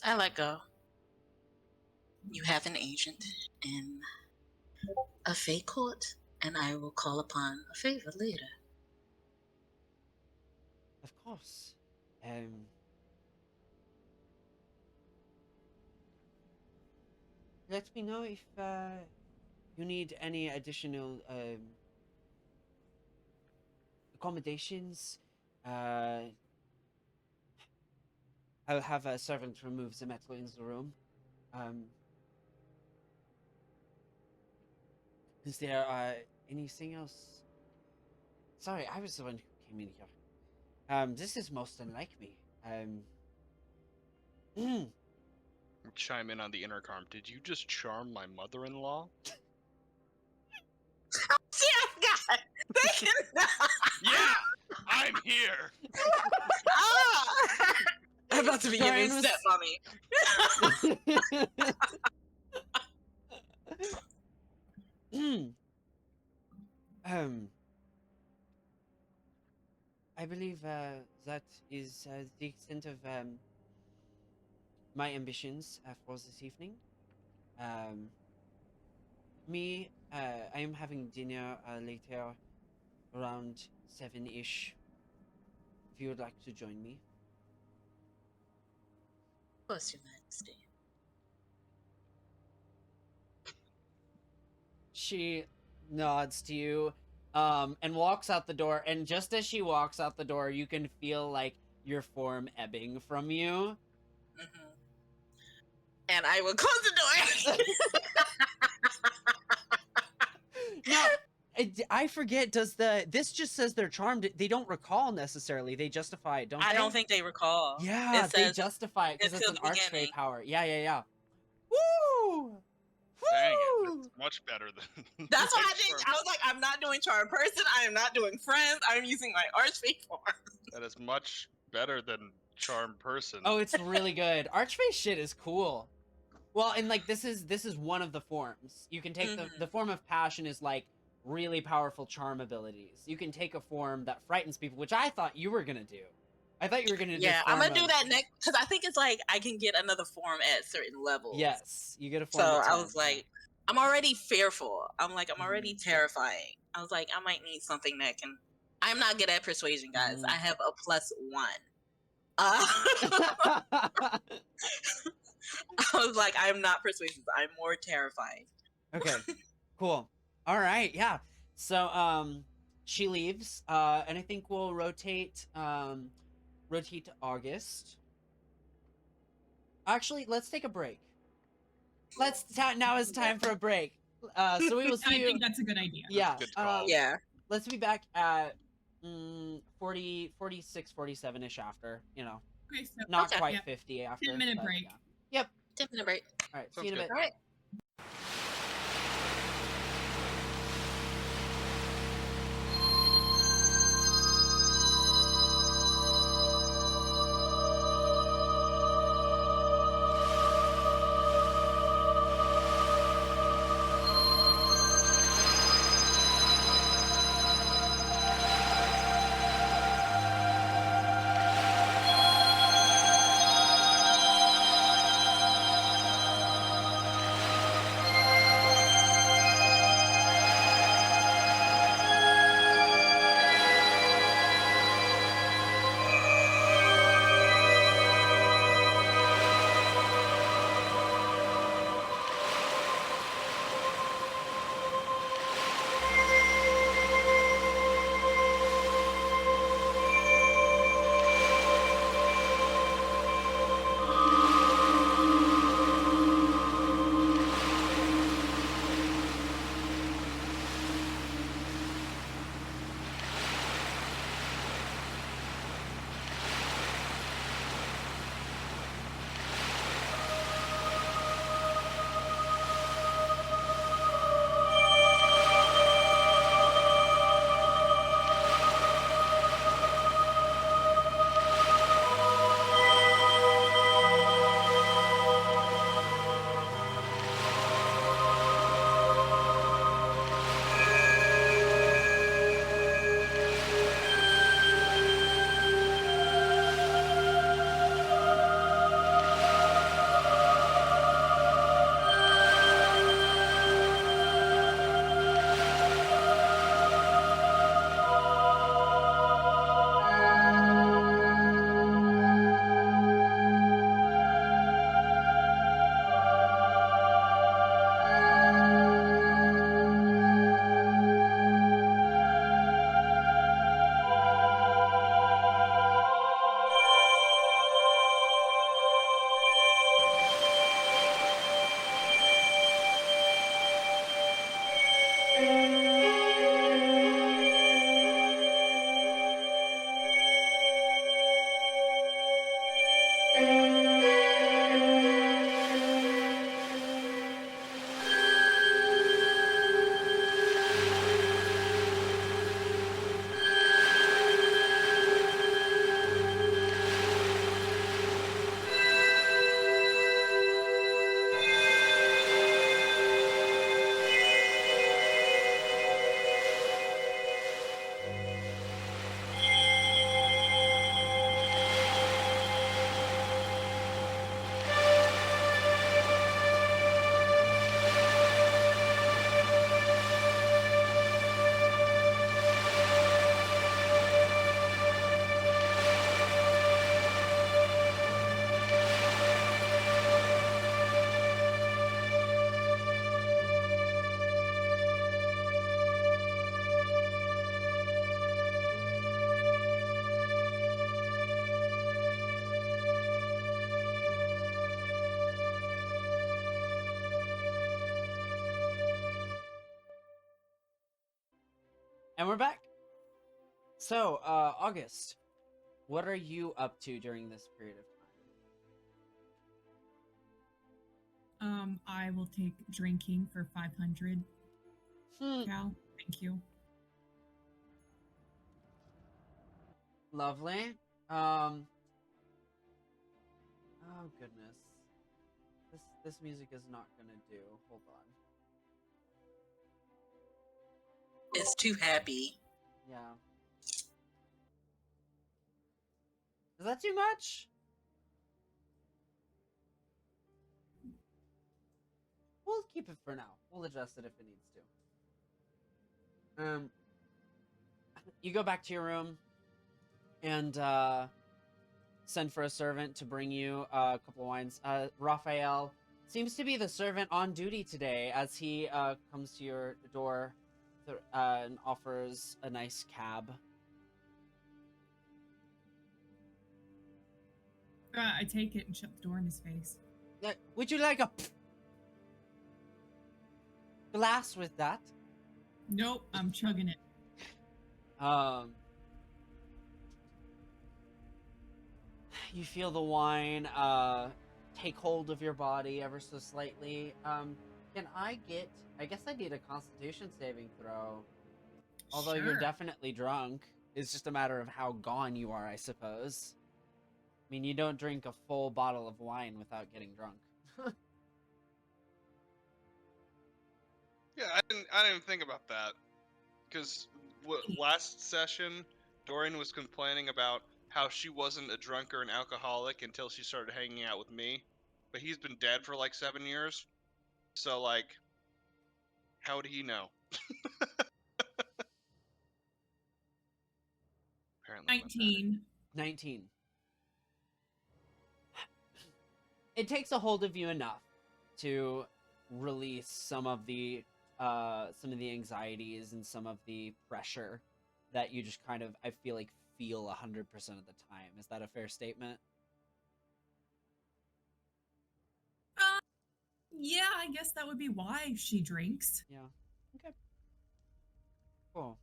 I let go. You have an agent in a Fey court, and I will call upon a favor later. Of course. Let me know if you need any additional accommodations. I'll have a servant remove the metal in the room. Is there anything else? Sorry, I was the one who came in here. This is most unlike me. Chime in on the intercom. Did you just charm my mother-in-law? God! They cannot! Yeah! I'm here! I'm about to be giving stepmommy. I believe that is the extent of my ambitions for this evening. I am having dinner later, around 7-ish. If you would like to join me. Of course, Your Majesty. She nods to you, and walks out the door. And just as she walks out the door, you can feel like your form ebbing from you. Mm-hmm. And I will close the door. Now, I forget. This just says they're charmed? They don't recall necessarily. They justify it, don't they? I don't think they recall. Yeah, they justify it because it's an archfey power. Yeah. Woo! Dang it, that's much better than... That's why I think, I was like, I'm not doing charm person, I am not doing friends, I'm using my archfey form. That is much better than charm person. Oh, it's really good. Archfey shit is cool. Well, and like this is one of the forms. You can take the form of passion is like really powerful charm abilities. You can take a form that frightens people, which I thought you were gonna do. I thought you were gonna do Yeah, I'm form gonna do of- that next because I think it's like I can get another form at certain levels. Yes, you get a So form. of I 10, was like, I'm already fearful. I'm already Mhm. terrifying. I was like, I might need something that can. I'm not good at persuasion, guys. Mhm. I have a +1. I was like, I'm not persuasive. I'm more terrifying. Okay, cool. All right, yeah. So she leaves, and I think we'll rotate to August. Actually, let's take a break. Now is time for a break. So we will see I you. think that's a good idea. Yeah. Good call. Yeah. Let's be back at 46, 47-ish after, Okay, so not Okay. quite Yeah. 50 after. 10-minute but break. Yeah. Yep. 10-minute break. All right. See Sounds you in a good. bit. All right. And we're back. So, August, what are you up to during this period of time? I will take drinking for 500. Cal, thank you. Lovely. Oh goodness. This music is not gonna do. Hold on. It's too happy. Yeah. Is that too much? We'll keep it for now. We'll adjust it if it needs to. You go back to your room and send for a servant to bring you a couple of wines. Raphael seems to be the servant on duty today as he comes to your door and offers a nice cab. I take it and shut the door in his face. Would you like a glass with that? Nope, I'm chugging it. You feel the wine take hold of your body ever so slightly. Can I guess I need a constitution saving throw. Although you're Sure. definitely drunk. It's just a matter of how gone you are, I suppose. I mean, you don't drink a full bottle of wine without getting drunk. Yeah, I didn't even think about that. Because last session, Dorian was complaining about how she wasn't a drunk or an alcoholic until she started hanging out with me. But he's been dead for like 7 years. So, like, how would he know? Apparently I'm not bad. 19. 19. It takes a hold of you enough to release some of the anxieties and some of the pressure that you just kind of, I feel 100% of the time. Is that a fair statement? Yeah, I guess that would be why she drinks. Yeah. Okay. Cool.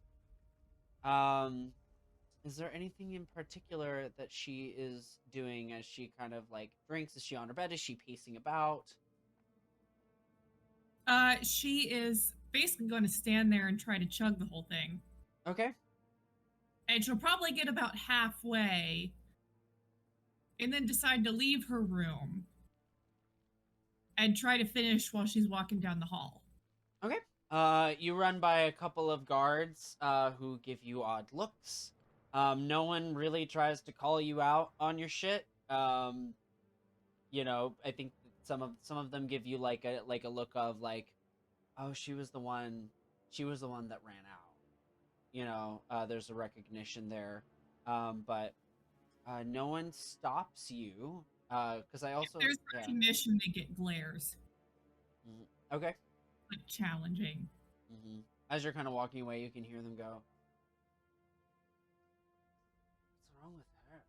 Is there anything in particular that she is doing as she kind of drinks? Is she on her bed? Is she pacing about? She is basically going to stand there and try to chug the whole thing. Okay. And she'll probably get about halfway and then decide to leave her room and try to finish while she's walking down the hall. Okay. You run by a couple of guards who give you odd looks. No one really tries to call you out on your shit. You know, I think some of them give you like a look of oh, she was the one that ran out. You know, there's a recognition there. But no one stops you. Because I also If there's recognition, they get glares. Okay. Like challenging. As you're kind of walking away, you can hear them go, "What's wrong with her?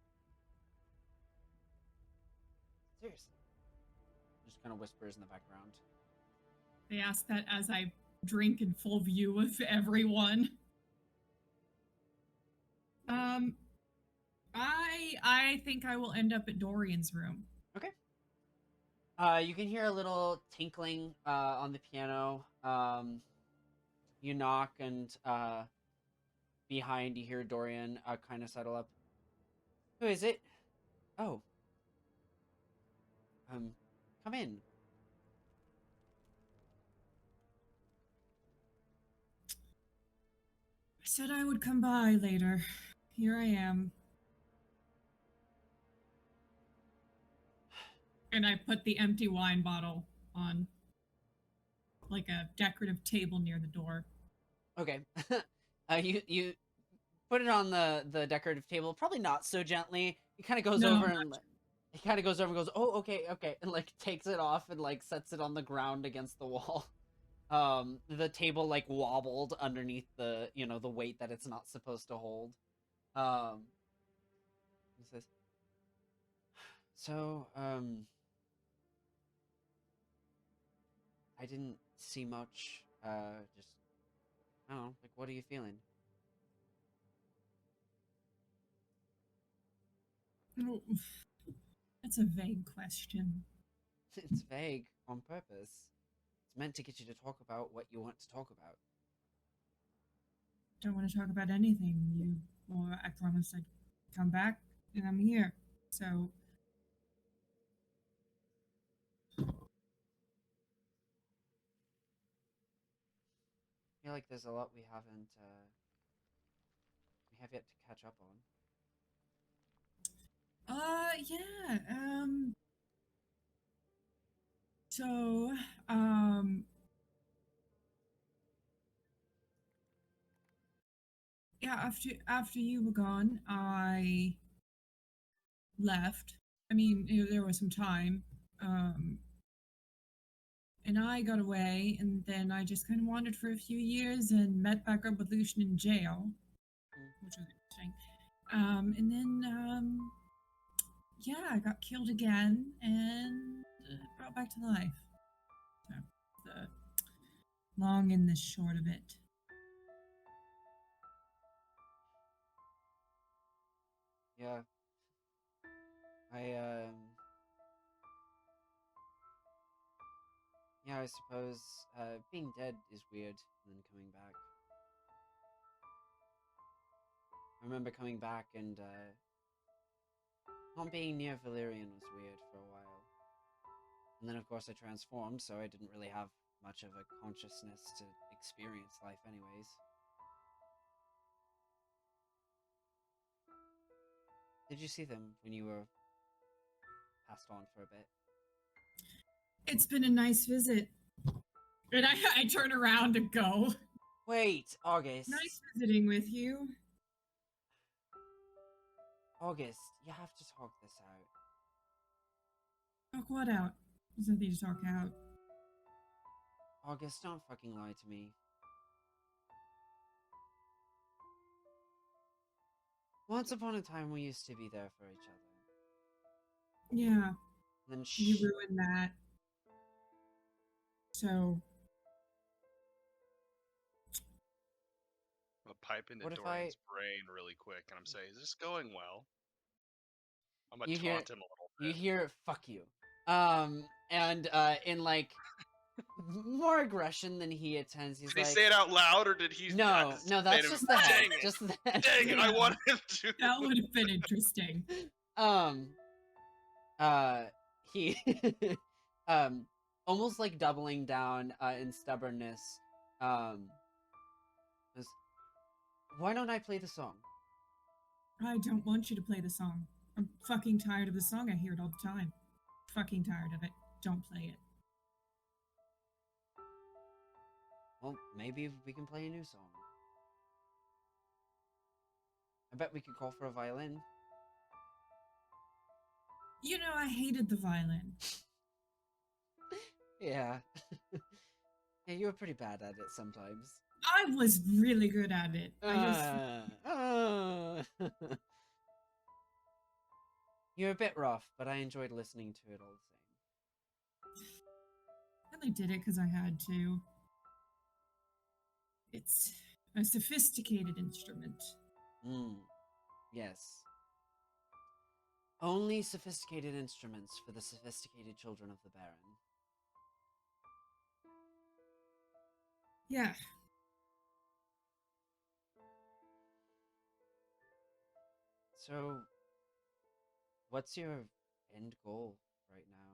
Seriously." Just kind of whispers in the background. They ask that as I drink in full view of everyone. I think I will end up at Dorian's room. Okay. You can hear a little tinkling on the piano. You knock, and behind you hear Dorian kind of settle up. Who is it? Oh. Come in. I said I would come by later. Here I am. And I put the empty wine bottle on like a decorative table near the door. Okay. You put it on the decorative table, probably not so gently. He kind of goes over and goes, "Oh, okay," and takes it off and sets it on the ground against the wall. The table wobbled underneath the the weight that it's not supposed to hold. He says, "So, I didn't see much. Just, I don't know, what are you feeling?" Oh, that's a vague question. It's vague on purpose. It's meant to get you to talk about what you want to talk about. Don't want to talk about anything. I promised I'd come back, and I'm here. So I feel like there's a lot we have yet to catch up on. Yeah. So, um, yeah, after you were gone, I left. I mean, there was some time. Um, and I got away, and then I just kind of wandered for a few years and met back up with Lucian in jail, which was interesting. And then, yeah, I got killed again and brought back to life. So, the long and the short of it. Yeah. Yeah, I suppose being dead is weird, and then coming back. I remember coming back and not being near Valyrian was weird for a while. And then, of course, I transformed, so I didn't really have much of a consciousness to experience life, anyways. Did you see them when you were passed on for a bit? It's been a nice visit. And I turn around and go. Wait, August. Nice visiting with you. August, you have to talk this out. Talk what out? There's nothing to talk out. August, don't fucking lie to me. Once upon a time, we used to be there for each other. Yeah. Then you ruined that. So. I'm pipe into What if Dorian's brain really quick, and I'm saying, "Is this going well?" I'm gonna You hear- taunt him a little bit. You hear "fuck you," and in like more aggression than he intends. He's Did he like, say it out loud, or did he? No, just no, say that's to just him, the head. Dang it! Just the head. Dang it! I wanted him to. That would have been interesting. He, almost like doubling down in stubbornness. Was, why don't I play the song? I don't want you to play the song. I'm fucking tired of the song. I hear it all the time. Fucking tired of it. Don't play it. Well, maybe we can play a new song. I bet we could call for a violin. You know, I hated the violin. Yeah. Yeah, you were pretty bad at it sometimes. I was really good at it. You're a bit rough, but I enjoyed listening to it all the same. I only did it because I had to. It's a sophisticated instrument. Yes. Only sophisticated instruments for the sophisticated children of the Baron. Yeah. So, what's your end goal right now?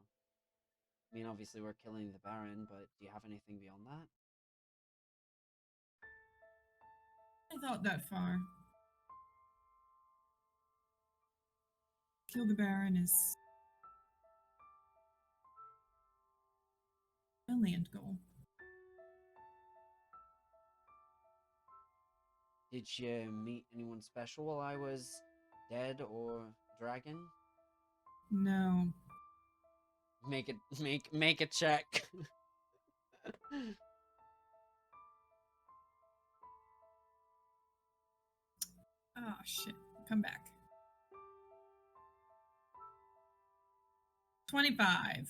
I mean, obviously we're killing the Baron, but do you have anything beyond that? I thought that far. Kill the Baron is my land goal. Did you meet anyone special while I was dead or dragon? No. Make a check. Oh shit. Come back. 25.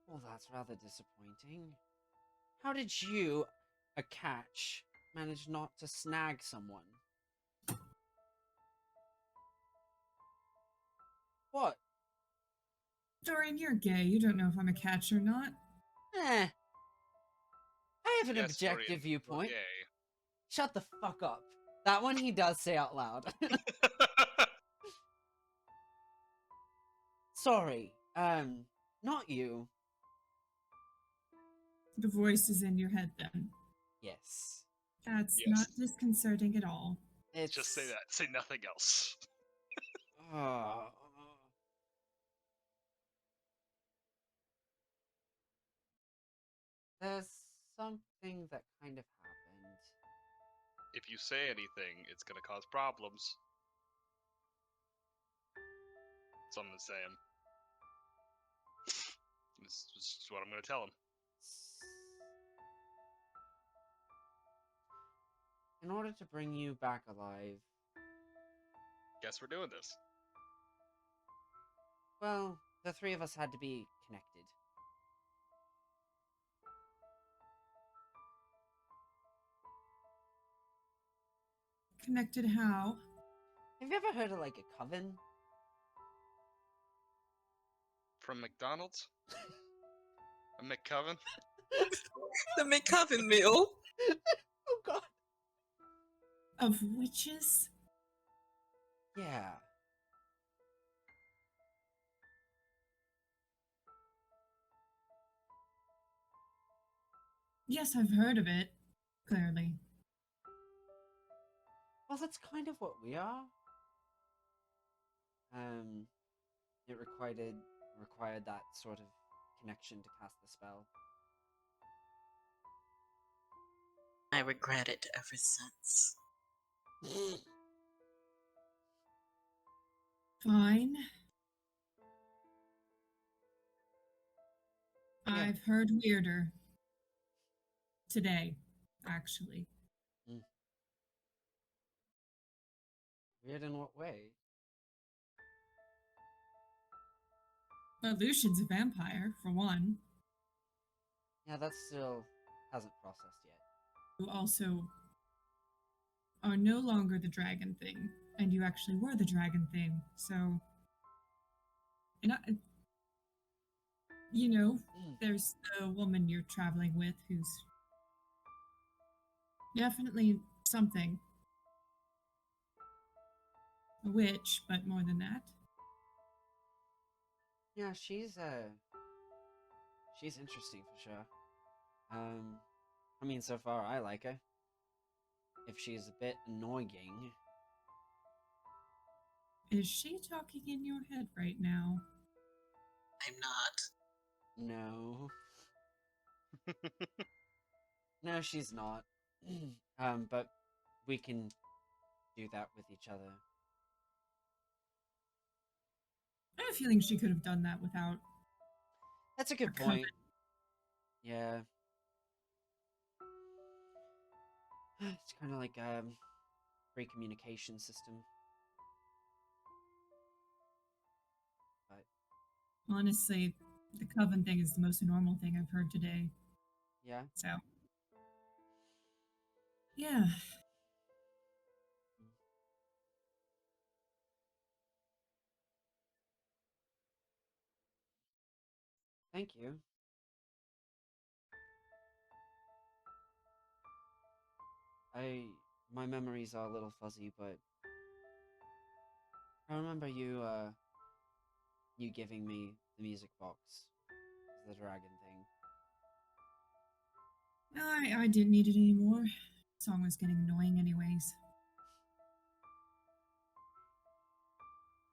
Well, that's rather disappointing. How did you, a catch, manage not to snag someone? What? Dorian, you're gay. You don't know if I'm a catch or not. I have an Yes, objective Dorian, viewpoint. you're Shut the fuck up. That one he does say out loud. gay. Sorry. Not you. The voice is in your head then. Yes. That's Yes. not disconcerting at all. It's Just say that. Say nothing else. Oh. There's something that kind of happened. If you say anything, it's gonna cause problems. That's what I'm gonna say him. This is what I'm gonna tell him. In order to bring you back alive, Guess we're doing this. well, the three of us had to be connected. Connected how? Have you ever heard of like a coven? From McDonald's? A McCoven? The McCubbin meal. Oh god. Of witches? Yeah. Yes, I've heard of it. Clearly. Well, that's kind of what we are. It required that sort of connection to cast the spell. I regret it ever since. Fine. Yeah. I've heard weirder. Today, actually. Weird in what way? But Lucian's a vampire, for one. Yeah, that still hasn't processed yet. You also are no longer the dragon thing, and you actually were the dragon thing, so. And you know, there's the woman you're traveling with who's definitely something. A witch, but more than that. Yeah, she's interesting for sure. I mean, so far I like her. If she's a bit annoying. Is she talking in your head right now? I'm not. No. No, she's not. But we can do that with each other. I have a feeling she could have done that without. That's a good A coven. point. Yeah. It's kind of like a free communication system. But Honestly, the coven thing is the most normal thing I've heard today. yeah. So. Yeah. Thank you. My memories are a little fuzzy, but I remember you giving me the music box, the dragon thing. I didn't need it anymore. The song was getting annoying anyways.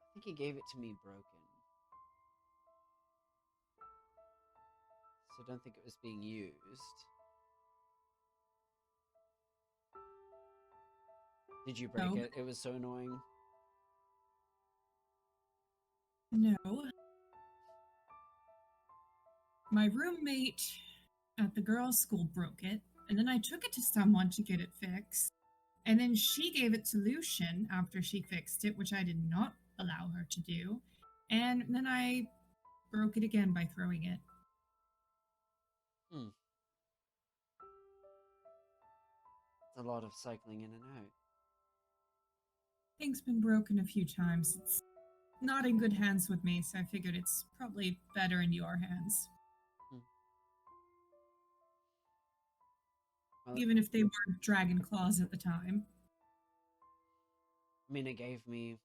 I think you gave it to me broken. So I don't think it was being used. Did you break No. it? It was so annoying. No. My roommate at the girls' school broke it, and then I took it to someone to get it fixed. And then she gave it to Lucian after she fixed it, which I did not allow her to do. And then I broke it again by throwing it. It's a lot of cycling in and out. Thing's been broken a few times. It's not in good hands with me, so I figured it's probably better in your hands. Well, Even if they were dragon claws at the time. I mean, it gave me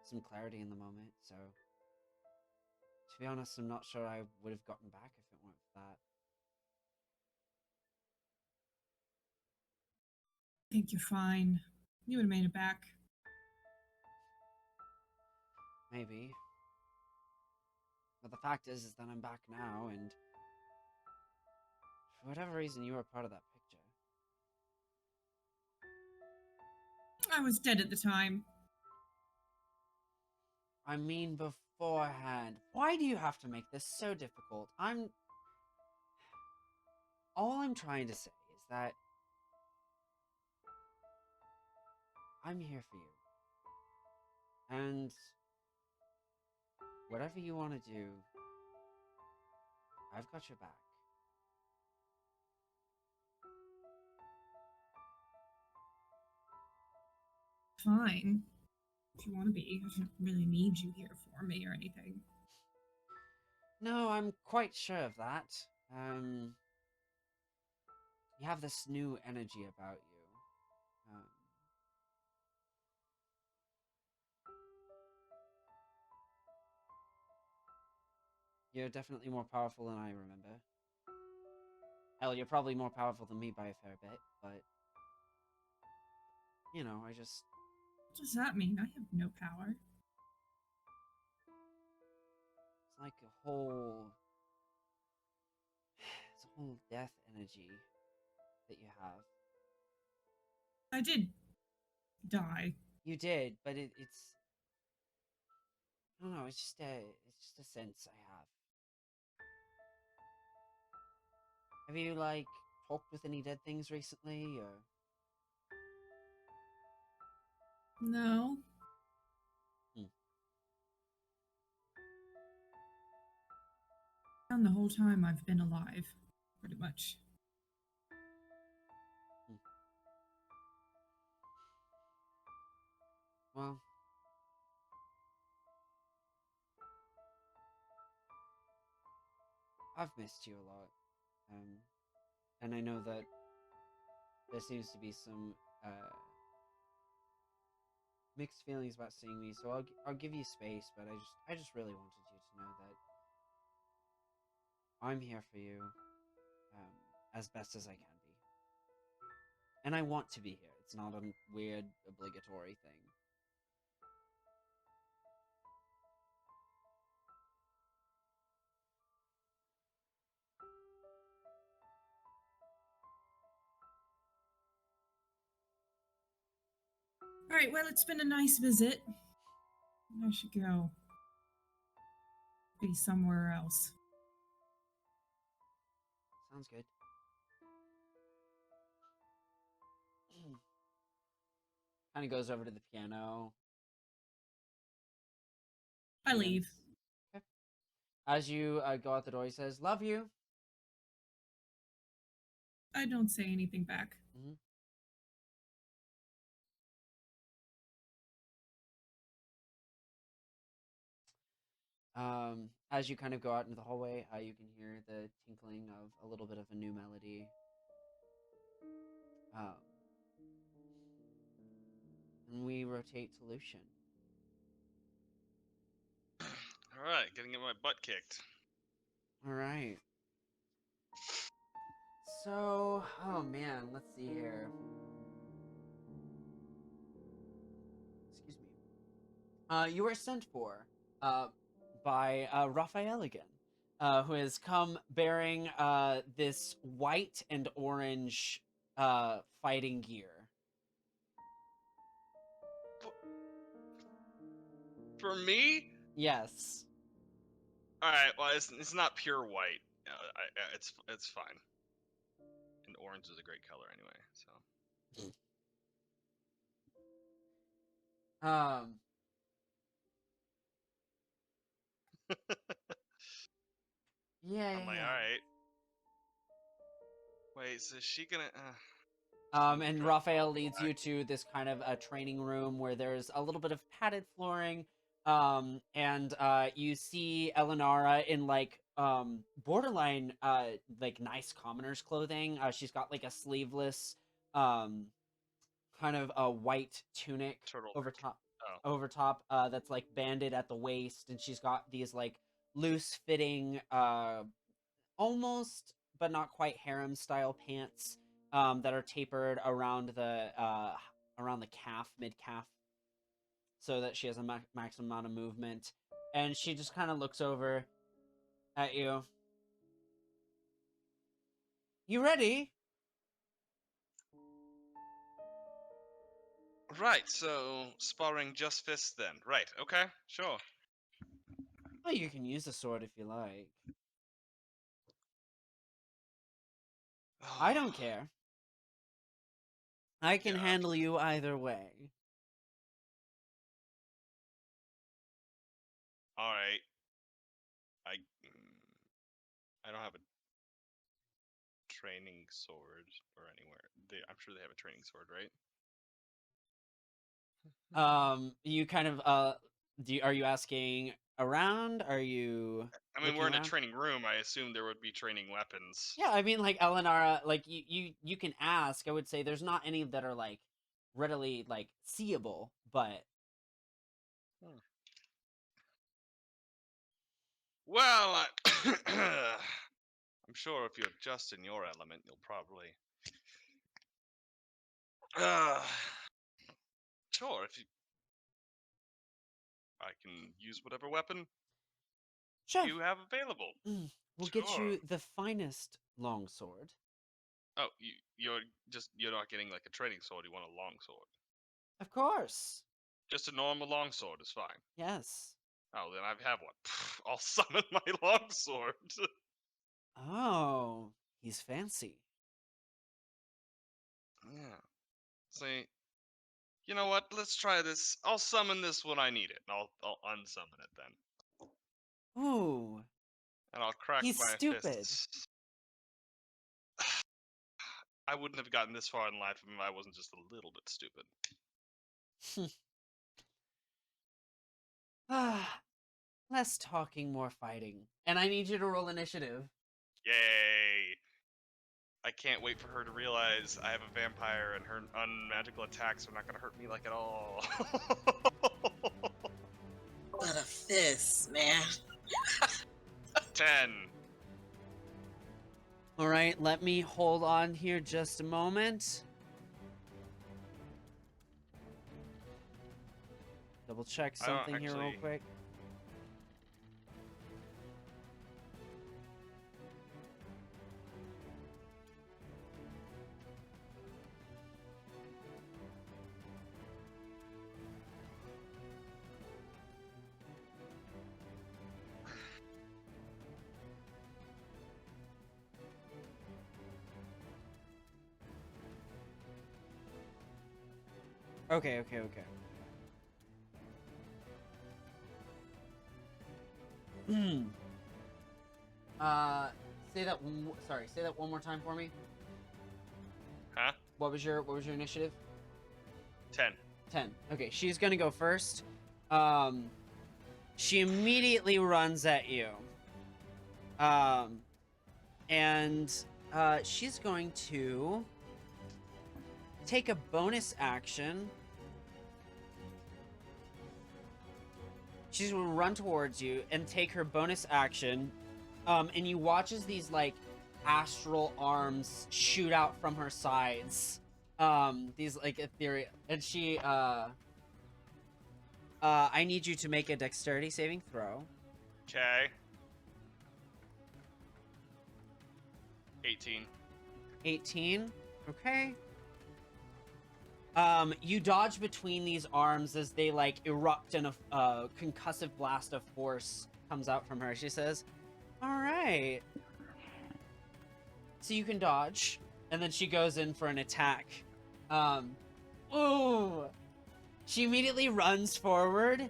some clarity in the moment, so to be honest, I'm not sure I would have gotten back if it weren't for that. think you're fine. You would have made it back. Maybe. But the fact is that I'm back now, and for whatever reason, you were part of that picture. I was dead at the time. I mean, beforehand. Why do you have to make this so difficult? All I'm trying to say is that I'm here for you. And whatever you want to do, I've got your back. Fine. If you want to be. I don't really need you here for me or anything. No, I'm quite sure of that. You have this new energy about you. You're definitely more powerful than I remember. Hell, you're probably more powerful than me by a fair bit, but... You know, What does that mean? I have no power. It's like a whole... It's a whole death energy that you have. I did die. You did, but it's... I don't know, it's just a sense I have. Have you, like, talked with any dead things recently, or... No. And the whole time I've been alive, pretty much. Well... I've missed you a lot. And I know that there seems to be some, mixed feelings about seeing me, so I'll give you space, but I just really wanted you to know that I'm here for you, as best as I can be. And I want to be here. It's not a weird, obligatory thing. Alright, well, it's been a nice visit. I should go. Be somewhere else. Sounds good. Kind of goes over to the piano. I leave. Okay. As you go out the door, he says, "Love you." I don't say anything back. As you kind of go out into the hallway, you can hear the tinkling of a little bit of a new melody. And we rotate to Lucian. Alright, gonna get my butt kicked. Alright. So, oh man, let's see here. Excuse me. You were sent for by Raphael again, who has come bearing this white and orange fighting gear. For me? Yes. Alright, well, it's not pure white. It's fine. And orange is a great color anyway, so. Yeah. I'm like, alright. Wait, so is she gonna... And Raphael leads you to this kind of a training room where there's a little bit of padded flooring. And you see Elenara in like borderline like nice commoner's clothing. She's got like a sleeveless kind of a white tunic over top that's like banded at the waist, and she's got these like loose fitting almost but not quite harem style pants that are tapered around the calf, mid calf, so that she has a maximum amount of movement. And she just kind of looks over at you. You ready? Right, so sparring just fists then. Right, okay, sure. Oh, you can use the sword if you like. I don't care. I can Yeah. handle you either way. All right. I don't have a training sword or anywhere. I'm sure they have a training sword, right? You kind of are you asking around? Are you I mean, looking we're in a around? training room. I assume there would be training weapons. Yeah, I mean, like Elenara, like you can ask. I would say there's not any that are like readily like seeable, but Well, I'm sure if you're just in your element, you'll probably. Sure, if you. I can use whatever weapon sure, you have available. we'll get Sure. you the finest longsword. Oh, you're not getting like a training sword. You want a long sword. Of course. Just a normal long sword is fine. Yes. Oh, then I have one. I'll summon my long sword. Oh, he's fancy. Yeah. See, you know what? Let's try this. I'll summon this when I need it, and I'll unsummon it then, Ooh, and I'll crack he's my stupid. fists. I wouldn't have gotten this far in life if I wasn't just a little bit stupid. Less talking, more fighting. And I need you to roll initiative. Yay! I can't wait for her to realize I have a vampire and her unmagical attacks are not gonna hurt me like at all. But a fist, man. 10. All right, let me hold on here just a moment. Double check I don't something here real actually- quick. Okay. Say that say that one more time for me. Huh? What was your initiative? 10. 10. Okay, she's gonna go first. She immediately runs at you. And she's going to take a bonus action. She's gonna run towards you and take her bonus action. And you watch as these like astral arms shoot out from her sides. These like ethereal, and she I need you to make a dexterity saving throw. Okay. 18. 18. Okay. You dodge between these arms as they like erupt and a concussive blast of force comes out from her. She says, "All right." So you can dodge, and then she goes in for an attack. Ooh. She immediately runs forward,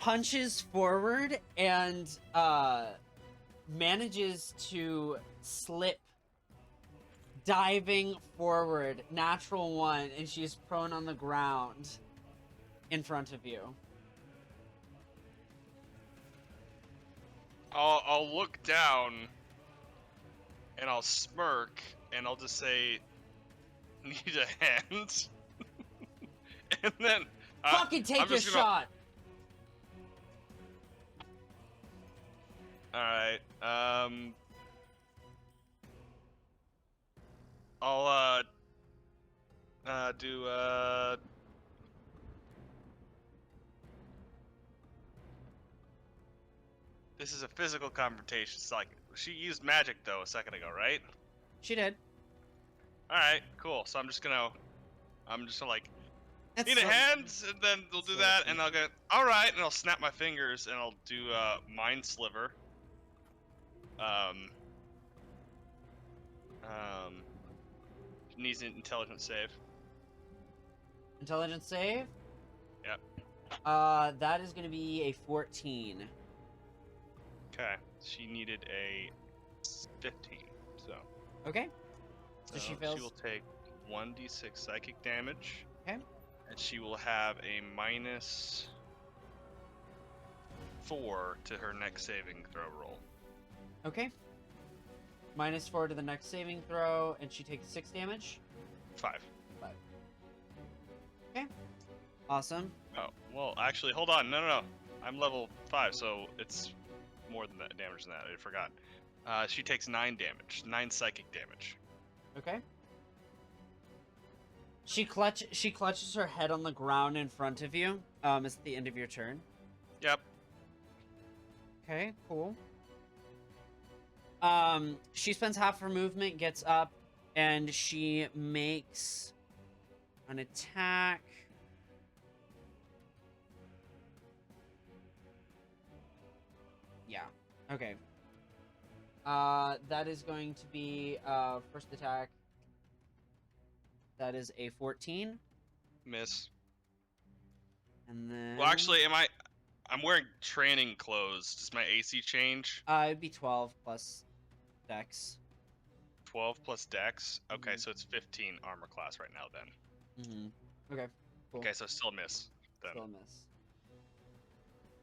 punches forward, and manages to slip, diving forward. Natural one, and she's prone on the ground in front of you. I'll look down and I'll smirk and I'll just say, "Need a hand?" And then Fucking take your shot. All right. I'll do this is a physical confrontation. It's like she used magic though a second ago, right? She did. All right, cool. So I'm just gonna like That's need a so- hands, and then we'll do so that, and cute. I'll go. All right, and I'll snap my fingers, and I'll do mind sliver. Needs an intelligence save. Intelligence save. Yep. That is gonna be a 14. Okay. She needed a 15. So. Okay. So she fails. She will take 1d6 psychic damage. Okay. And she will have a -4 to her next saving throw roll. Okay. -4 to the next saving throw, and she takes 6 damage. 5. Okay. Awesome. Oh, well, actually, hold on. No. I'm level 5, so it's more than that damage than that. I forgot. She takes 9 damage. 9 psychic damage. Okay. She clutches her head on the ground in front of you. It's at the end of your turn. Yep. Okay, cool. She spends half her movement, gets up, and she makes an attack. Yeah. Okay. That is going to be first attack. That is a 14, Miss. and then Well, actually, I'm wearing training clothes. Does my AC change? it'd be 12 plus Dex. 12 plus Dex. Okay, Mhm. so it's 15 armor class right now then. Okay. Cool. Okay, so still a miss then. Still a miss.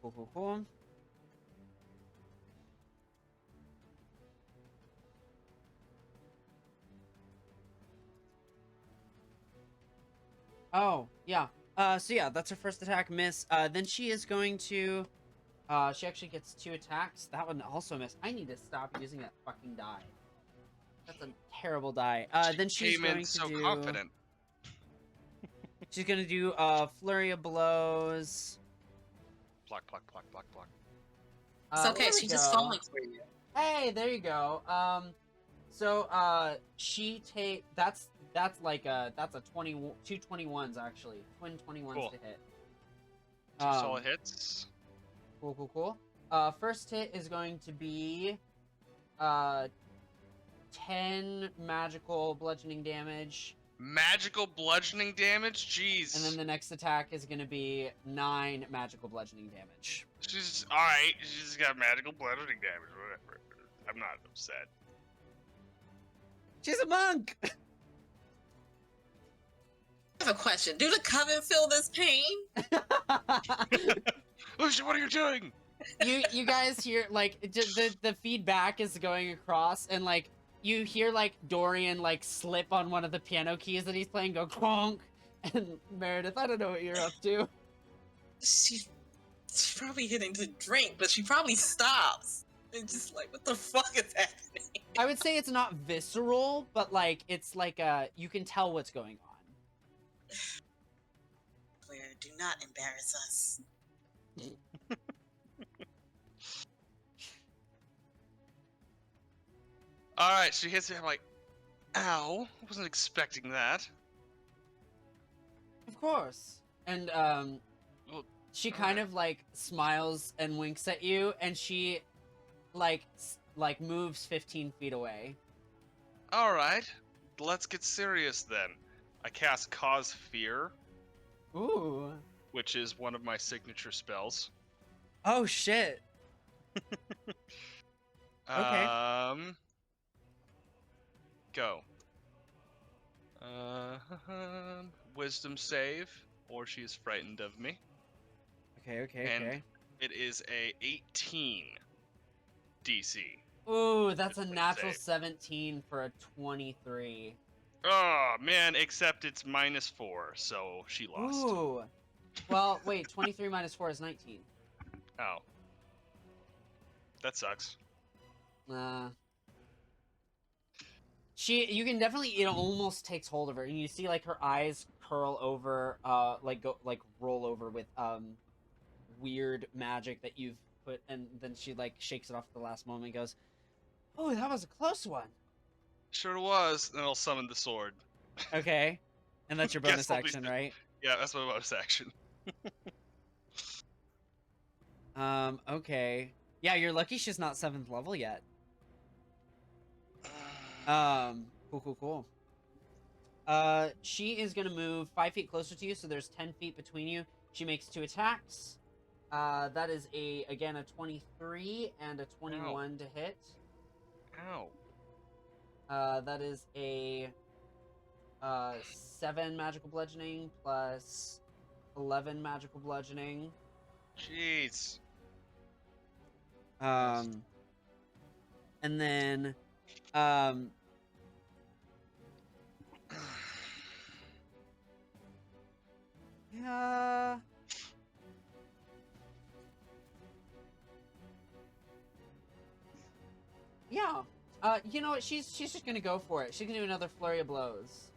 Cool. Oh, yeah. So yeah, that's her first attack, miss. Then she is going to... she actually gets 2 attacks. That one also missed. I need to stop using that fucking die. That's a terrible die. Then she's Came in going to so do... confident. She's gonna do flurry of blows. Block. It's okay. there we She's just go. falling for you. Hey, there you go. So she that's like that's a 2 21s actually, twin 21s Cool. to hit. 2 solid hits. Cool. First hit is going to be 10 magical bludgeoning damage. Magical bludgeoning damage? Jeez. And then the next attack is going to be 9 magical bludgeoning damage. She's alright. She's got magical bludgeoning damage. Whatever. I'm not upset. She's a monk! I have a question. Do the coven feel this pain? Lucia, what are you doing? you guys hear, like, the feedback is going across, and, like, you hear, like, Dorian, like, slip on one of the piano keys that he's playing, go clonk, and Meredith, I don't know what you're up to. She's probably hitting to drink, but she probably stops. And just like, what the fuck is happening? I would say it's not visceral, but, like, it's like, you can tell what's going on. Claire, do not embarrass us. Alright, she hits it. I'm like, ow. I wasn't expecting that. Of course. And, Well, she kind of, like, smiles and winks at you, and she, like, moves 15 feet away. Alright. Let's get serious then. I cast Cause Fear, Ooh. which is one of my signature spells. Oh, shit. Go. Wisdom save, or she is frightened of me. Okay. And it is a 18 DC. Ooh, that's a Wisdom natural save. 17 for a 23. Oh man, except it's -4, so she lost. Ooh. Well, wait, 23 minus 4 is 19. Oh. That sucks. you can definitely, it almost takes hold of her, and you see like her eyes curl over, roll over with weird magic that you've put, and then she like shakes it off at the last moment and goes, "Oh, that was a close one." Sure was. And I'll summon the sword. Okay. And that's your Guess bonus I'll be action, fit- right? Yeah, that's my bonus action. Okay. Yeah, you're lucky she's not 7th level yet. Cool. She is gonna move 5 feet closer to you, so there's 10 feet between you. She makes 2 attacks. That is again a 23 and a 21 to hit. Ow. That is a 7 magical bludgeoning plus 11 magical bludgeoning. Jeez. And then yeah. Yeah. You know what? She's just gonna go for it. She's gonna do another flurry of blows.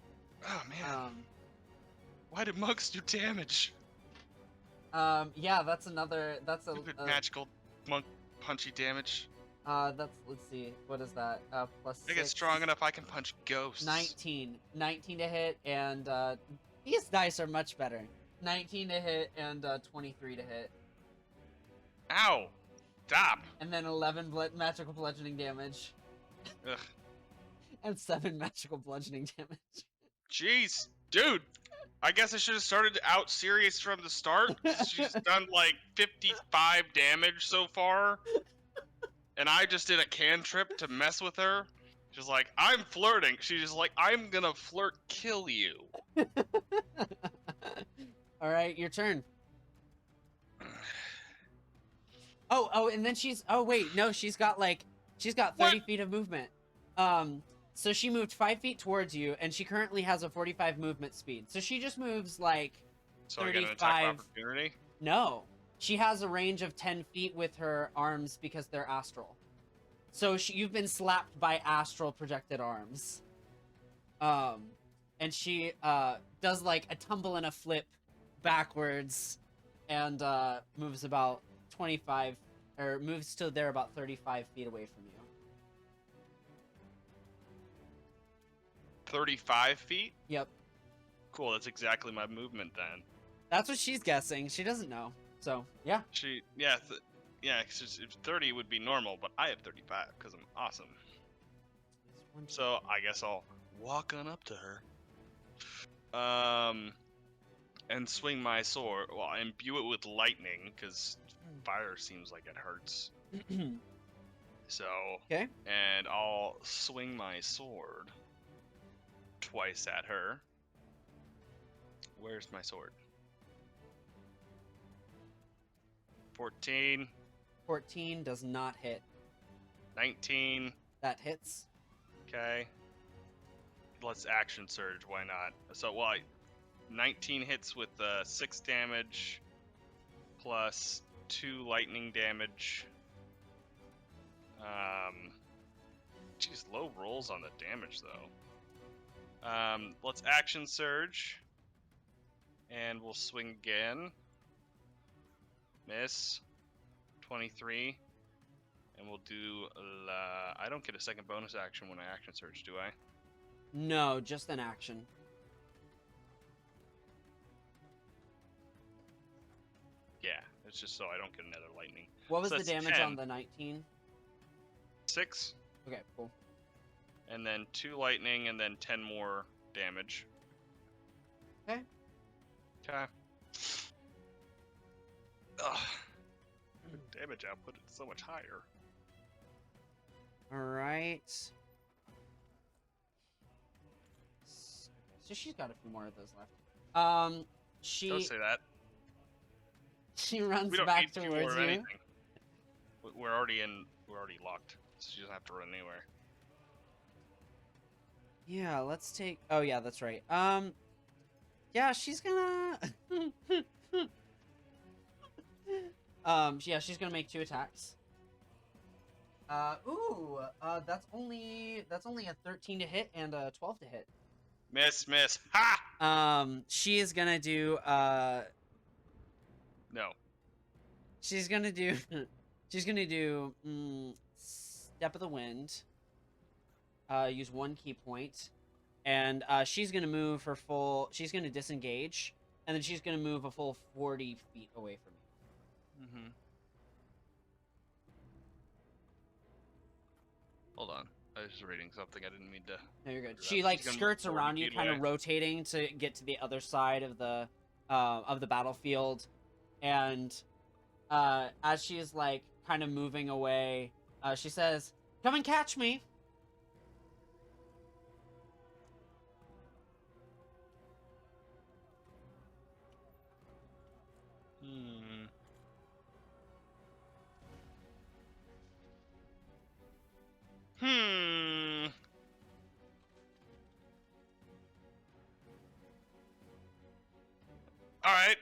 Oh man. Why did monks do damage? Yeah, that's another. That's a Stupid magical monk punchy damage. let's see. What is that? Plus I get 6. strong enough I can punch ghosts. 19 to hit, and these dice are much better. 19 to hit and 23 to hit. Ow! Stop! And then 11 magical bludgeoning damage. Ugh. And 7 magical bludgeoning damage. Jeez, dude! I guess I should have started out serious from the start. She's done like 55 damage so far. And I just did a cantrip to mess with her. She's like, I'm flirting. She's just like, I'm gonna flirt kill you. Alright, your turn. Oh, and then she's got 30 feet of movement. So she moved 5 feet towards you, and she currently has a 45 movement speed. So she just moves like So I get an attack of opportunity? No. She has a range of 10 feet with her arms because they're astral. So you've been slapped by astral projected arms. And she does like a tumble and a flip backwards and moves about 25, or moves to there about 35 feet away from you. 35 feet? Yep. Cool, that's exactly my movement then. That's what she's guessing. She doesn't know. So, yeah. Yeah, 'cause 30 would be normal, but I have 35 because I'm awesome. So I guess I'll walk on up to her. And swing my sword. Well, I imbue it with lightning because fire seems like it hurts. So, okay. And I'll swing my sword twice at her. Where's my sword? 14. 14 does not hit. 19. That hits. Okay. Let's action surge. Why not? So, 19 hits with 6 damage plus 2 lightning damage. Geez, low rolls on the damage though. Let's action surge, and we'll swing again. Miss. 23, and we'll do. I don't get a second bonus action when I action surge, do I? No, just an action. Yeah, it's just so I don't get another lightning. What was So the that's damage 10. on the 19? 6. Okay, cool. And then 2 lightning, and then 10 more damage. Okay. Okay. Ugh. Damage output is so much higher. Alright. So she's got a few more of those left. Don't say that. She runs We don't back need 2 towards or you. anything. We're already locked. So she doesn't have to run anywhere. Yeah, let's take. Oh yeah, that's right. Yeah, she's gonna. Yeah, she's gonna make 2 attacks. That's only a 13 to hit and a 12 to hit. Miss. Ha! She is gonna do No. she's gonna do Step of the Wind. Use 1 key point, and she's gonna move her full. She's gonna disengage, and then she's gonna move a full 40 feet away from you. Mm-hmm. Hold on. I was just reading something. I didn't mean to. No, you're good. do She that. like She's gonna skirts move 40 around you, feet kind of away. rotating to get to the other side of the battlefield, and as she is like kind of moving away, she says, "Come and catch me." Hmm. Hmm. All right.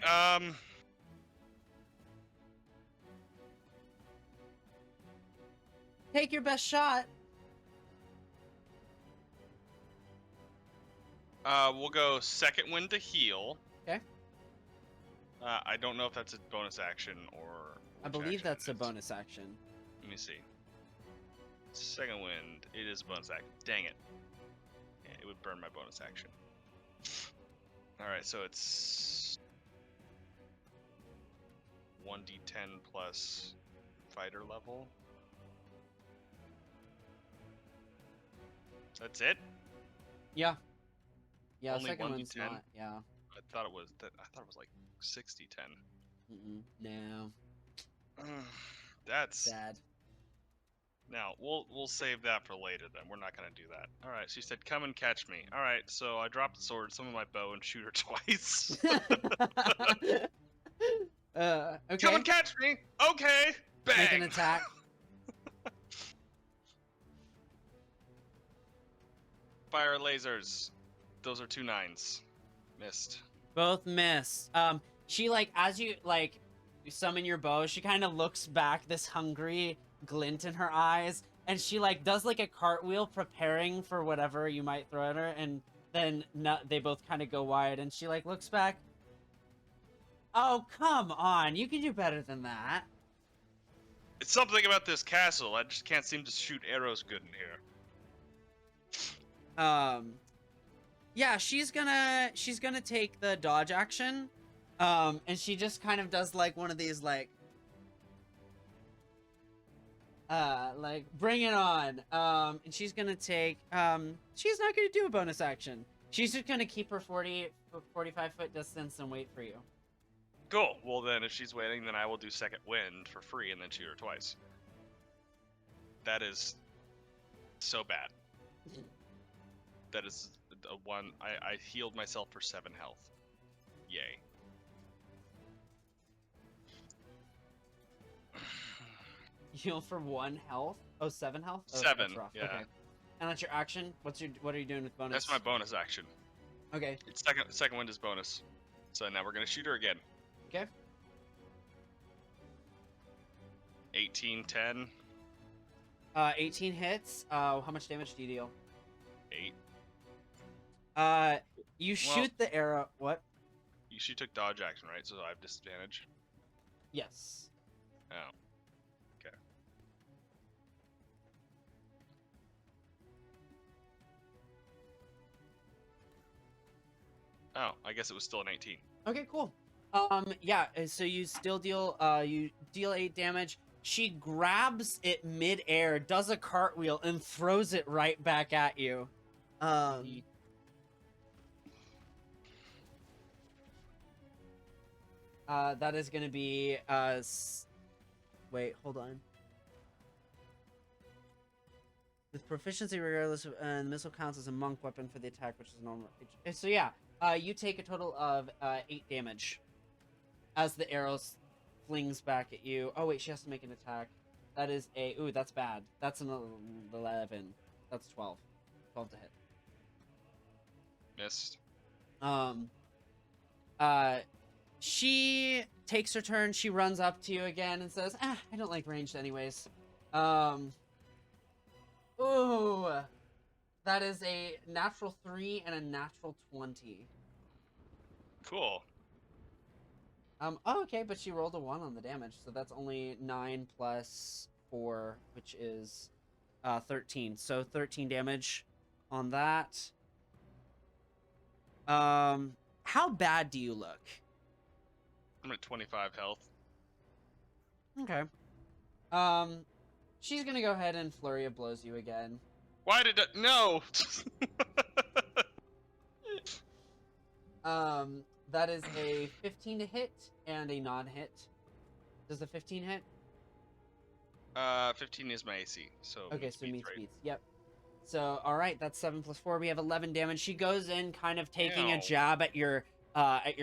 Take your best shot. We'll go second wind to heal. Okay. I don't know if that's a bonus action or. I which believe action that's it a is. bonus action. Let me see. Second wind. It is a bonus action. Dang it. Yeah, it would burn my bonus action. All right, so it's 1d10 plus fighter level. That's it. Yeah. Yeah. Only Second one's 1d10? not. Yeah. I thought it was that. I thought it was like 60-10. No. That's Sad. now we'll save that for later. Then we're not gonna do that. All right. She said, "Come and catch me." All right. So I drop the sword, summon my bow, and shoot her twice. Okay. Come and catch me. Okay. Bang. Make an attack. Fire lasers. Those are 2 9s. Missed. Both miss. She like as you like you summon your bow, she kind of looks back, this hungry glint in her eyes, and she like does like a cartwheel, preparing for whatever you might throw at her, and then they both kind of go wide, and she like looks back. Oh, come on, you can do better than that. It's something about this castle. I just can't seem to shoot arrows good in here. Yeah, she's gonna take the dodge action, and she just kind of does like one of these like bring it on. And she's gonna take she's not gonna do a bonus action. She's just gonna keep her 45 foot distance and wait for you. Cool. Well, then, if she's waiting, then I will do second wind for free and then shoot her twice. That is so bad. That is a one. I healed myself for 7 health. Yay. Heal for 1 health. Oh, 7 health. Oh, 7. That's rough. Yeah. Okay. And that's your action. What are you doing with bonus? That's my bonus action. Okay. It's second wind is bonus. So now we're gonna shoot her again. Okay. 18, 10, 18 hits. How much damage do you deal? 8. You shoot the arrow. What? She took dodge action, right? So I have disadvantage. Yes. Oh. Okay. Oh, I guess it was still an 18. Okay, cool. Yeah, so you still deal 8 damage. She grabs it mid-air, does a cartwheel, and throws it right back at you. That is gonna be wait, hold on. With proficiency, regardless of, the missile counts as a monk weapon for the attack, which is normal. So yeah, you take a total of 8 damage as the arrow flings back at you. Oh wait, she has to make an attack. That is a ooh, that's bad. That's an 11. That's 12. 12 to hit. Missed. She takes her turn. She runs up to you again and says, "I don't like ranged anyways." And Ooh, that is a natural 3 and a natural 20. Cool. Oh, okay, but she rolled a 1 on the damage, so that's only 9 plus 4, which is 13. So 13 damage on that. How bad do you look? I'm at 25 health. Okay. She's gonna go ahead and flurry of blows you again. Why did it? No. That is a 15 to hit and a non-hit. Does the 15 hit? 15 is my AC. So Okay, so meets right? beats. Yep. So, all right, that's 7 plus 4. We have 11 damage. She goes in, kind of taking a Ow. jab at your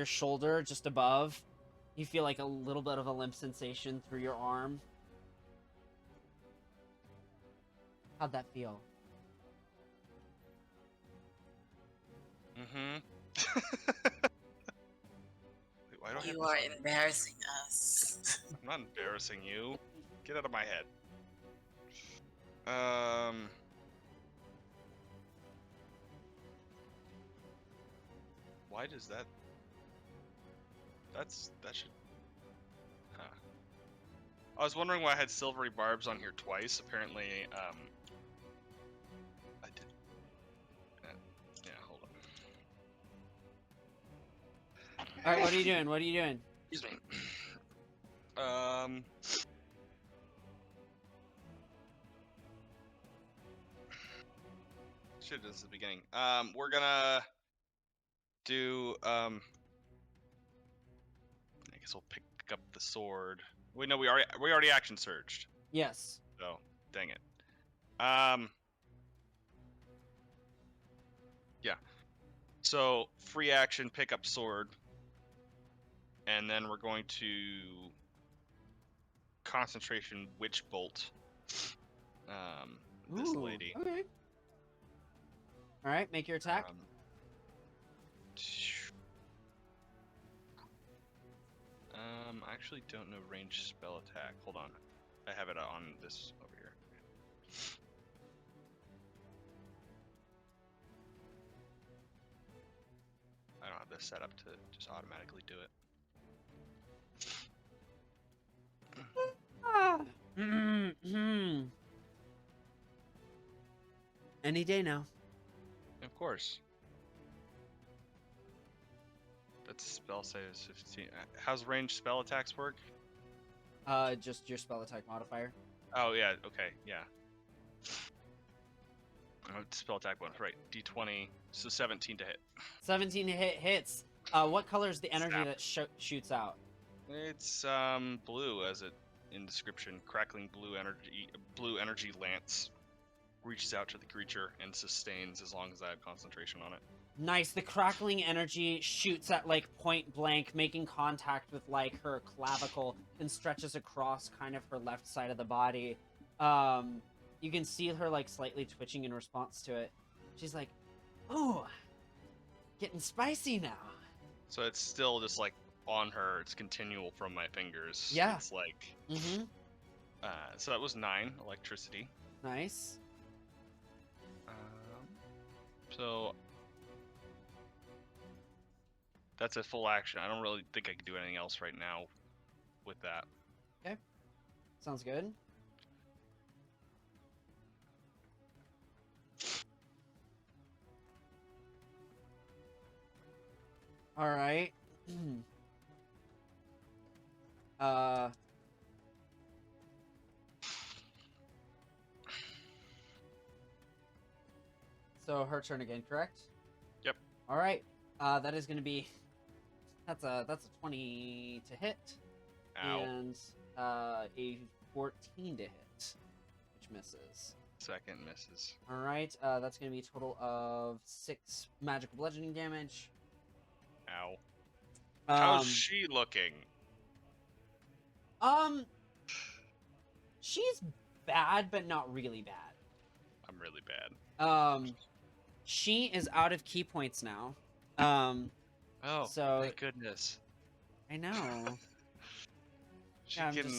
shoulder, just above. You feel like a little bit of a limp sensation through your arm. How'd that feel? Mm-hmm. Wait, why do I have You this are on? embarrassing us. I'm not embarrassing you. Get out of my head. Why does that? That should. Huh. I was wondering why I had silvery barbs on here twice. Apparently, I did. Yeah, hold on. All right, what are you doing? What are you doing? Excuse me. Should have done this at the beginning. We're gonna do. I guess we'll pick up the sword. Wait, no, we already action surged. Yes. So, dang it. Yeah. So free action, pick up sword, and then we're going to concentration witch bolt. This Ooh, lady. Okay. All right, make your attack. I actually don't know range spell attack. Hold on, I have it on this over here. I don't have this set up to just automatically do it. Any day now. Of course. That's spell save is 15. How's range spell attacks work? Just your spell attack modifier. Oh yeah, okay, yeah. Spell attack bonus, right? D20, so 17 to hit. 17 to hit hits. What color is the energy Snap. that shoots out? It's blue as it in description. Crackling blue energy lance reaches out to the creature and sustains as long as I have concentration on it. Nice. The crackling energy shoots at like point blank, making contact with like her clavicle and stretches across kind of her left side of the body. You can see her like slightly twitching in response to it. She's like, "Oh, getting spicy now." So it's still just like on her. It's continual from my fingers. Yeah. It's like. Mm-hmm. So that was 9 electricity. Nice. So that's a full action. I don't really think I can do anything else right now with that. Okay. Sounds good. All right. So her turn again, correct? Yep. All right. That is going to be that's a 20 to hit. Ow. And a 14 to hit, which misses. Second misses. All right. That's going to be a total of 6 magical bludgeoning damage. Ow. How's she looking? She's bad, but not really bad. I'm really bad. She is out of key points now. Oh, so thank goodness. I know. She Yeah, can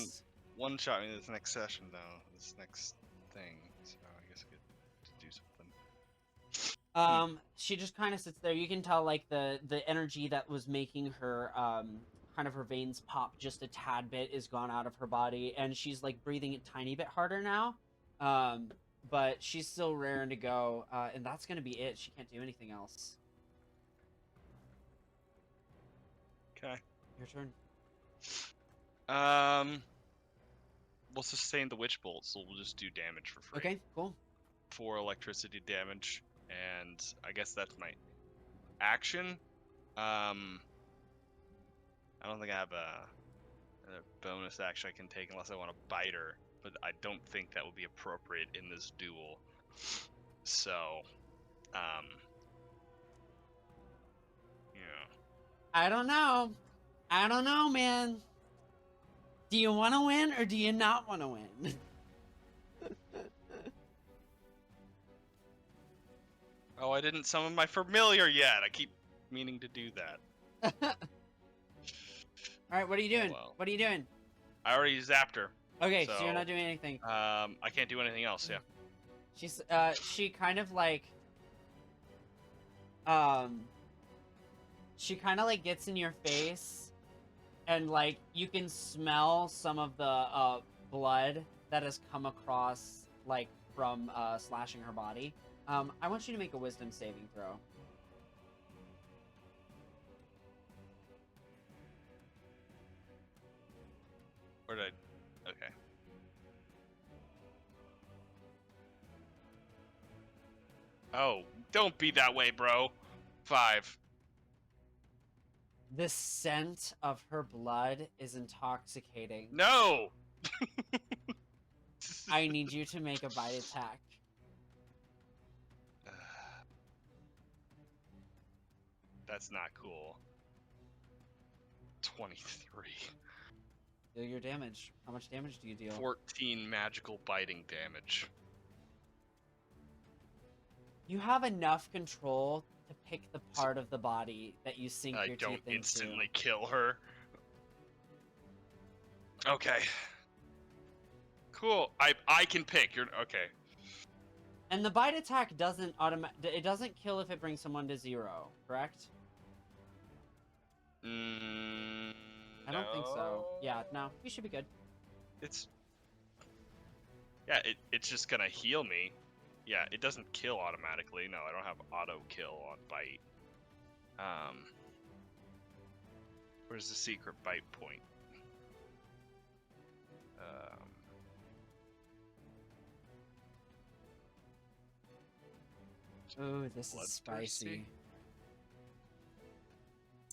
one-shot me this next session, though. This next thing. So I guess I could She just kind of sits there. You can tell like the energy that was making her kind of her veins pop just a tad bit is gone out of her body, and she's like breathing a tiny bit harder now. But she's still raring to go, and that's gonna be it. She can't do anything else. Okay. Your turn. We'll sustain the witch bolt, so we'll just do damage for free. Okay, cool. 4 electricity damage, and I guess that's my action. I don't think I have a bonus action I can take unless I want to bite her, but I don't think that would be appropriate in this duel. So, yeah. I don't know. I don't know, man. Do you want to win or do you not want to win? Oh, I didn't summon my familiar yet. I keep meaning to do that. All right, what are you doing? well. What are you doing? I already zapped her. Okay, so you're not doing anything. I can't do anything else. Yeah. She's she kind of like she kind of like gets in your face, and like you can smell some of the blood that has come across like from slashing her body. I want you to make a wisdom saving throw. Where did I? Okay. Oh, don't be that way, bro. 5. The scent of her blood is intoxicating. No. I need you to make a bite attack. That's not cool. 23. Deal your damage. How much damage do you deal? 14 magical biting damage. You have enough control to pick the part of the body that you sink I your don't teeth into. instantly kill her. Okay. Cool. I can pick. You're okay. And the bite attack doesn't it doesn't kill if it brings someone to 0, correct? I don't think so. Yeah, no, you should be good. It's it's just gonna heal me. Yeah, it doesn't kill automatically. No, I don't have auto kill on bite. Where's the secret bite point? Oh, this is Bloodthirsty? spicy.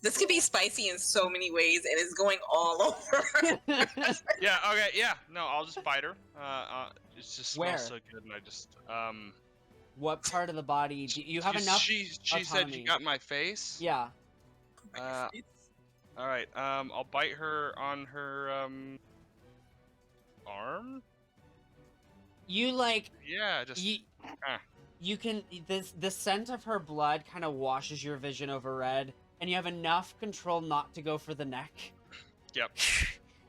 This could be spicy in so many ways, and it's going all over. Yeah. Okay. Yeah. No, I'll just bite her. It just Where? smells so good, and I just What part of the body do you have enough? She said autonomy. you got my face. Yeah. All right. I'll bite her on her arm. You like Yeah. Just. you can the scent of her blood kind of washes your vision over red, and you have enough control not to go for the neck. Yep.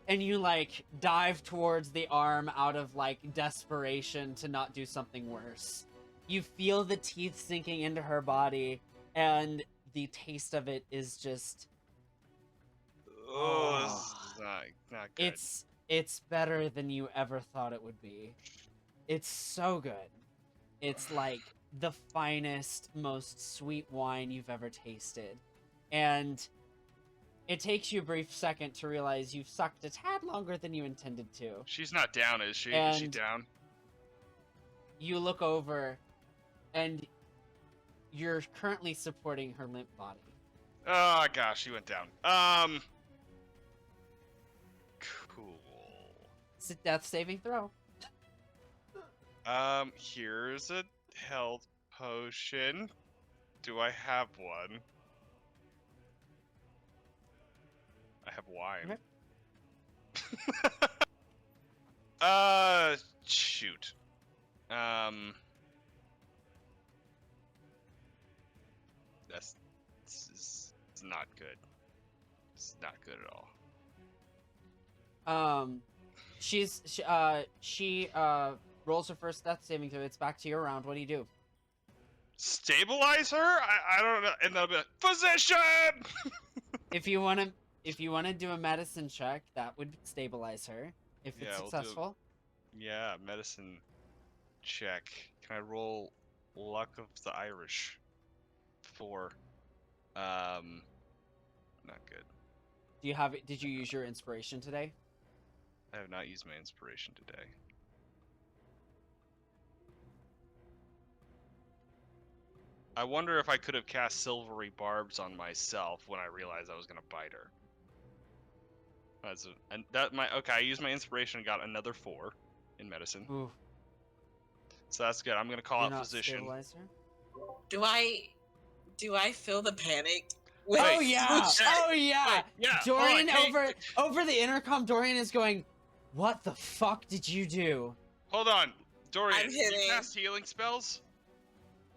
And you like dive towards the arm out of like desperation to not do something worse. You feel the teeth sinking into her body, and the taste of it is just Oh, this is not good. it's better than you ever thought it would be. It's so good. It's like the finest, most sweet wine you've ever tasted. And it takes you a brief second to realize you've sucked a tad longer than you intended to. She's not down, is she? Is she And- down? You look over, and you're currently supporting her limp body. Oh gosh, she went down. Cool. It's a death saving throw. Here's a health potion. Do I have one? I have wine. Okay. Shoot. This is not good. It's not good at all. She rolls her first death saving throw. It's back to your round. What do you do? stabilize her? I don't know. And they'll be like, position! If you want to do a medicine check, that would stabilize her if Yeah, it's we'll do- successful. Yeah, medicine check. Can I roll luck of the Irish? 4. Not good. Do you have it? Did you use your inspiration today? I have not used my inspiration today. I wonder if I could have cast silvery barbs on myself when I realized I was gonna bite her. Okay. I used my inspiration and got another 4 in medicine, Ooh, so that's good. I'm gonna call do out not physician. stabilize her. Do I feel the panic? Wait, Oh yeah! Lucia? Oh yeah! Wait, yeah. Dorian hold on, hey, over the intercom. Dorian is going, "What the fuck did you do?" Hold on, Dorian. I'm Can you hitting. cast healing spells?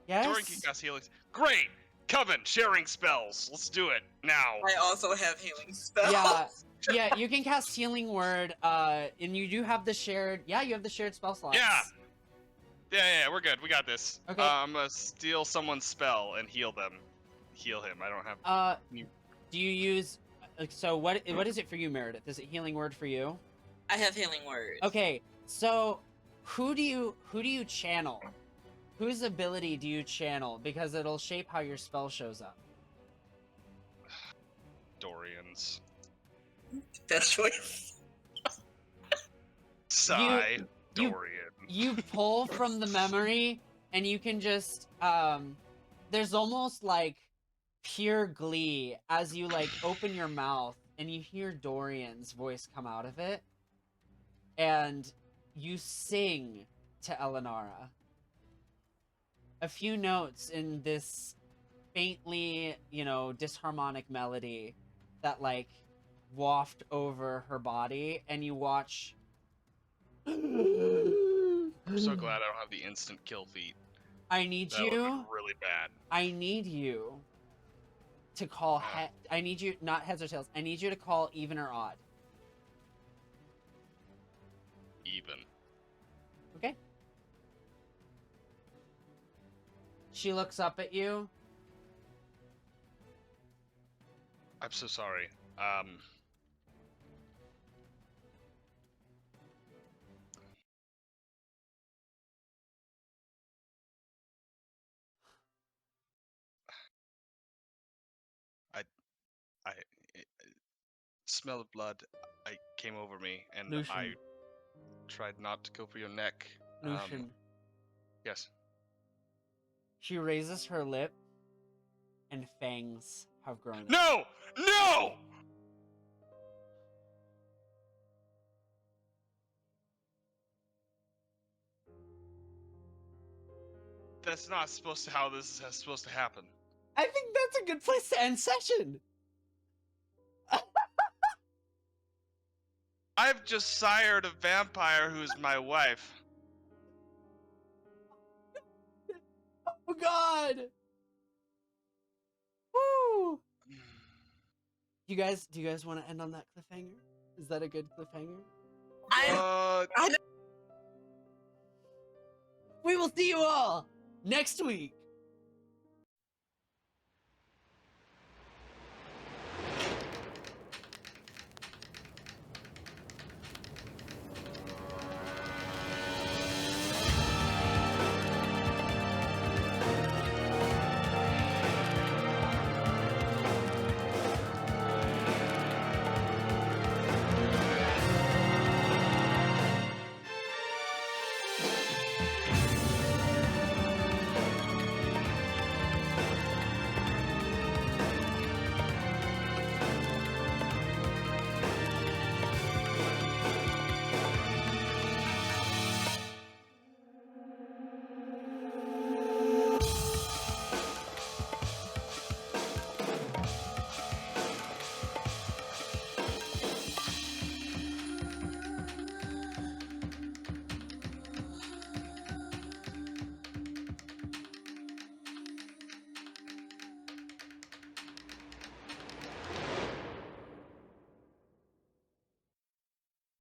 Yes. Dorian can cast healing. Great. Coven sharing spells. Let's do it now. I also have healing spells. Yeah. Yeah, you can cast Healing Word, and you do have the shared. Yeah, you have the shared spell slots. Yeah. Yeah, we're good. We got this. Okay. I'm gonna steal someone's spell and heal them. Heal him. I don't have. Do you use? So what is it for you, Meredith? Is it Healing Word for you? I have healing words. Okay. So who do you channel? Whose ability do you channel? Because it'll shape how your spell shows up. Dorian's. Best choice. Sigh. you- Dorian. You pull from the memory, and you can just there's almost like pure glee as you like open your mouth and you hear Dorian's voice come out of it, and you sing to Elenara a few notes in this faintly, disharmonic melody that like waft over her body, and you watch. I'm so glad I don't have the instant kill feat. I need That would you. have been really bad. I need you to call. I need you, not heads or tails. I need you to call even or odd. Even. Okay. She looks up at you. I'm so sorry. I smell of blood. I came over me, and Lucian. I tried not to go for your neck. Lucian. Yes. She raises her lip, and fangs have grown. No! No! That's not supposed to how this is supposed to happen. I think that's a good place to end session. I've just sired a vampire who's my wife. Oh God. Woo. Do you guys want to end on that cliffhanger? Is that a good cliffhanger? We will see you all next week